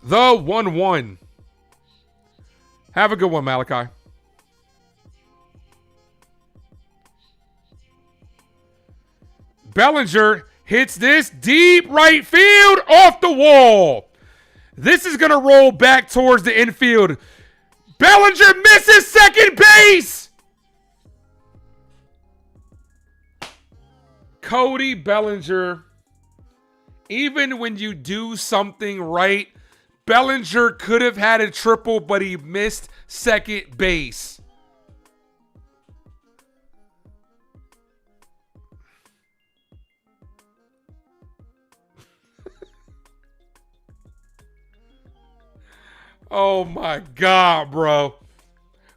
The 1-1. Have a good one, Malachi. Bellinger hits this deep right field off the wall. This is gonna roll back towards the infield. Bellinger misses second base. Cody Bellinger, even when you do something right, Bellinger could have had a triple, but he missed second base. Oh my God, bro.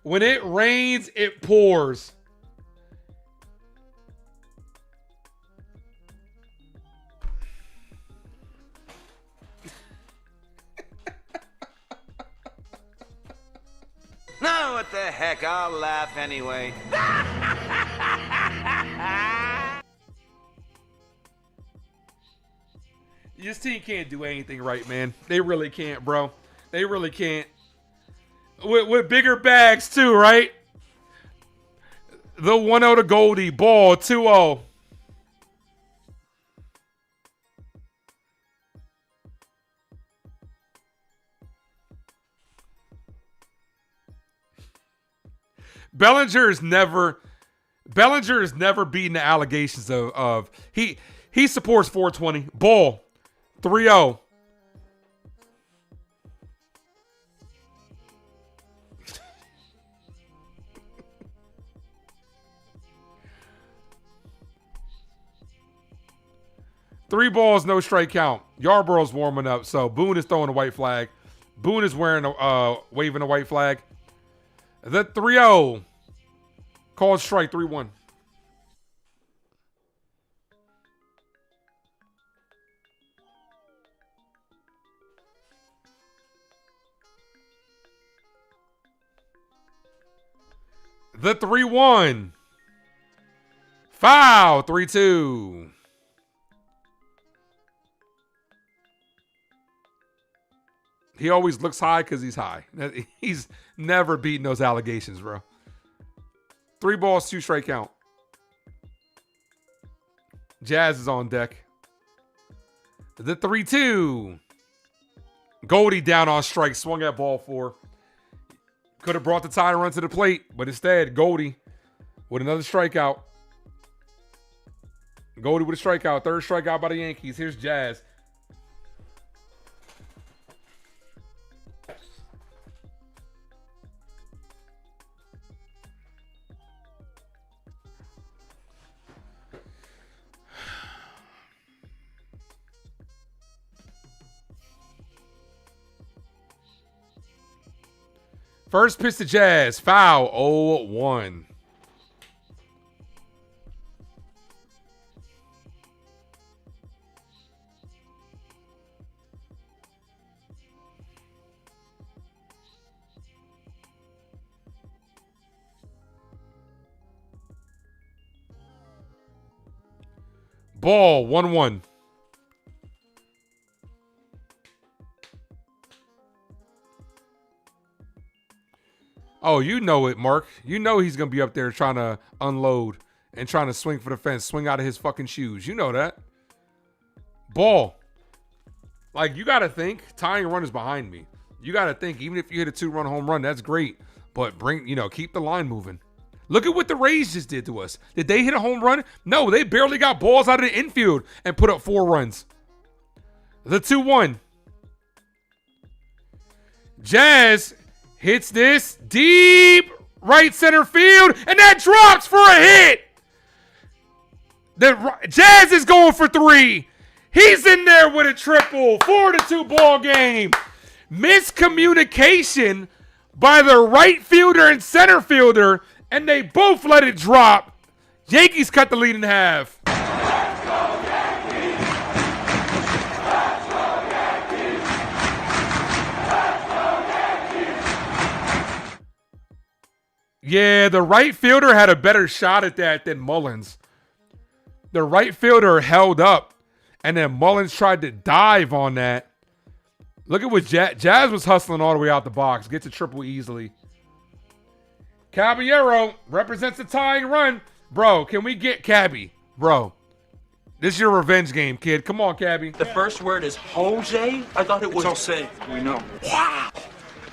When it rains, it pours. No, what the heck, I'll laugh anyway. This team can't do anything right, man. They really can't, bro. They really can't. With bigger bags, too, right? The 1-0 to Goldie. Ball, 2-0. Bellinger has never beaten the allegations of he supports 420. Ball, 3-0. Three balls, no strike count. Yarborough's warming up, so Boone is throwing a white flag. Boone is waving a white flag. The 3-0. Called strike, 3-1. The 3-1. Foul. 3-2. He always looks high because he's high. He's never beaten those allegations, bro. 3 balls, 2 strike count. Jazz is on deck. The 3-2. Goldie down on strike. Swung at ball 4. Could have brought the tie run to the plate, but instead, Goldie with another strikeout. Goldie with a strikeout. 3rd strikeout by the Yankees. Here's Jazz. First pitch to Jazz. Foul. 0-1. Ball. 1-1. Oh, you know it, Mark. You know he's going to be up there trying to unload and trying to swing for the fence, swing out of his fucking shoes. You know that. Ball. Like, you got to think, tying run is behind me. You got to think, even if you hit a 2-run home run, that's great. But keep the line moving. Look at what the Rays just did to us. Did they hit a home run? No, they barely got balls out of the infield and put up 4 runs. The 2-1. Jazz hits this deep right center field, and that drops for a hit. The Jazz is going for 3. He's in there with a triple. 4-2 ball game. Miscommunication by the right fielder and center fielder, and they both let it drop. Yankees cut the lead in half. Yeah, the right fielder had a better shot at that than Mullins. The right fielder held up, and then Mullins tried to dive on that. Look at what Jazz was hustling all the way out the box. Gets a triple easily. Caballero represents the tying run. Bro, can we get Cabby? Bro, this is your revenge game, kid. Come on, Cabby. The first word is Jose? I thought it was Jose. We know. Wow.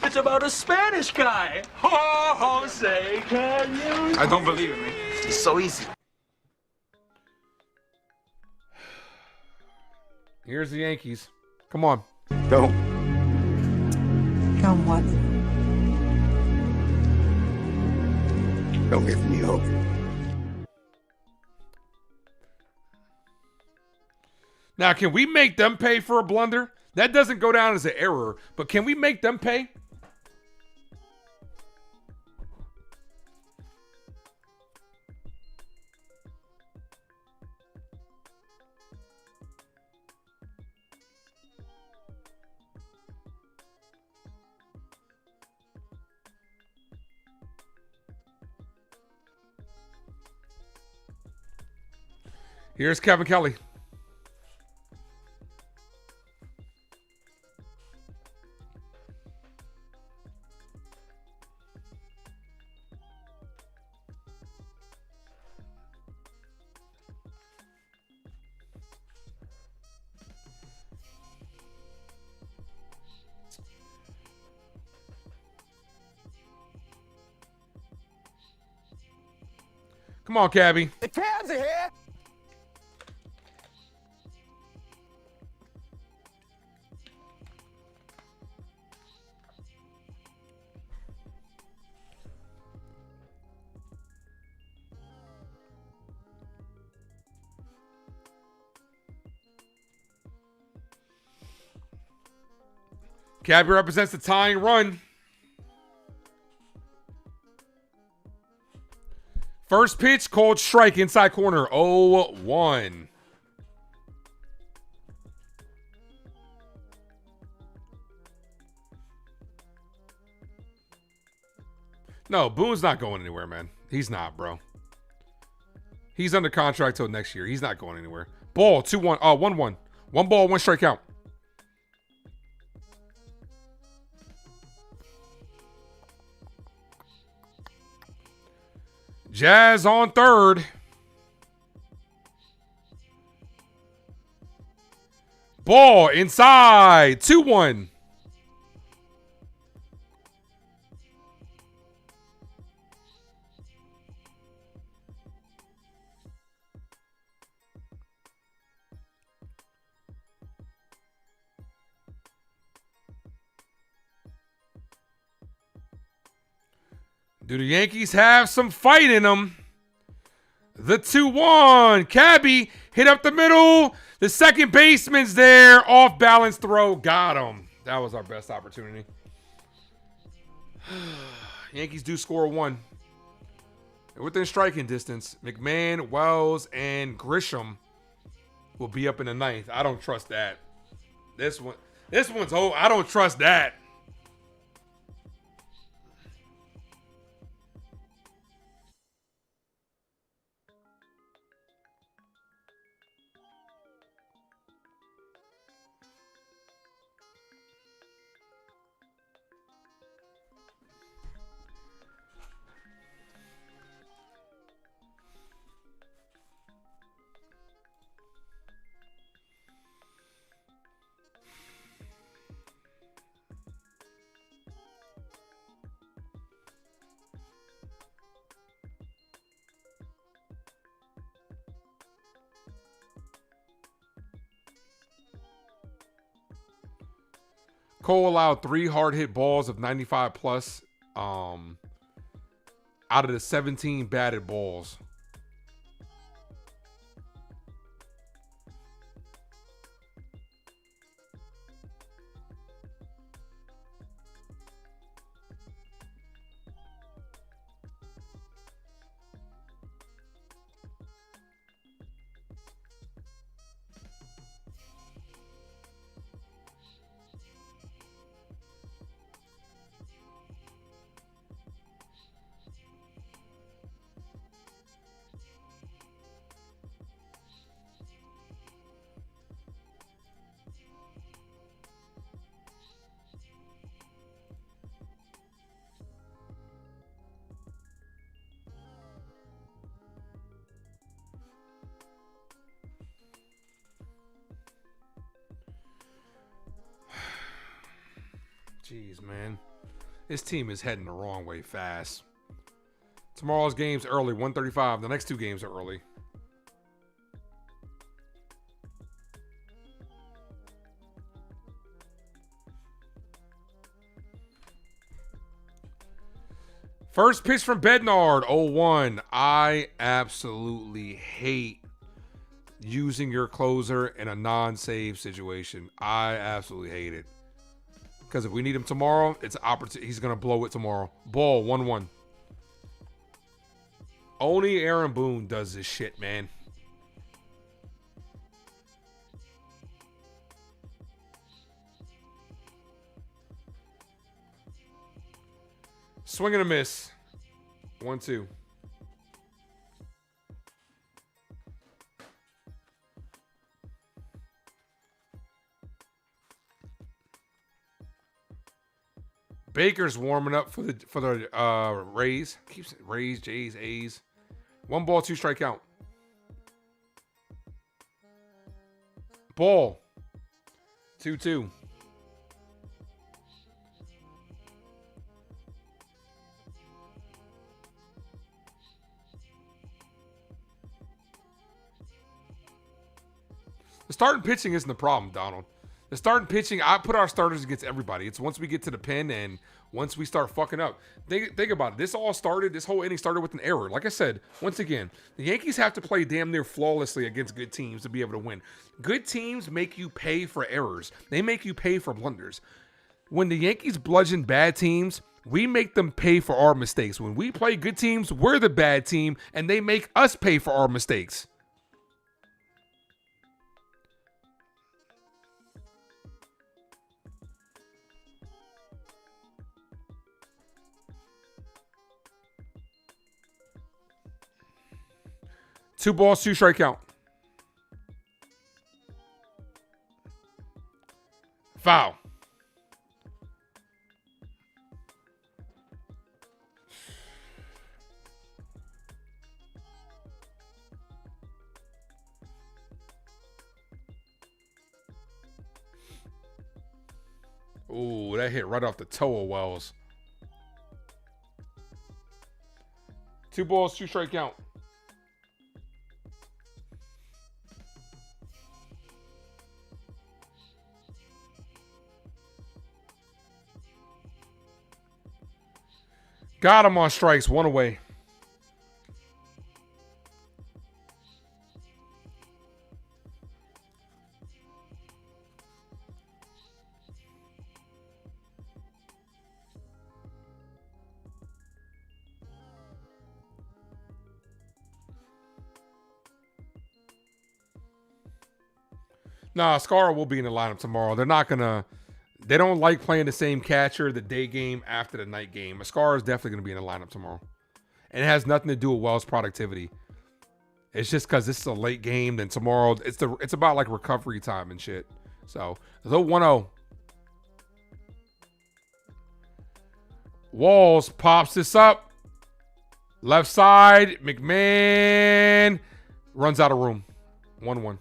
It's about a Spanish guy. Jose, can you? I don't believe it, man. It's so easy. Here's the Yankees. Come on. Go. Come what? Don't give me hope. Now, can we make them pay for a blunder? That doesn't go down as an error, but can we make them pay? Here's Kevin Kelly. Come on, Cabby. The Cavs are here. Cabby represents the tying run. First pitch, called strike, inside corner, 0-1. No, Boone's not going anywhere, man. He's not, bro. He's under contract till next year. He's not going anywhere. Ball, 2-1. 1-1. 1 ball, 1 strikeout. Jazz on third. Ball inside. 2-1. Do the Yankees have some fight in them? The 2-1. Cabby hit up the middle. The second baseman's there. Off balance throw. Got him. That was our best opportunity. Yankees do score 1. They're within striking distance. McMahon, Wells, and Grisham will be up in the 9th. I don't trust that. This one's oh, I don't trust that. Cole allowed 3 hard hit balls of 95 plus out of the 17 batted balls. Jeez, man. This team is heading the wrong way fast. Tomorrow's game's early, 1:35. The next 2 games are early. First pitch from Bednard, 0-1. I absolutely hate using your closer in a non-save situation. I absolutely hate it. Because if we need him tomorrow, it's an opportunity. He's going to blow it tomorrow. Ball, 1-1. Only Aaron Boone does this shit, man. Swing and a miss. 1-2. Baker's warming up for the Rays. Keeps Rays, Jays, A's. 1 ball, 2 strikeout. Ball. 2-2. The starting pitching isn't the problem, Donald. The starting pitching, I put our starters against everybody. It's once we get to the pen and once we start fucking up. Think about it. This whole inning started with an error. Like I said, once again, the Yankees have to play damn near flawlessly against good teams to be able to win. Good teams make you pay for errors. They make you pay for blunders. When the Yankees bludgeon bad teams, we make them pay for our mistakes. When we play good teams, we're the bad team, and they make us pay for our mistakes. 2 balls, 2 strike count. Foul. Ooh, that hit right off the toe of Wells. 2 balls, 2 strike count. Got him on strikes, 1 away. Nah, Scar will be in the lineup tomorrow. They don't like playing the same catcher the day game after the night game. Scar is definitely going to be in the lineup tomorrow. And it has nothing to do with Wells' productivity. It's just because this is a late game. Then tomorrow, it's about like recovery time and shit. So, the 1-0. Walls pops this up. Left side. McMahon runs out of room. 1-1.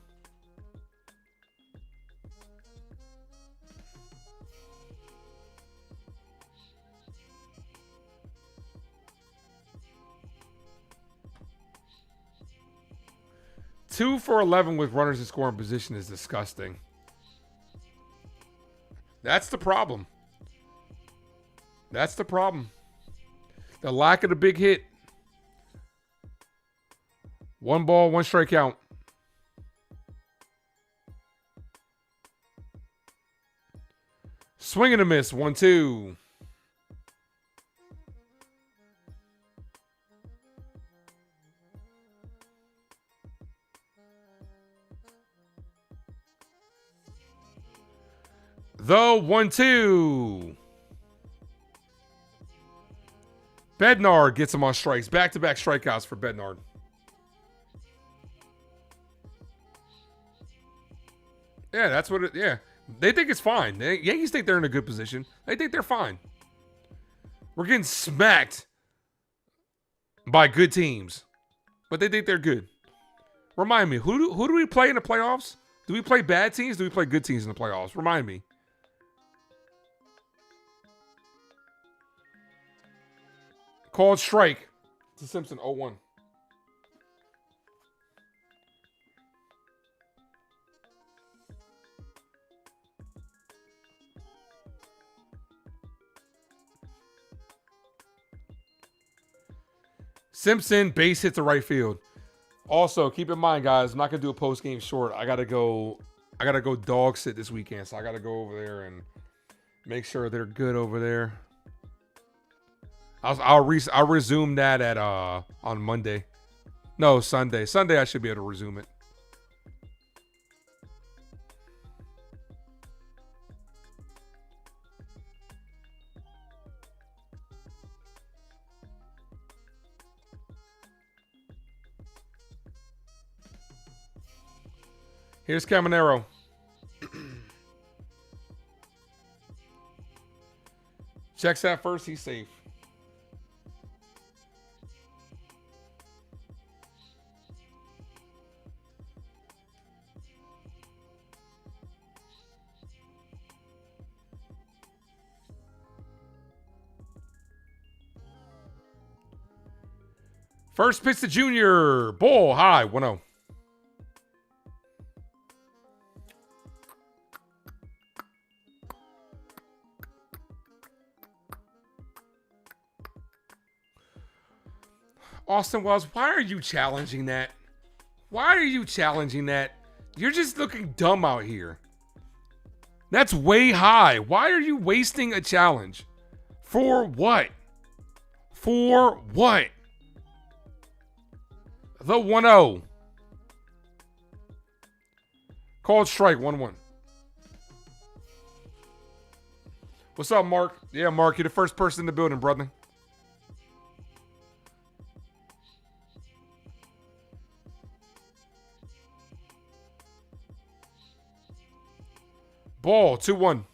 Two for 11 with runners in scoring position is disgusting. That's the problem. That's the problem. The lack of the big hit. 1 ball, 1 strike count. Swing and a miss. 1-2. The 1-2. Bednar gets him on strikes. Back-to-back strikeouts for Bednar. Yeah, that's what it, yeah. They think it's fine. Yankees think they're in a good position. They think they're fine. We're getting smacked by good teams. But they think they're good. Remind me, who do we play in the playoffs? Do we play bad teams? Do we play good teams in the playoffs? Remind me. Called strike to Simpson, 0-1. Simpson, base hit to right field. Also, keep in mind, guys, I'm not gonna do a post game short. I gotta go dog sit this weekend, so I gotta go over there and make sure they're good over there. I'll resume that at on Monday. No, Sunday. Sunday I should be able to resume it. Here's Caminero. Checks that first, he's safe. First pitch to Junior. Ball high, 1-0. Austin Wells, why are you challenging that? Why are you challenging that? You're just looking dumb out here. That's way high. Why are you wasting a challenge? For what? For what? The 1-0. Called strike, 1-1. What's up, Mark? Yeah, Mark, you're the first person in the building, brother. Ball, 2-1.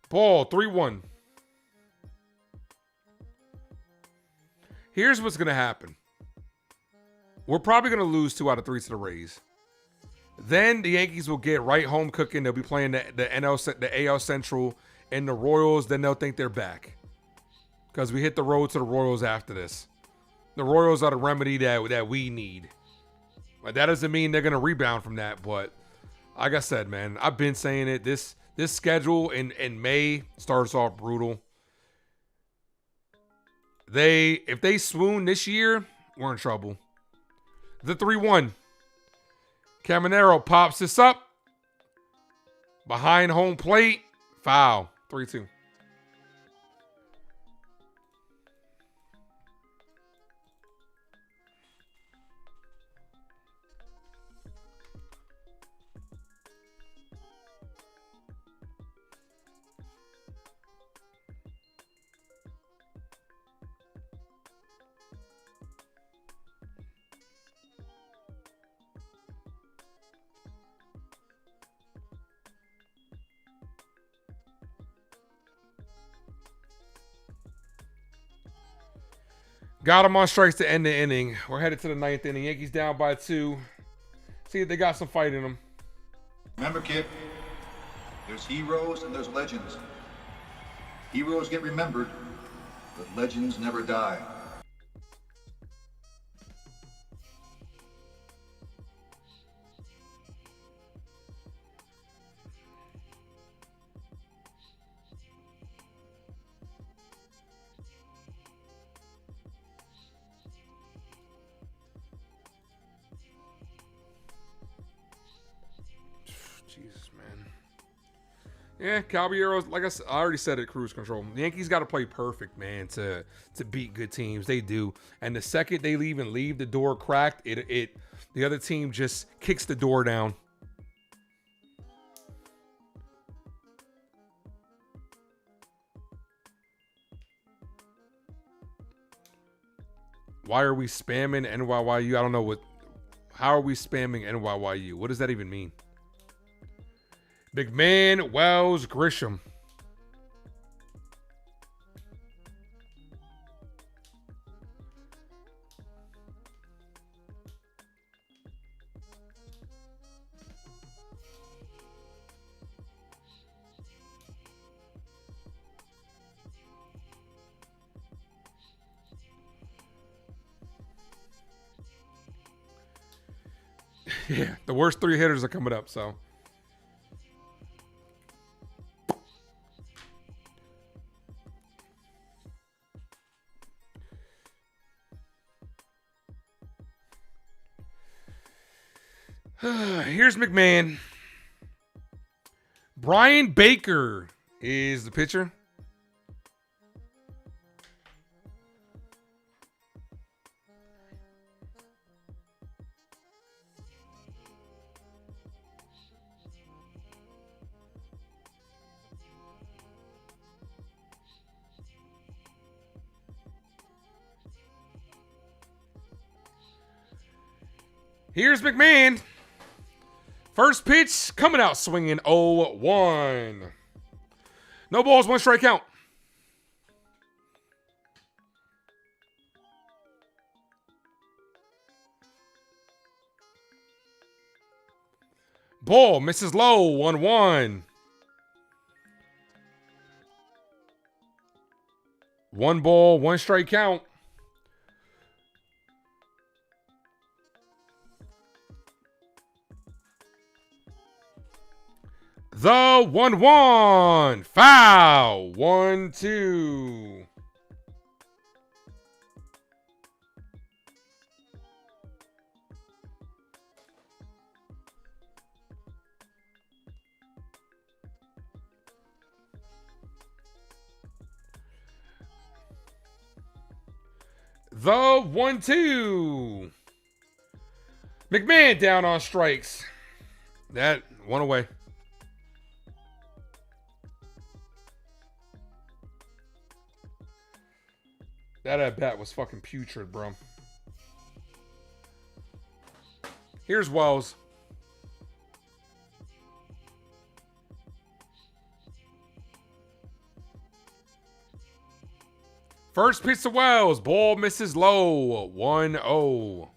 Ball, 3-1. Here's what's going to happen. We're probably going to lose 2 out of 3 to the Rays. Then the Yankees will get right home cooking. They'll be playing the AL Central and the Royals. Then they'll think they're back. Because we hit the road to the Royals after this. The Royals are the remedy that we need. But that doesn't mean they're going to rebound from that. But like I said, man, I've been saying it. This schedule in May starts off brutal. If they swoon this year, we're in trouble. The 3-1. Caminero pops this up. Behind home plate. Foul. 3-2. Got him on strikes to end the inning. We're headed to the 9th inning. Yankees down by 2. See if they got some fight in them. Remember, kid, there's heroes and there's legends. Heroes get remembered, but legends never die. Jesus, man. Yeah, Caballeros, like I already said it, cruise control. The Yankees got to play perfect, man, to beat good teams. They do. And the second they leave the door cracked, the other team just kicks the door down. Why are we spamming NYYU? I don't know what. How are we spamming NYYU? What does that even mean? McMahon, Wells, Grisham. Yeah, the worst 3 hitters are coming up, so. Here's McMahon. Brian Baker is the pitcher. Here's McMahon. First pitch coming out swinging 0-1. No balls, 1 strike count. Ball misses low, 1-1. 1 ball, 1 strike count. The 1-1. Foul. 1-2. The 1-2. McMahon down on strikes. That one away. That at bat was fucking putrid, bro. Here's Wells. First pitch to Wells. Ball misses low. 1-0.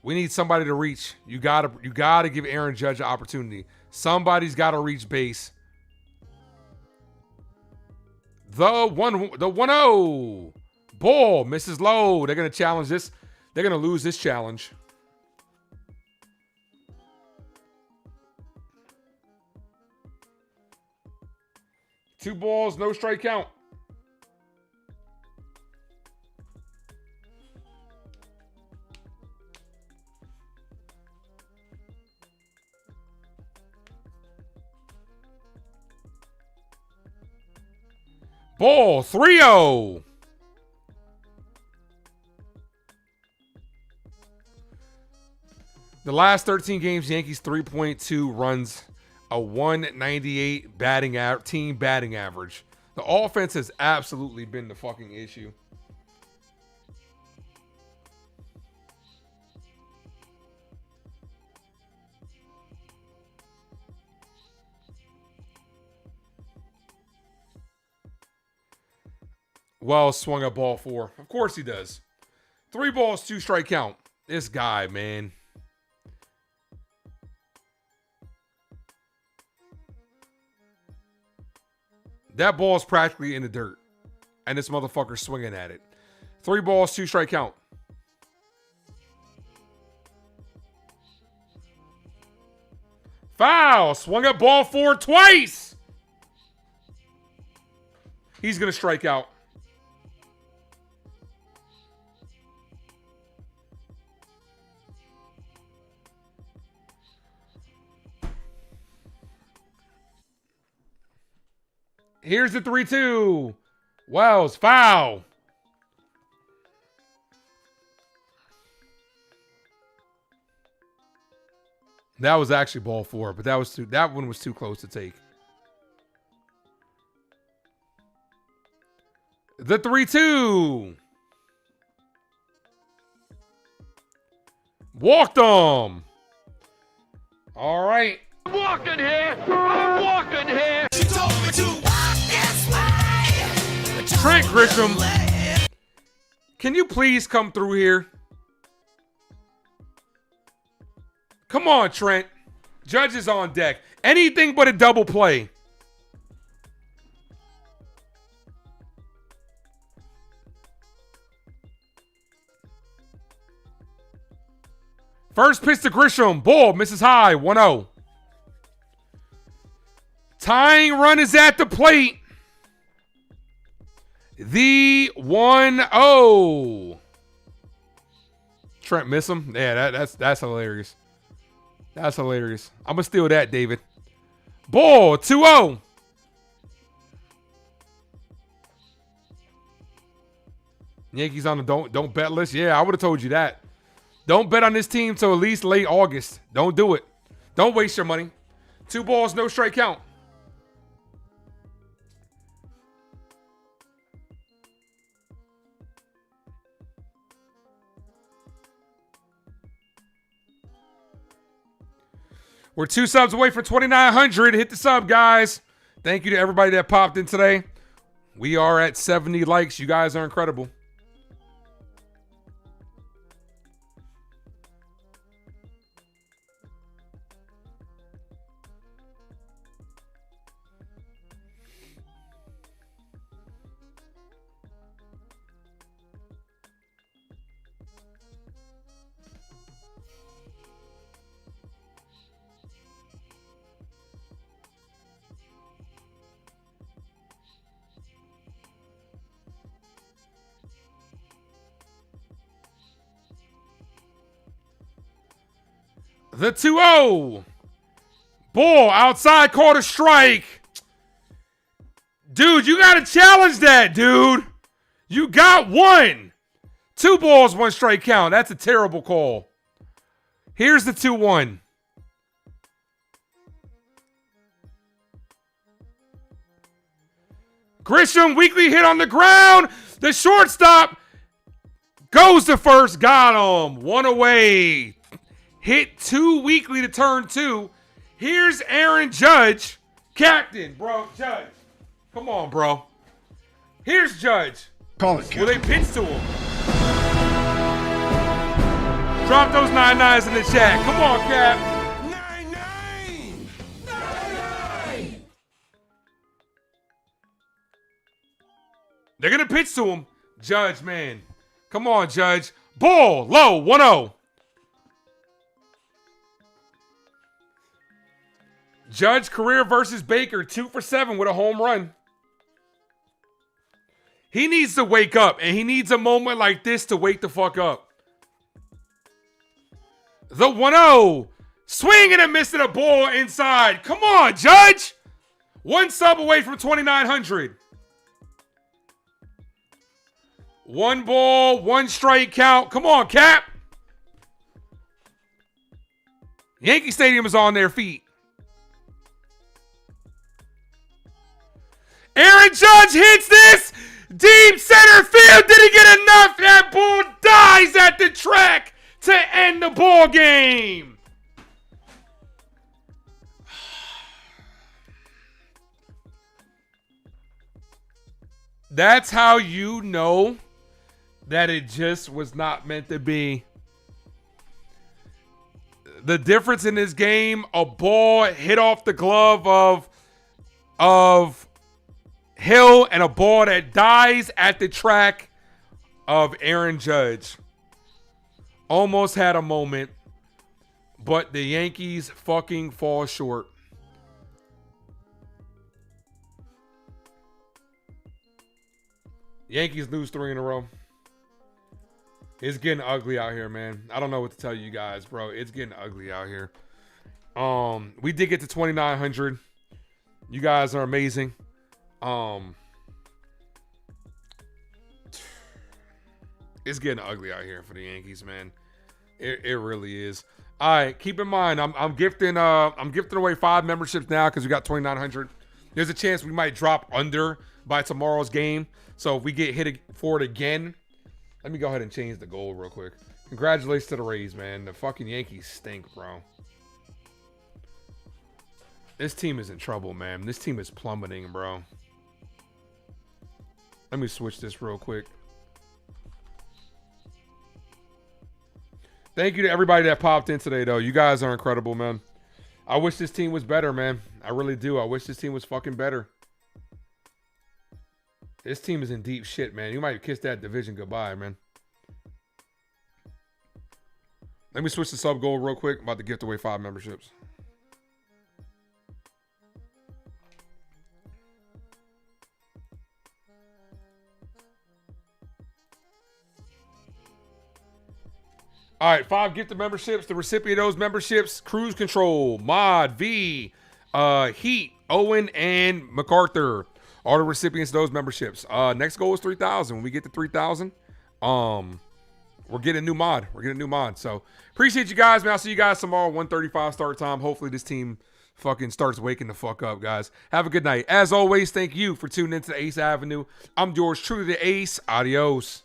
We need somebody to reach. You gotta give Aaron Judge an opportunity. Somebody's got to reach base. The 1-0. Ball misses low. They're gonna challenge this. They're gonna lose this challenge. Two balls, no strike count. Ball, 3-0. The last 13 games, Yankees 3.2 runs, a 198 team batting average. The offense has absolutely been the fucking issue. Wells swung at ball 4. Of course he does. 3 balls, 2 strike count. This guy, man. That ball's practically in the dirt. And this motherfucker's swinging at it. 3 balls, 2 strike count. Foul. Swung at ball 4 twice. He's going to strike out. Here's the 3-2. Wells, foul. That was actually ball 4, but that one was too close to take. The 3-2. Walked him. All right. I'm walking here. I'm walking here. She told me to walk this way. Trent Grisham, can you please come through here? Come on, Trent. Judge is on deck. Anything but a double play. First pitch to Grisham. Ball misses high. 1-0. Tying run is at the plate. The 1-0. Trent miss him? Yeah, that's hilarious. That's hilarious. I'm going to steal that, David. Ball, 2-0. Yankees on the don't bet list. Yeah, I would have told you that. Don't bet on this team till at least late August. Don't do it. Don't waste your money. 2 balls, no strike count. We're 2 subs away from 2,900. Hit the sub, guys. Thank you to everybody that popped in today. We are at 70 likes. You guys are incredible. The 2-0. Ball outside, called a strike. Dude, you got to challenge that, dude. You got 1. 2 balls, 1 strike count. That's a terrible call. Here's the 2-1. Grisham, weakly hit on the ground. The shortstop goes to first. Got him. One away. Hit 2 weekly to turn 2. Here's Aaron Judge. Captain, bro. Judge. Come on, bro. Here's Judge. Call it, Will they pitch to him? Drop those 9-9s in the chat. Come on, Cap. 9-9. They're going to pitch to him. Judge, man. Come on, Judge. Ball, low, 1-0. Judge career versus Baker, 2 for 7 with a home run. He needs to wake up, and he needs a moment like this to wake the fuck up. The 1-0. Swing and a miss at a ball inside. Come on, Judge. 1 sub away from 2,900. 1 ball, 1 strike count. Come on, Cap. Yankee Stadium is on their feet. Aaron Judge hits this. Deep center field. Did he get enough? That ball dies at the track to end the ball game. That's how you know that it just was not meant to be. The difference in this game, a ball hit off the glove of Hill and a ball that dies at the track of Aaron Judge. Almost had a moment, but the Yankees fucking fall short. Yankees lose 3 in a row. It's getting ugly out here, man. I don't know what to tell you guys, bro. It's getting ugly out here. We did get to 2,900. You guys are amazing. It's getting ugly out here for the Yankees, man. It really is. All right, keep in mind, I'm gifting away 5 memberships now because we got 2,900. There's a chance we might drop under by tomorrow's game. So if we get hit for it again, let me go ahead and change the goal real quick. Congratulations to the Rays, man. The fucking Yankees stink, bro. This team is in trouble, man. This team is plummeting, bro. Let me switch this real quick. Thank you to everybody that popped in today, though. You guys are incredible, man. I wish this team was better, man. I really do. I wish this team was fucking better. This team is in deep shit, man. You might kiss that division goodbye, man. Let me switch the sub goal real quick. I'm about to gift away 5 memberships. All right, 5 gifted memberships. The recipient of those memberships: Cruise Control, Mod, V, Heat, Owen, and MacArthur. All the recipients of those memberships. Next goal is 3,000. When we get to 3,000, we're getting a new mod. So appreciate you guys, man. I'll see you guys tomorrow, 1:35 start time. Hopefully this team fucking starts waking the fuck up, guys. Have a good night. As always, thank you for tuning into the Ace Avenue. I'm yours truly, the Ace. Adios.